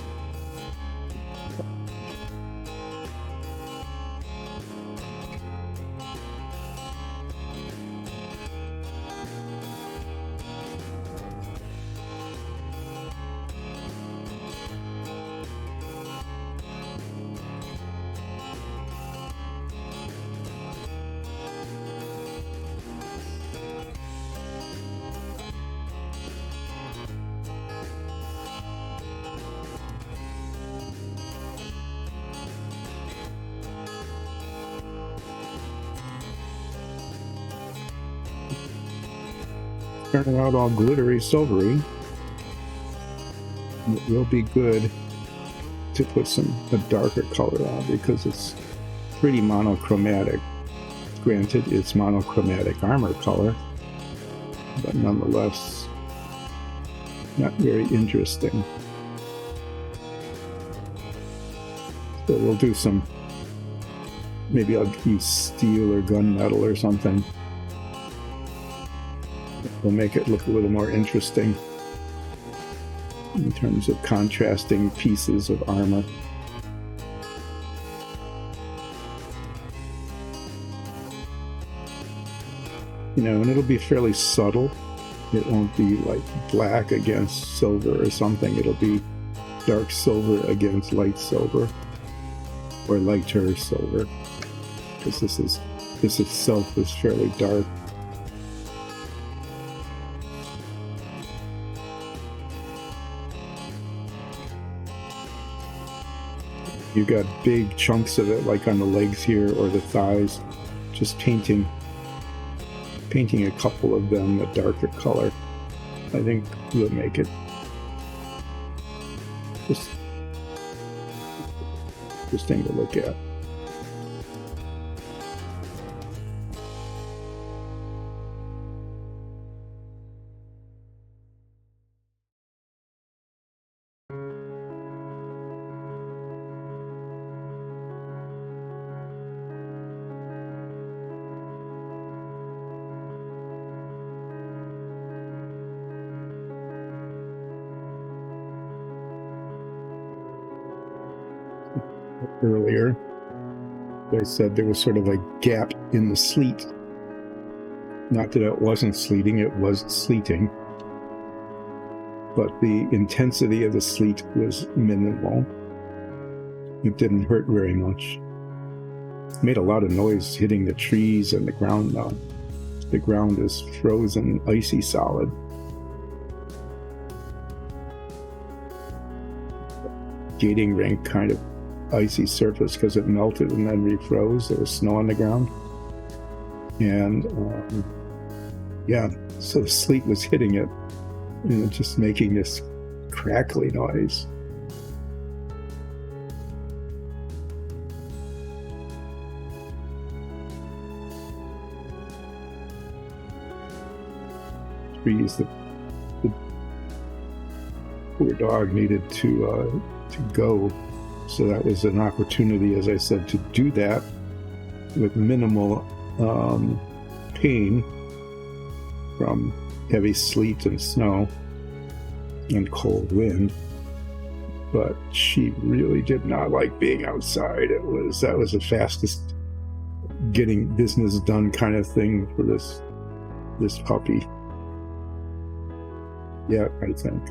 turning out all glittery silvery. It will be good to put a darker color on because it's pretty monochromatic. Granted, it's monochromatic armor color, but nonetheless not very interesting. So we'll do some, maybe I'll use steel or gunmetal or something. We'll make it look a little more interesting in terms of contrasting pieces of armor. You know, and it'll be fairly subtle. It won't be like black against silver or something. It'll be dark silver against light silver, or lighter silver, because this itself is fairly dark. You got big chunks of it, like on the legs here or the thighs. Just painting a couple of them a darker color, I think will make it just interesting to look at. Earlier, I said there was sort of a gap in the sleet. Not that it wasn't sleeting, it was sleeting. But the intensity of the sleet was minimal. It didn't hurt very much. It made a lot of noise hitting the trees and the ground now. The ground is frozen, icy solid. Skating rink kind of icy surface because it melted and then refroze. There was snow on the ground, and yeah, so the sleet was hitting it and just making this crackly noise. Trees, the poor dog needed to go. So that was an opportunity, as I said, to do that with minimal pain from heavy sleet and snow and cold wind. But she really did not like being outside. That was the fastest getting business done kind of thing for this puppy. Yeah, I think.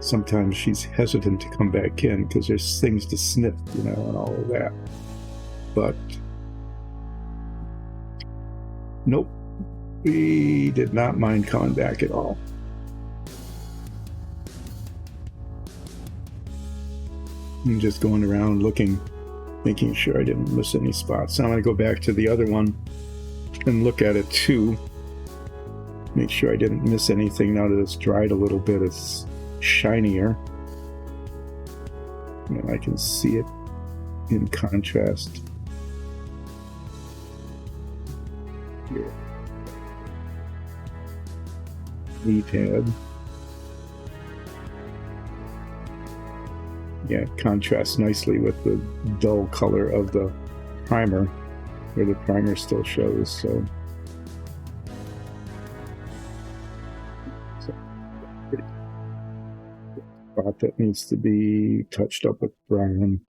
Sometimes she's hesitant to come back in because there's things to sniff, you know, and all of that. But nope, we did not mind coming back at all. I'm just going around looking, making sure I didn't miss any spots. So I'm going to go back to the other one and look at it too. Make sure I didn't miss anything now that it's dried a little bit. It's shinier, and I can see it in contrast here. Knee pad, yeah, it contrasts nicely with the dull color of the primer, where the primer still shows. So spot that needs to be touched up with brown.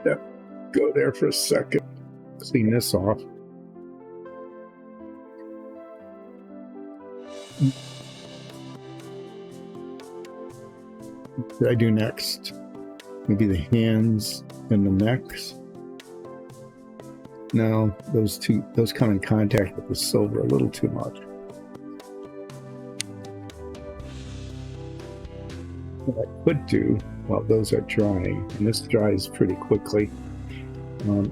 Yeah, go there for a second. Clean this off. What did I do next? Maybe the hands and the necks. No, those come in contact with the silver a little too much. What I could do while those are drying, and this dries pretty quickly,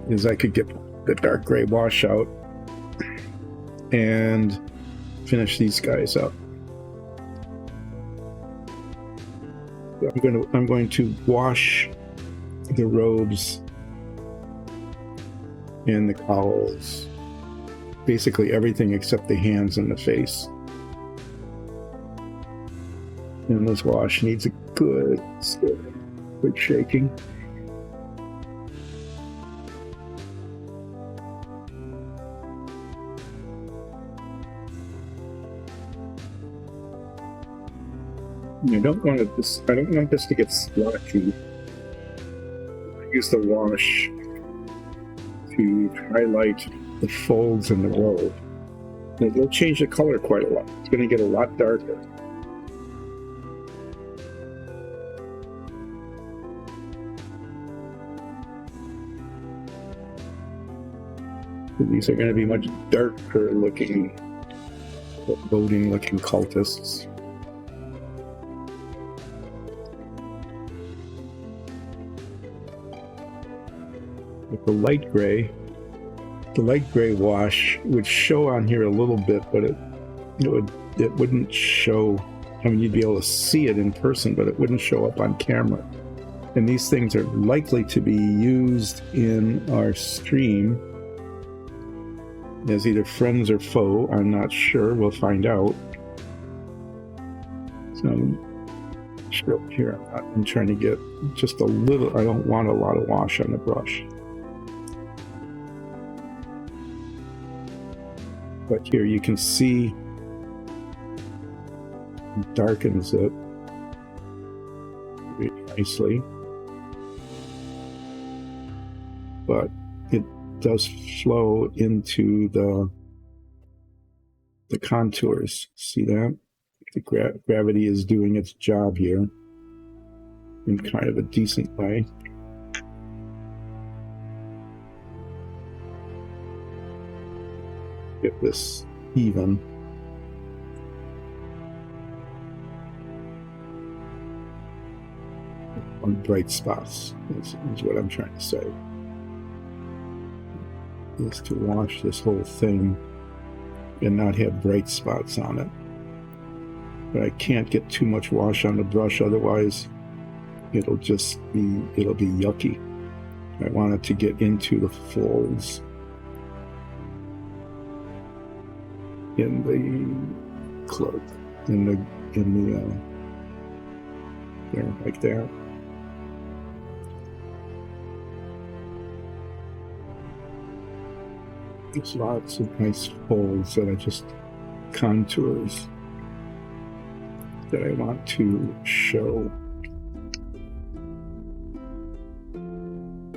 is I could get the dark gray washout and finish these guys up. I'm going to wash the robes and the cowls, basically everything except the hands and the face. And this wash needs a good shaking. I don't want this to get splotchy. I use the wash to highlight the folds in the robe. It will change the color quite a lot. It's going to get a lot darker. These are going to be much darker looking, boding looking cultists. With the light gray wash would show on here a little bit, but it wouldn't show. I mean, you'd be able to see it in person, but it wouldn't show up on camera. And these things are likely to be used in our stream as either friends or foe. I'm not sure. We'll find out. So here, I'm trying to get just a little. I don't want a lot of wash on the brush. But here you can see it darkens it really nicely. But it does flow into the contours. See that? The gravity is doing its job here in kind of a decent way. Get this even. On bright spots is what I'm trying to say. Is to wash this whole thing and not have bright spots on it. But I can't get too much wash on the brush, otherwise it'll be yucky. I want it to get into the folds in the cloak, in the there, like that. There's lots of nice folds that I just contours that I want to show.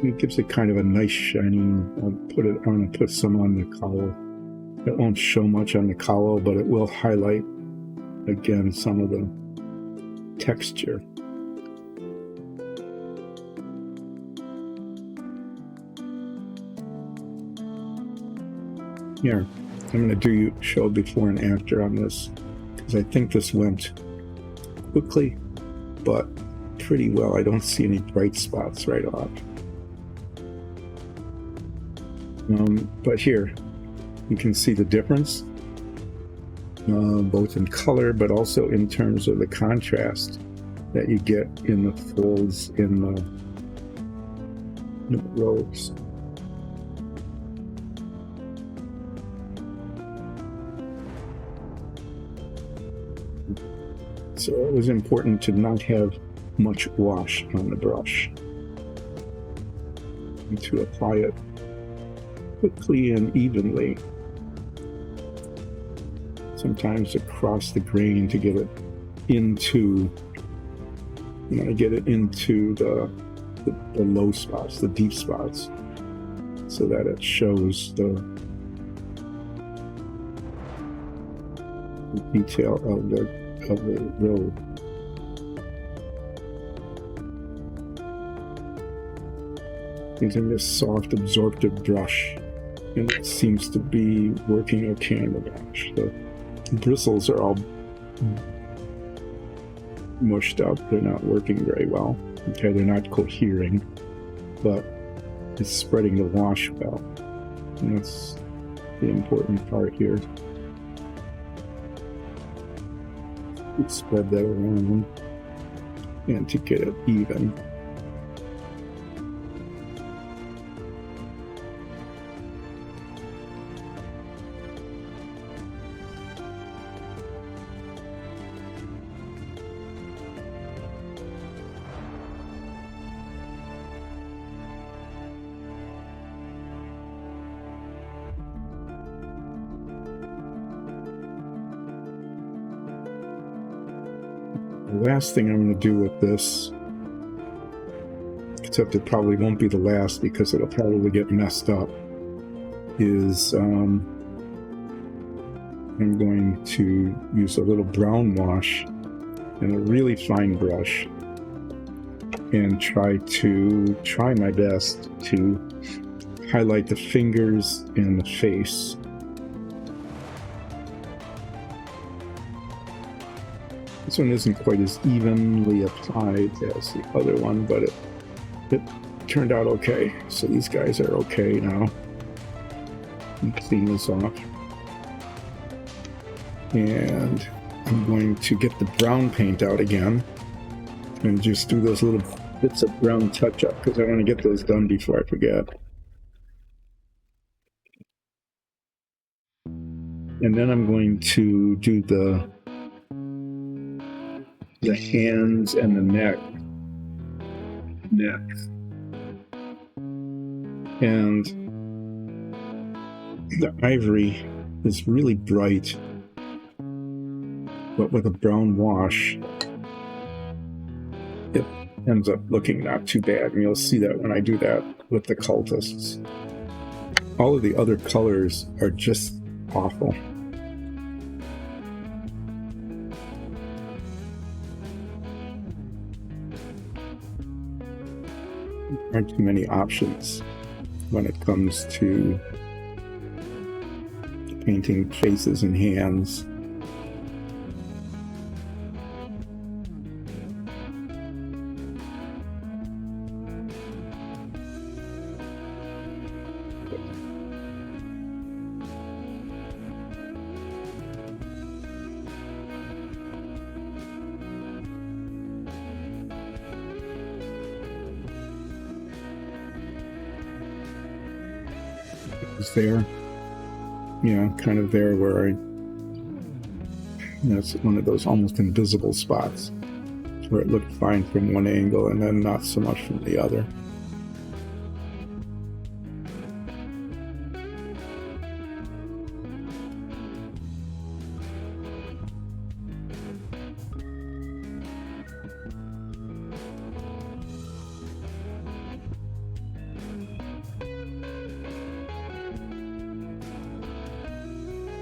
It gives it kind of a nice shining. I'm going to put some on the cowl. It won't show much on the cowl, but it will highlight again some of the texture. Here, I'm going to show before and after on this, because I think this went quickly, but pretty well. I don't see any bright spots right off. But here, you can see the difference, both in color, but also in terms of the contrast that you get in the folds in the robes. So it was important to not have much wash on the brush and to apply it quickly and evenly, sometimes across the grain to get it into, the low spots, the deep spots, so that it shows the detail of the robe. Using this soft absorptive brush, and it seems to be working okay on the brush. The bristles are all mushed up. They're not working very well. Okay, they're not cohering, but it's spreading the wash well. And that's the important part here. Let's spread that around and to get it even. The last thing I'm going to do with this, except it probably won't be the last because it'll probably get messed up, is I'm going to use a little brown wash and a really fine brush and try my best to highlight the fingers and the face. This one isn't quite as evenly applied as the other one, but it turned out okay. So these guys are okay now. And clean this off. And I'm going to get the brown paint out again and just do those little bits of brown touch-up because I want to get those done before I forget. And then I'm going to do the hands and the neck next. And the ivory is really bright, but with a brown wash, it ends up looking not too bad. And you'll see that when I do that with the cultists. All of the other colors are just awful. Aren't too many options when it comes to painting faces and hands. There, yeah, kind of there where that's one of those almost invisible spots where it looked fine from one angle and then not so much from the other.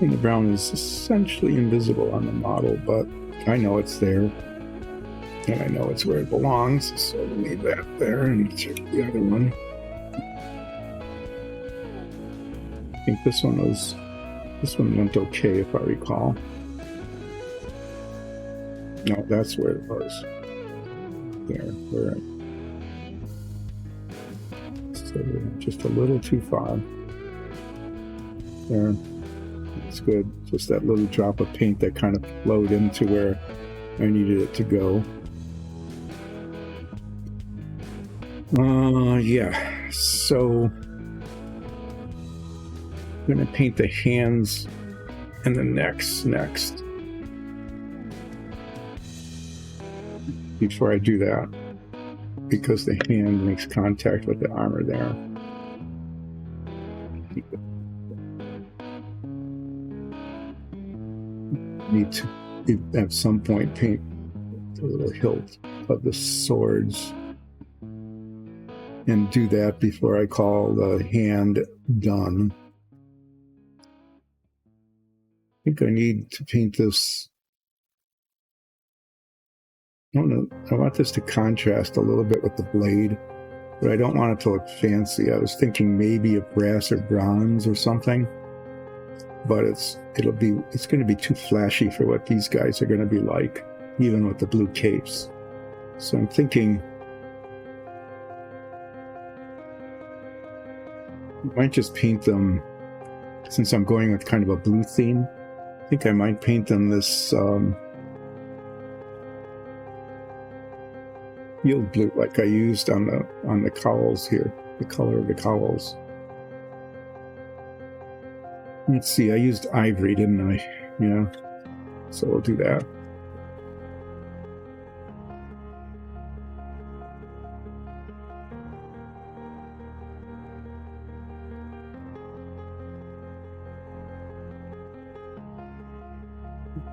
And the brown is essentially invisible on the model, but I know it's there, and I know it's where it belongs, so we'll leave that there and check the other one. I think this one went okay, if I recall. No, that's where it was. There, where so just a little too far. There. It's good. Just that little drop of paint that kind of flowed into where I needed it to go. Yeah. So I'm going to paint the hands and the necks next. Before I do that, because the hand makes contact with the armor there. Need to at some point paint the little hilt of the swords and do that before I call the hand done. I think I need to paint this. I don't know. I want this to contrast a little bit with the blade, but I don't want it to look fancy. I was thinking maybe a brass or bronze or something. But it's going to be too flashy for what these guys are going to be like, even with the blue capes. So I'm thinking I might just paint them, since I'm going with kind of a blue theme. I think I might paint them this field blue like I used on the cowls here, the color of the cowls. Let's see, I used ivory, didn't I? Yeah, so we'll do that.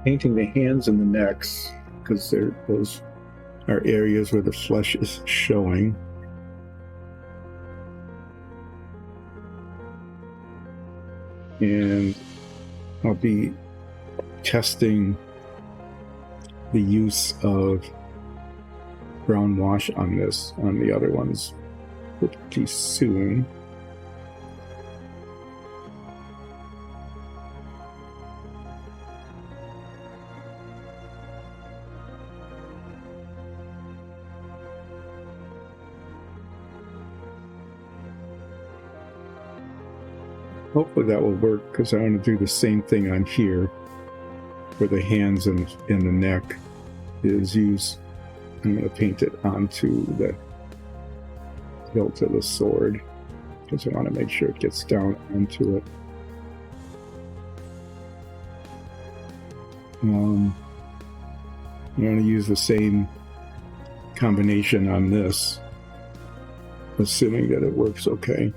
Painting the hands and the necks, because those are areas where the flesh is showing. And I'll be testing the use of brown wash on the other ones pretty soon. Hopefully that will work, because I want to do the same thing on here for the hands and the neck. I'm going to paint it onto the hilt of the sword, because I want to make sure it gets down onto it. I'm going to use the same combination on this, assuming that it works okay.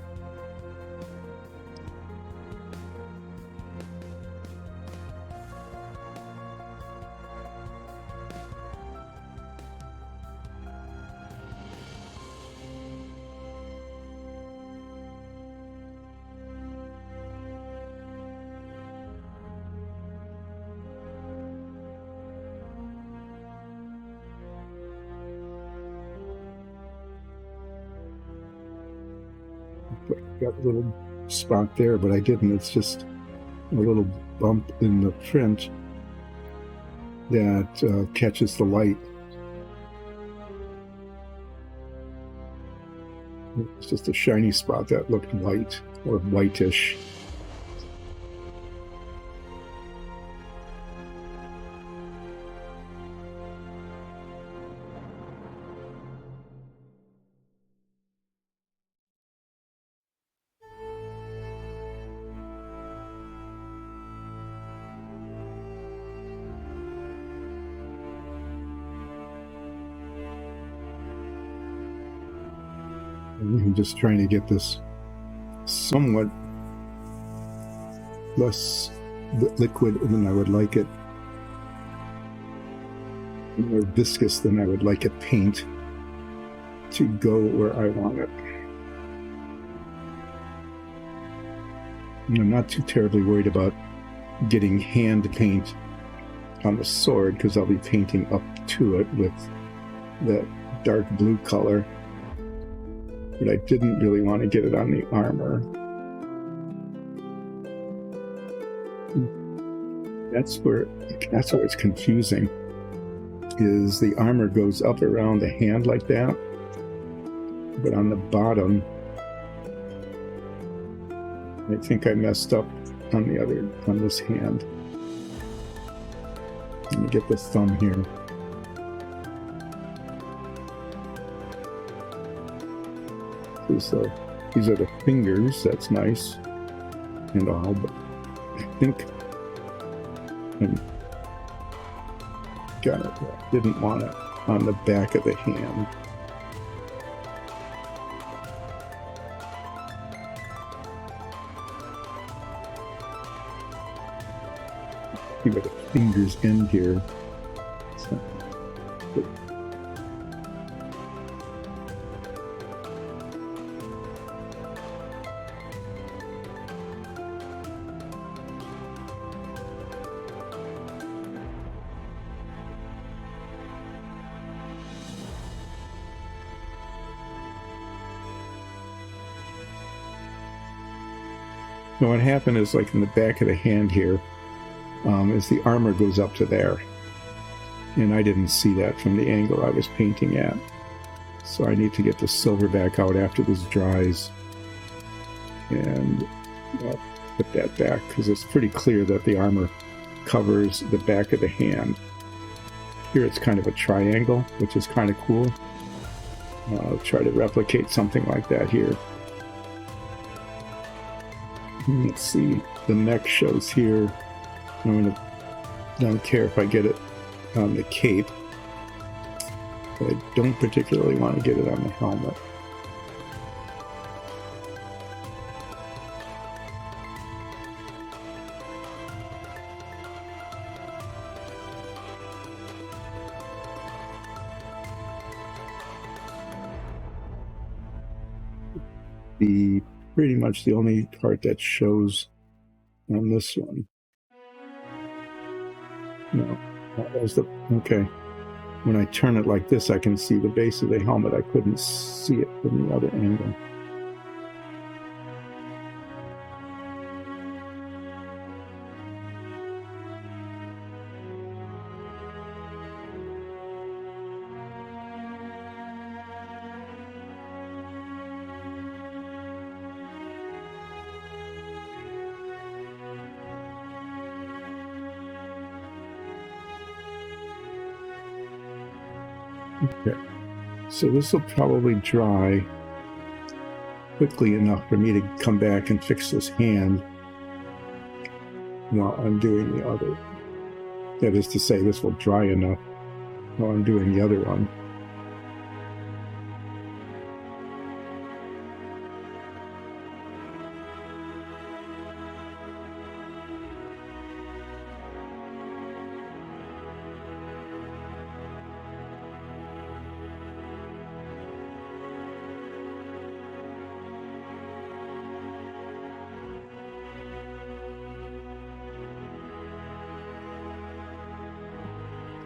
Got a little spot there, but I didn't. It's just a little bump in the print that catches the light. It's just a shiny spot that looked white or whitish. I'm just trying to get this somewhat less liquid than I would like it, more viscous than I would like it paint to go where I want it. I'm not too terribly worried about getting hand paint on the sword, because I'll be painting up to it with that dark blue color. But I didn't really want to get it on the armor. That's where it's confusing, is the armor goes up around the hand like that, but on the bottom, I think I messed up on this hand. Let me get the thumb here. These are the fingers, that's nice and all, but I think I got it. I didn't want it on the back of the hand. See where the fingers end here. So, so what happened is, like in the back of the hand here, is the armor goes up to there. And I didn't see that from the angle I was painting at. So I need to get the silver back out after this dries. And I'll put that back because it's pretty clear that the armor covers the back of the hand. Here it's kind of a triangle, which is kind of cool. I'll try to replicate something like that here. Let's see, the neck shows here. Don't care if I get it on the cape, but I don't particularly want to get it on the helmet. Pretty much the only part that shows on this one. No, that was the, okay. When I turn it like this, I can see the base of the helmet. I couldn't see it from the other angle. Okay, so this will probably dry quickly enough for me to come back and fix this hand while I'm doing the other. That is to say, this will dry enough while I'm doing the other one.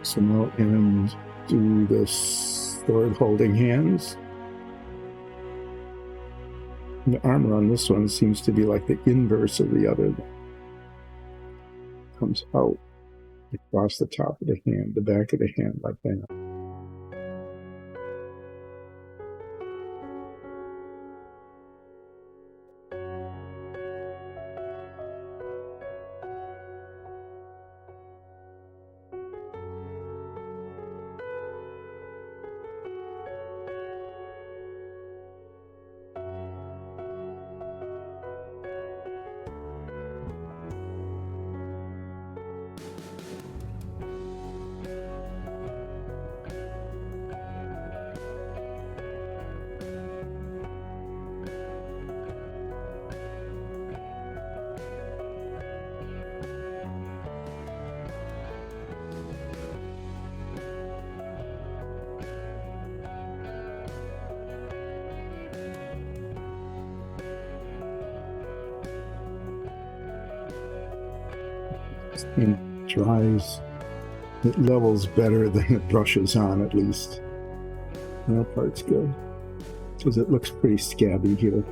So now and do the sword holding hands. And the armor on this one seems to be like the inverse of the other. Comes out across the top of the hand, the back of the hand, like that. It dries, it levels better than it brushes on, at least. That part's good, because it looks pretty scabby here.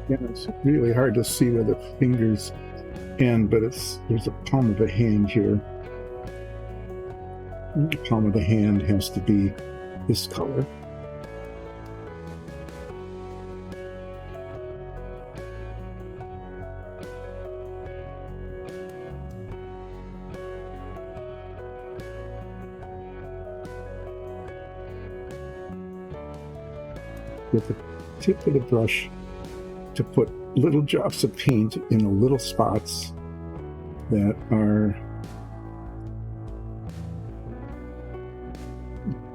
Yeah, it's really hard to see where the fingers end, but there's a palm of a hand here. The palm of the hand has to be this color. With the tip of the brush to put little drops of paint in the little spots that are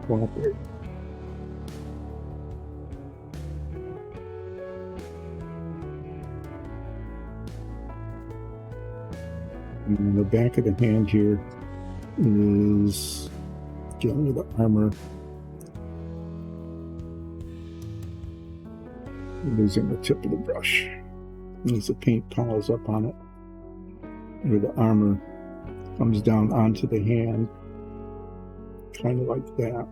cooperating. And the back of the hand here is dealing with the armor. losing the tip of the brush as the paint piles up on it, or the armor comes down onto the hand, kind of like that.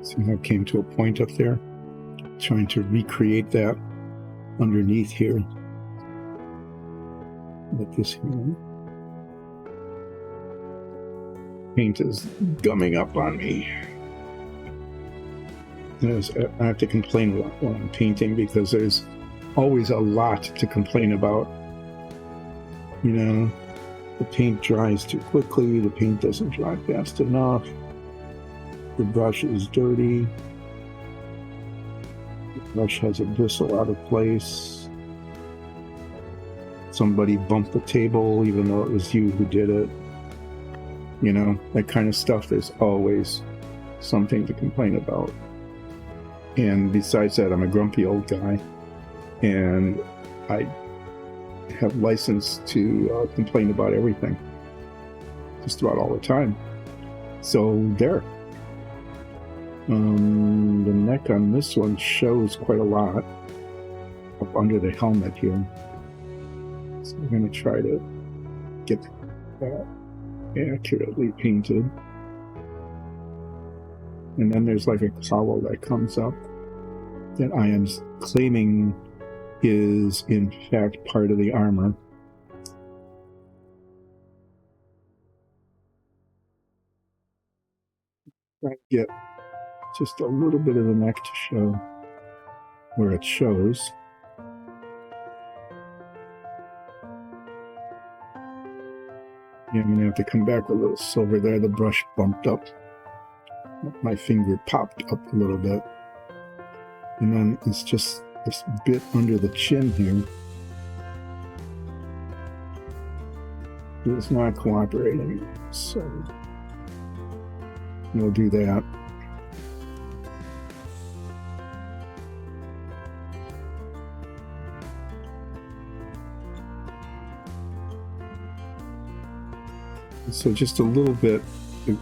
See how it came to a point up there? Trying to recreate that underneath here. Like this here. Paint is gumming up on me. I have to complain a lot when I'm painting because there's always a lot to complain about. You know, the paint dries too quickly, the paint doesn't dry fast enough, the brush is dirty, the brush has a bristle out of place, somebody bumped the table even though it was you who did it. You know, that kind of stuff. There's always something to complain about. And besides that, I'm a grumpy old guy, and I have license to complain about everything, just about all the time. So there. The neck on this one shows quite a lot up under the helmet here. So I'm going to try to get that accurately painted. And then there's like a cowl that comes up that I am claiming is in fact part of the armor. Try to get just a little bit of the neck to show where it shows. Yeah, I'm going to have to come back with a little silver there. The brush bumped up. My finger popped up a little bit. And then it's just this bit under the chin here. It's not cooperating. So we'll do that. So just a little bit,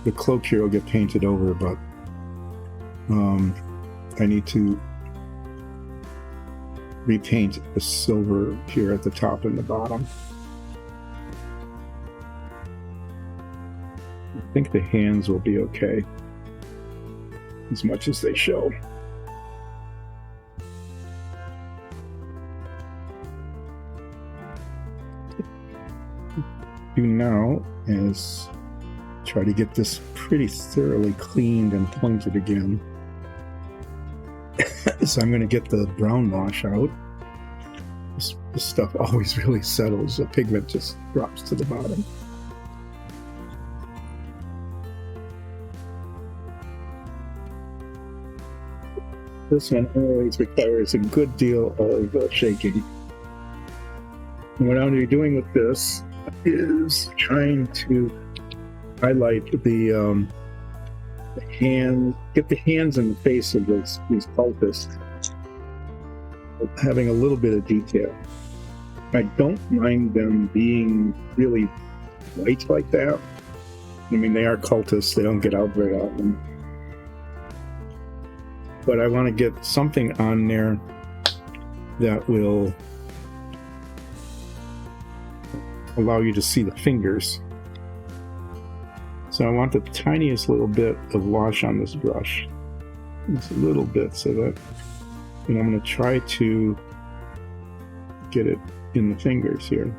the cloak here will get painted over, but I need to repaint the silver here at the top and the bottom. I think the hands will be okay, as much as they show. Do now is try to get this pretty thoroughly cleaned and pointed again. So I'm going to get the brown wash out. This stuff always really settles. The pigment just drops to the bottom. This one always requires a good deal of shaking. And what I'm going to be doing with this is trying to highlight the hand, get the hands and the face of these cultists, having a little bit of detail. I don't mind them being really white like that. I mean, they are cultists, they don't get out very often. But I want to get something on there that will allow you to see the fingers. So I want the tiniest little bit of wash on this brush. Just a little bit, so that, and I'm going to try to get it in the fingers here.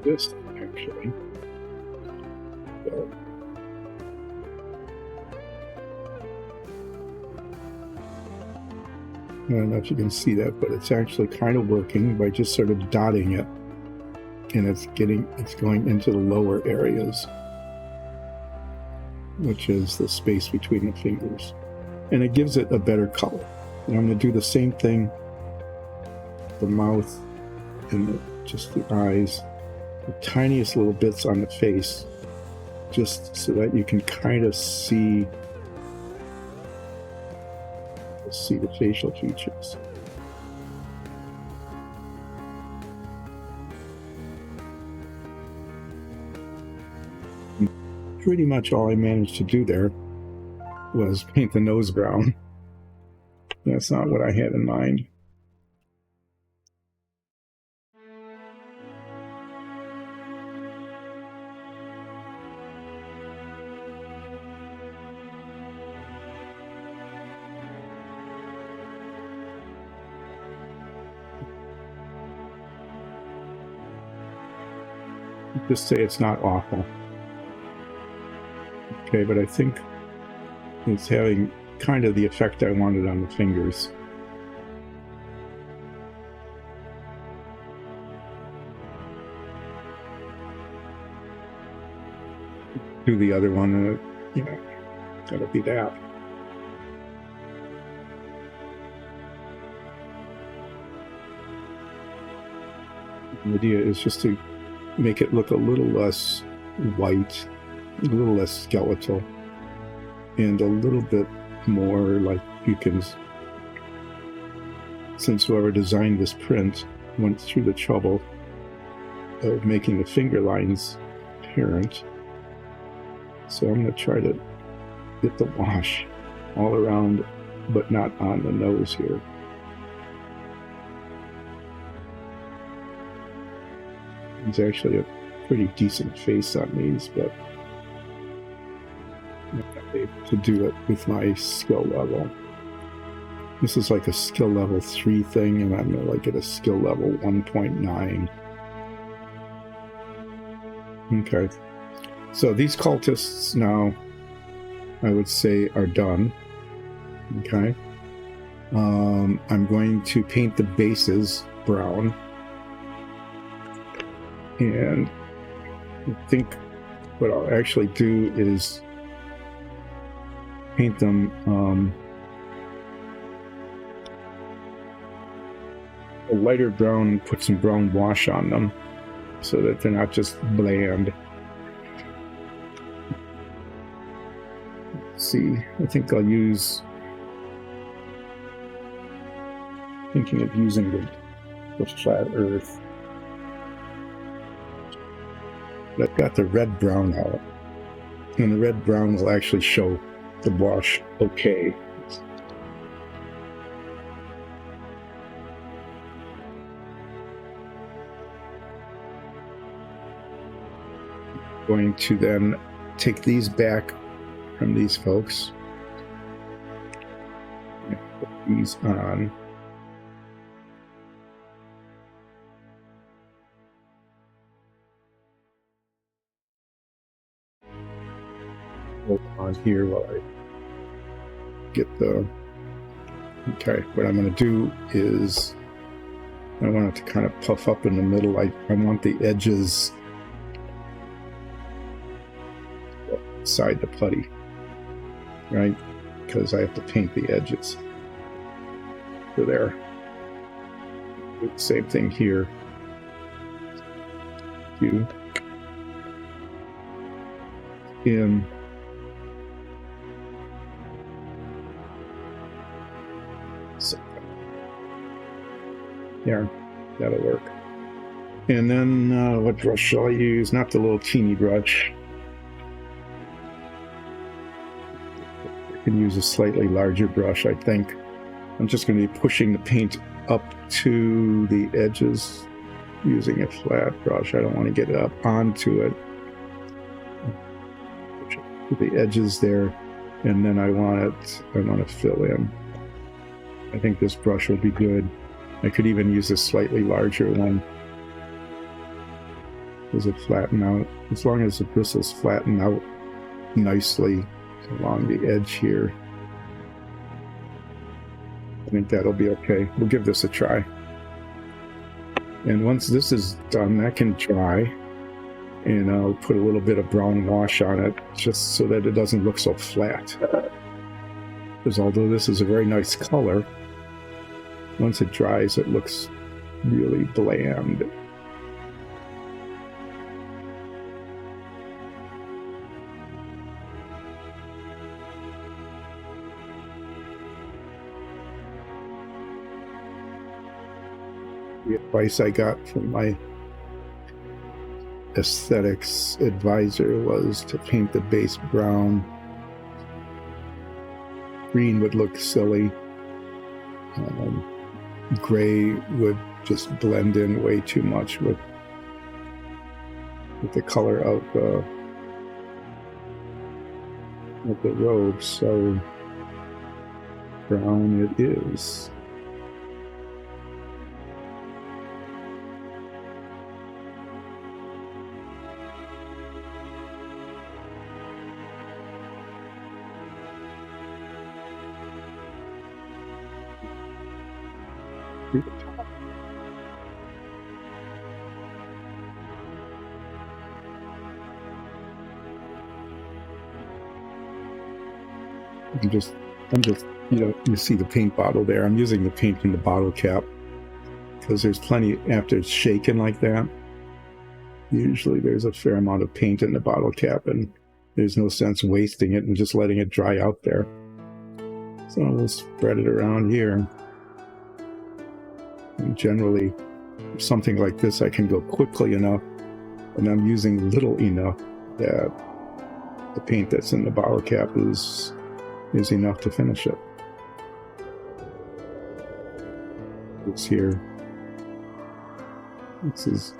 This actually. So. I don't know if you can see that, but it's actually kind of working by just sort of dotting it, and it's going into the lower areas, which is the space between the fingers, and it gives it a better color. And I'm going to do the same thing, the mouth and just the eyes, the tiniest little bits on the face, just so that you can kind of see the facial features. Pretty much all I managed to do there was paint the nose brown. That's not what I had in mind. Just say it's not awful. Okay, but I think it's having kind of the effect I wanted on the fingers. Do the other one, and you know, that'll be that. The idea is just to make it look a little less white, a little less skeletal, and a little bit more like you can, since whoever designed this print went through the trouble of making the finger lines apparent. So I'm going to try to get the wash all around, but not on the nose here. It's actually a pretty decent face on these, but I'm not able to do it with my skill level. This is like a skill level 3 thing, and I'm like at a skill level 1.9. Okay. So these cultists now, I would say, are done. Okay. I'm going to paint the bases brown. And I think what I'll actually do is paint them a lighter brown and put some brown wash on them so that they're not just bland. Let's see, I think I'll use, thinking of using the flat earth. But I've got the red brown out, and the red brown will actually show the wash okay. Going to then take these back from these folks and put these on. Hold on here while I get the... Okay, what I'm going to do is I want it to kind of puff up in the middle. I want the edges inside the putty, right? Because I have to paint the edges. So there. Do the same thing here. You in. So, yeah, that'll work. And then what brush shall I use? Not the little teeny brush. I can use a slightly larger brush, I think. I'm just going to be pushing the paint up to the edges using a flat brush. I don't want to get it up onto it. Push up to the edges there, and then I want to fill in. I think this brush will be good. I could even use a slightly larger one. Does it flatten out? As long as the bristles flatten out nicely along the edge here, I think that'll be okay. We'll give this a try. And once this is done, that can dry, and I'll put a little bit of brown wash on it just so that it doesn't look so flat. Because although this is a very nice color, once it dries, it looks really bland. The advice I got from my aesthetics advisor was to paint the base brown. Green would look silly. Gray would just blend in way too much with the color of the robe, so brown it is. I'm just, you see the paint bottle there. I'm using the paint from the bottle cap because there's plenty after it's shaken like that. Usually there's a fair amount of paint in the bottle cap, and there's no sense wasting it and just letting it dry out there. So we'll spread it around here. And generally, something like this, I can go quickly enough, and I'm using little enough that the paint that's in the bottle cap is enough to finish it. It's here.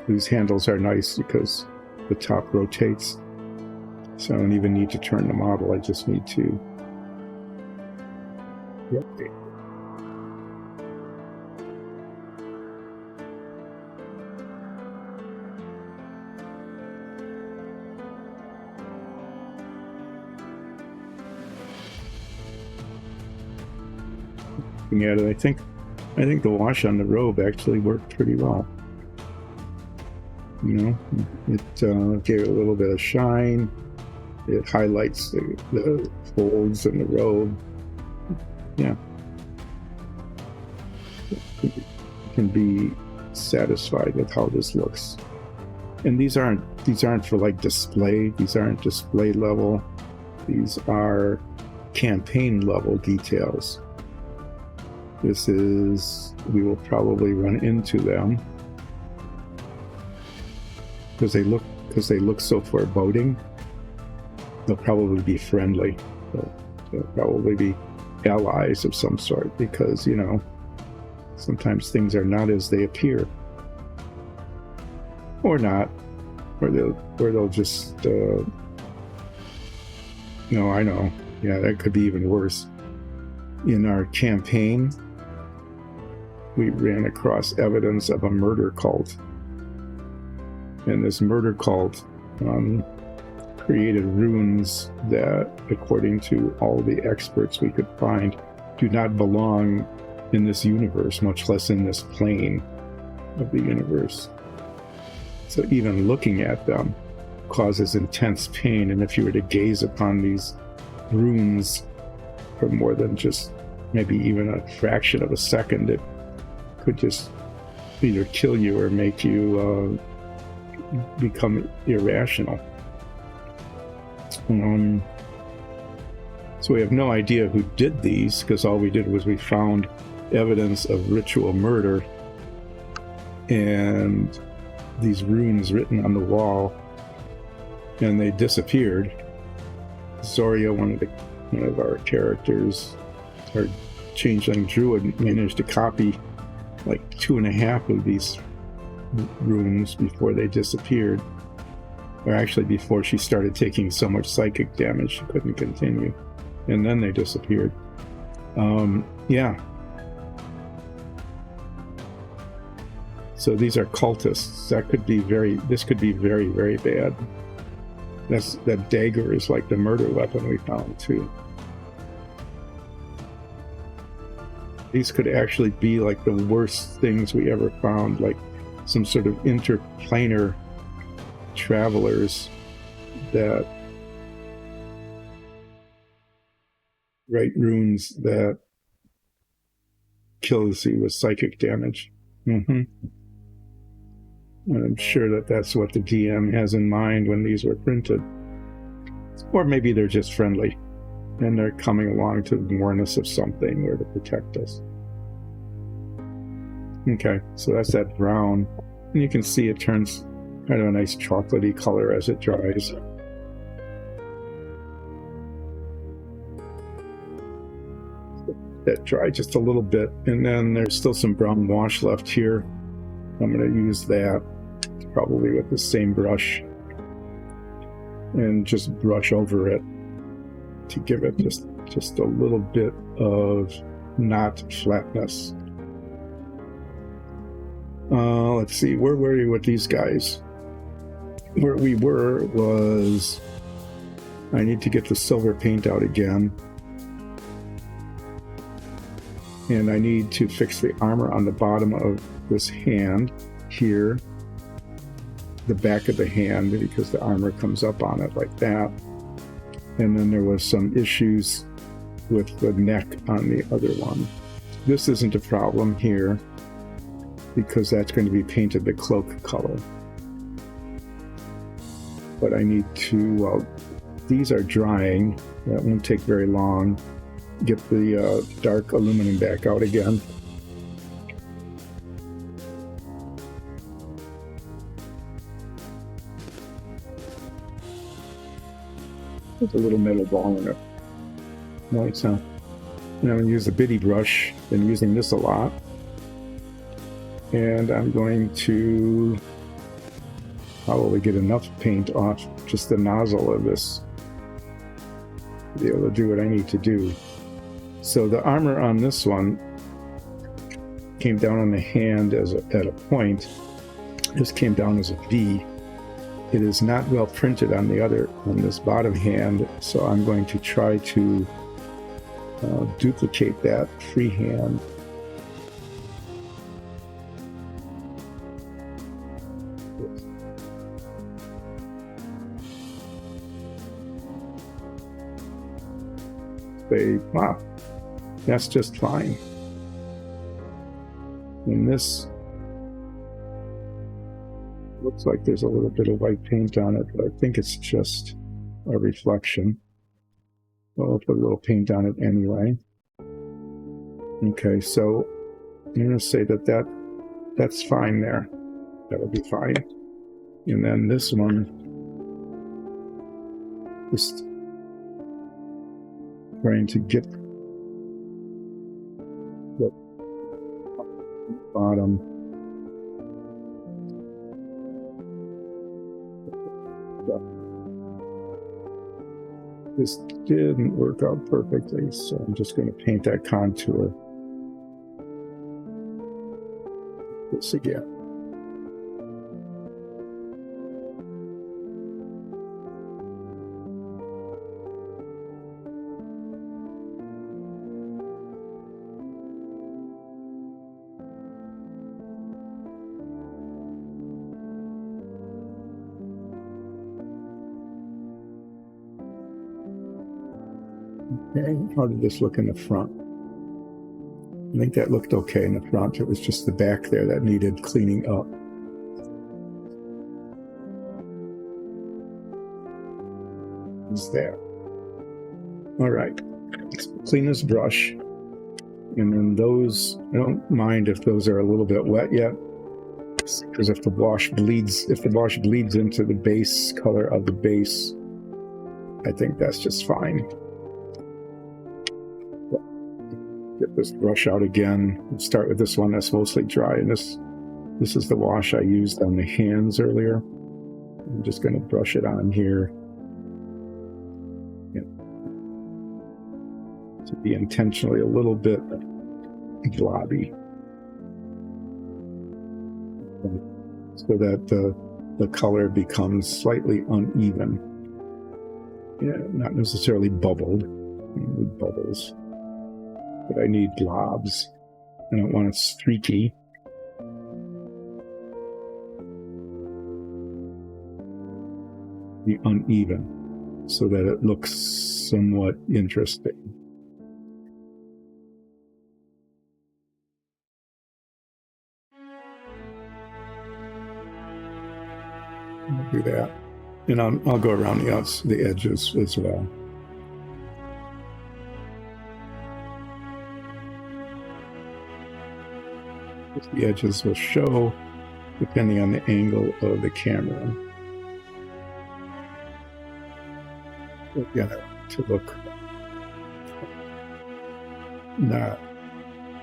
These handles are nice because the top rotates, so I don't even need to turn the model. I just need to rotate. Looking at it, I think the wash on the robe actually worked pretty well. It gave it a little bit of shine. It highlights the folds in the robe. Yeah, you can be satisfied with how this looks. And these aren't for like display. These aren't display level. These are campaign level details. We will probably run into them because they look so foreboding. They'll probably be friendly. They'll probably be allies of some sort because, sometimes things are not as they appear. Or not. Or they'll just, I know. Yeah, that could be even worse. In our campaign, we ran across evidence of a murder cult. And this murder cult created runes that, according to all the experts we could find, do not belong in this universe, much less in this plane of the universe. So even looking at them causes intense pain, and if you were to gaze upon these runes for more than just maybe even a fraction of a second, it could just either kill you or make you become irrational. So we have no idea who did these, because all we did was we found evidence of ritual murder and these runes written on the wall, and they disappeared. Zoria, one of our characters, our changeling druid, managed to copy like 2.5 of these runes before they disappeared, or actually before she started taking so much psychic damage she couldn't continue, and then they disappeared. Yeah. So these are cultists. This could be very, very bad. That dagger is like the murder weapon we found too. These could actually be like the worst things we ever found, like some sort of interplanar travelers that write runes that kills you with psychic damage. And I'm sure that that's what the DM has in mind when these were printed. Or maybe they're just friendly and they're coming along to warn us of something or to protect us. Okay, so that's that brown. And you can see it turns kind of a nice chocolatey color as it dries. That dry just a little bit, and then there's still some brown wash left here. I'm going to use that probably with the same brush and just brush over it to give it just a little bit of not flatness. Let's see, where were we with these guys? Where we were was I need to get the silver paint out again. And I need to fix the armor on the bottom of this hand here, the back of the hand, because the armor comes up on it like that. And then there was some issues with the neck on the other one. This isn't a problem here because that's going to be painted the cloak color. But I need to, well, these are drying. That won't take very long. Get the dark aluminum back out again. There's a little metal ball in it. Nice, huh? And I'm going to use the bitty brush. Been using this a lot. And I'm going to probably get enough paint off just the nozzle of this to be able to do what I need to do. So the armor on this one came down on the hand at a point. This came down as a V. It is not well printed on this bottom hand, so I'm going to try to duplicate that freehand. Wow, that's just fine. And this looks like there's a little bit of white paint on it, but I think it's just a reflection. Well, I'll put a little paint on it anyway. Okay, so I'm going to say that's fine there. That'll be fine. And then this one, just trying to get the bottom. This didn't work out perfectly, so I'm just going to paint that contour. This again. Okay, how did this look in the front? I think that looked okay in the front. It was just the back there that needed cleaning up. Is there. All right, let's clean this brush. And then those, I don't mind if those are a little bit wet yet, because if the wash bleeds into the base color of the base, I think that's just fine. Get this brush out again. We'll start with this one that's mostly dry, and this is the wash I used on the hands earlier. I'm just going to brush it on here to be intentionally a little bit blobby, so that the color becomes slightly uneven. Yeah, not necessarily bubbled. I need bubbles. But I need blobs. I don't want it streaky. Be uneven so that it looks somewhat interesting. I'll do that. And I'll go around the edges as well. The edges will show depending on the angle of the camera. We'll get it to look not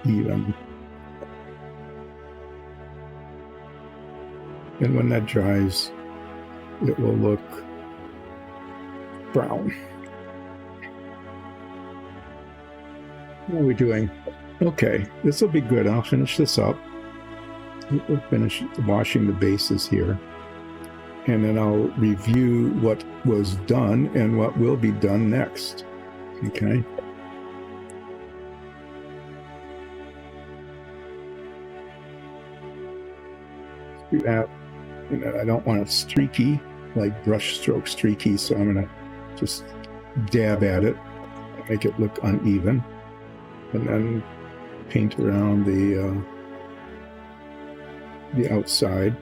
even. And when that dries, it will look brown. What are we doing? Okay, this will be good. I'll finish this up. We'll finish washing the bases here. And then I'll review what was done and what will be done next. Okay. Let's do that. And I don't want it streaky, like brush stroke streaky, so I'm going to just dab at it, make it look uneven, and then paint around the outside.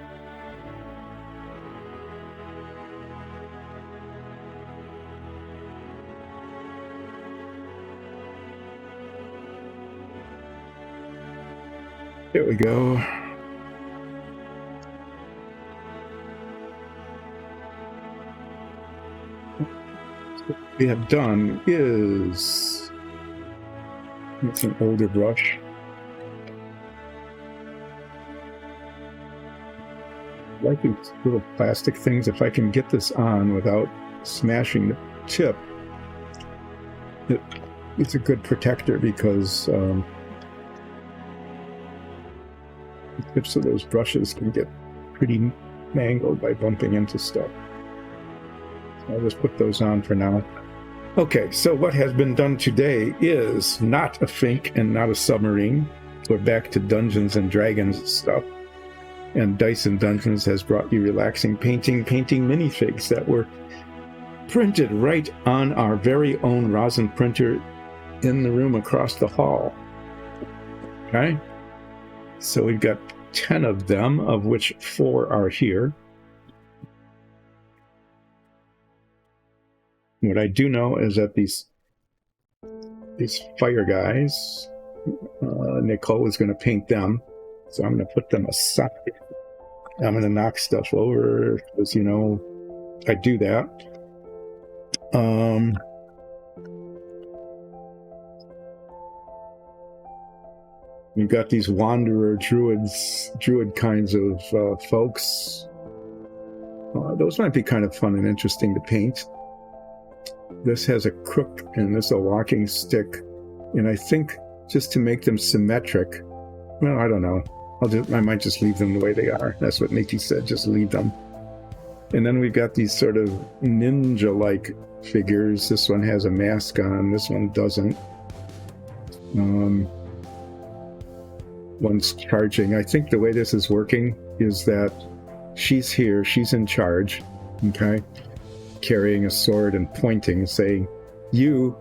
There we go. What we have done is, it's an older brush. I like these little plastic things. If I can get this on without smashing the tip, it's a good protector because the tips of those brushes can get pretty mangled by bumping into stuff. So I'll just put those on for now. Okay, so what has been done today is not a Fink and not a submarine. We're back to Dungeons and Dragons stuff. And Dice and Dungeons has brought you relaxing painting minifigs that were printed right on our very own rosin printer in the room across the hall. Okay? So we've got 10 of them, of which 4 are here. What I do know is that these fire guys, Nicole is going to paint them. So I'm going to put them aside. I'm going to knock stuff over because, you know, I do that. We've got these wanderer druid kinds of folks. Those might be kind of fun and interesting to paint. This has a crook and this a walking stick. And I think just to make them symmetric, well, I don't know. I might just leave them the way they are. That's what Nikki said, just leave them. And then we've got these sort of ninja-like figures. This one has a mask on, this one doesn't. One's charging. I think the way this is working is that she's here, she's in charge, okay? Carrying a sword and pointing, saying, you,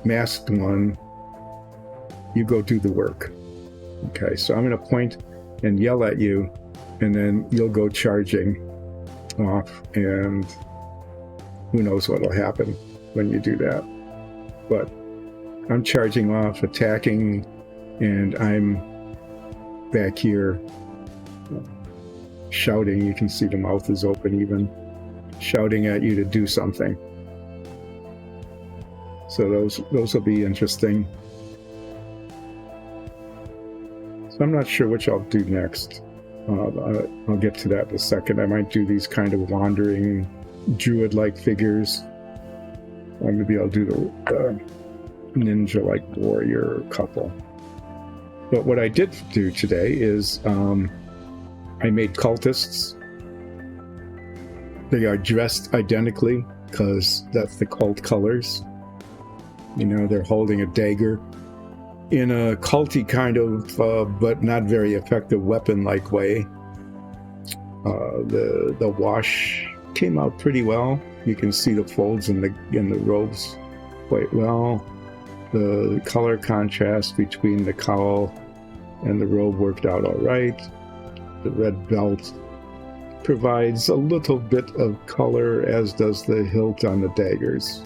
masked one, you go do the work. Okay, so I'm going to point and yell at you, and then you'll go charging off, and who knows what will happen when you do that. But I'm charging off, attacking, and I'm back here shouting. You can see the mouth is open even, shouting at you to do something. So those will be interesting. So I'm not sure which I'll do next. I'll get to that in a second. I might do these kind of wandering druid-like figures. Or maybe I'll do the ninja-like warrior couple. But what I did do today is I made cultists. They are dressed identically because that's the cult colors. You know, they're holding a dagger in a culty kind of, but not very effective weapon-like way. The wash came out pretty well. You can see the folds in the robes quite well. The color contrast between the cowl and the robe worked out all right. The red belt provides a little bit of color, as does the hilt on the daggers.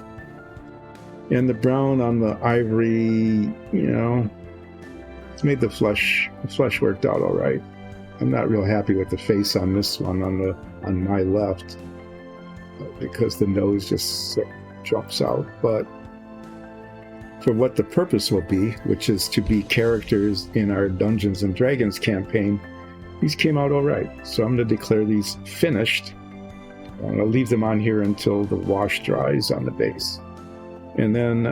And the brown on the ivory, you know, made the flesh worked out all right. I'm not real happy with the face on this one on my left because the nose just jumps out. But for what the purpose will be, which is to be characters in our Dungeons and Dragons campaign, these came out all right. So I'm going to declare these finished. I'll leave them on here until the wash dries on the base. And then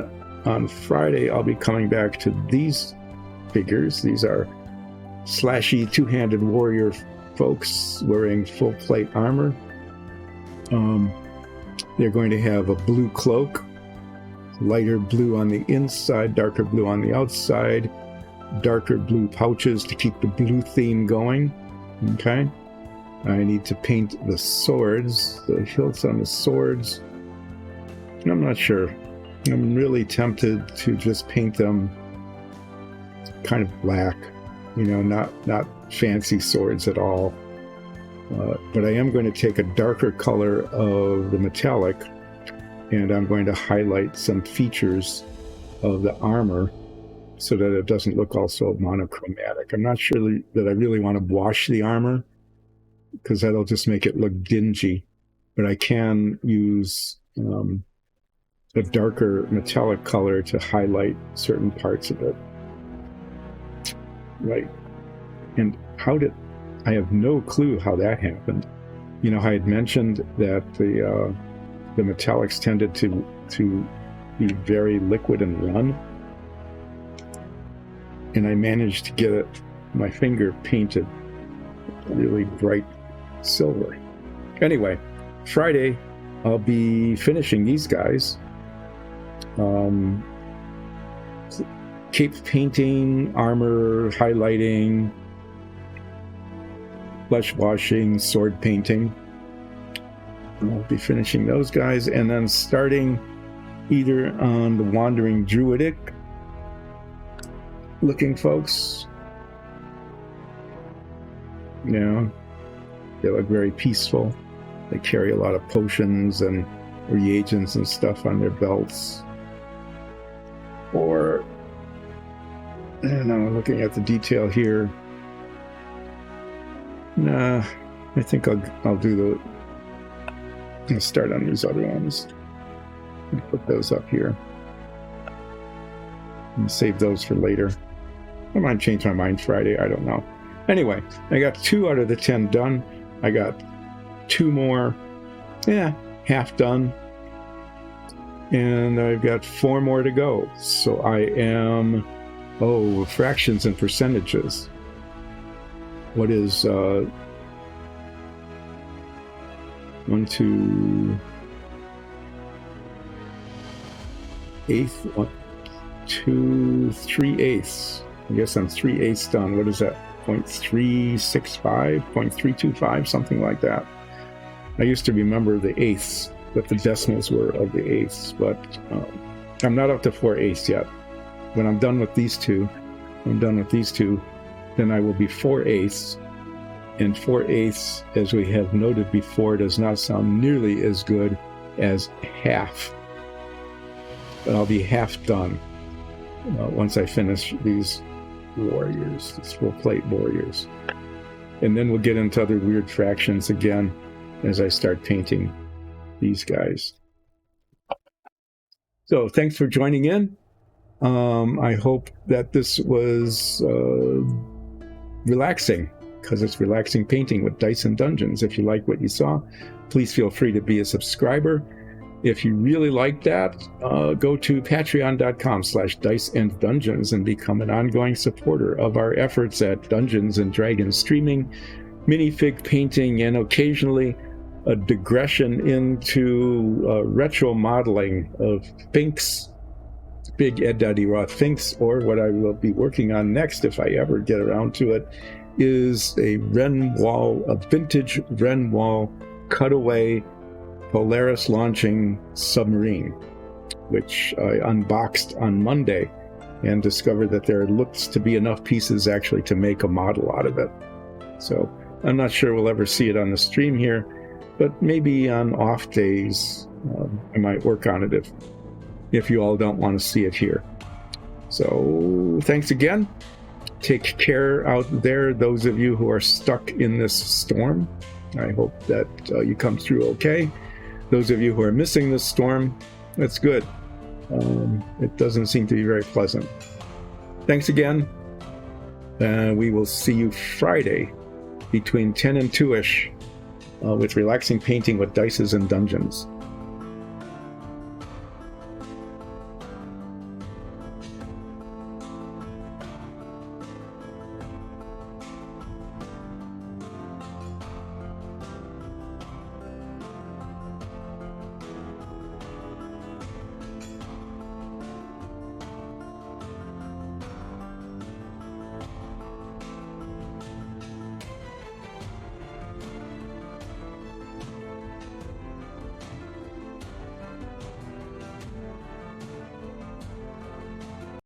on Friday, I'll be coming back to these figures. These are slashy two-handed warrior folks wearing full plate armor. They're going to have a blue cloak, lighter blue on the inside, darker blue on the outside, darker blue pouches to keep the blue theme going. Okay. I need to paint the swords, the hilts on the swords. I'm not sure. I'm really tempted to just paint them kind of black, not fancy swords at all. But I am going to take a darker color of the metallic, and I'm going to highlight some features of the armor so that it doesn't look all so monochromatic. I'm not sure that I really want to wash the armor, because that'll just make it look dingy. But I can use a darker metallic color to highlight certain parts of it. Right. And I have no clue how that happened. I had mentioned that the metallics tended to be very liquid and run. And I managed to get my finger painted really bright silver. Anyway, Friday, I'll be finishing these guys. Cape painting, armor highlighting, flesh washing, sword painting. I'll be finishing those guys, and then starting either on the wandering druidic looking folks. They look very peaceful. They carry a lot of potions and reagents and stuff on their belts. Or, I don't know, looking at the detail here. Nah, I think I'll start on these other ones. And put those up here. And save those for later. I might change my mind Friday, I don't know. Anyway, I got 2 out of the 10 done. I got 2 more, half done. And I've got 4 more to go. So I am, fractions and percentages. What is, 1, 2, 8th, 1, 2, 3/8. I guess I'm 3/8 done. What is that? 0.365, 0.325, something like that. I used to remember the eighths, what the decimals were of the eighths, but I'm not up to 4/8 yet. When I'm done with these two, then I will be 4/8. And 4/8, as we have noted before, does not sound nearly as good as half. But I'll be half done once I finish these warriors, these full plate warriors. And then we'll get into other weird fractions again as I start painting these guys. So thanks for joining in. I hope that this was relaxing, because it's relaxing painting with Dice and Dungeons. If you like what you saw, please feel free to be a subscriber. If you really like that, go to patreon.com/diceanddungeons and become an ongoing supporter of our efforts at Dungeons and Dragons streaming, minifig painting, and occasionally a digression into retro modeling of Finks, big Ed Daddy Roth Finks, or what I will be working on next, if I ever get around to it, is a vintage Renwall cutaway Polaris launching submarine, which I unboxed on Monday and discovered that there looks to be enough pieces actually to make a model out of it. So I'm not sure we'll ever see it on the stream here, but maybe on off days I might work on it if you all don't want to see it here. So thanks again, take care out there, those of you who are stuck in this storm. I hope that you come through okay. Those of you who are missing this storm, that's good. It doesn't seem to be very pleasant. Thanks again. We will see you Friday between 10 and 2-ish with Relaxing Painting with Dices and Dungeons.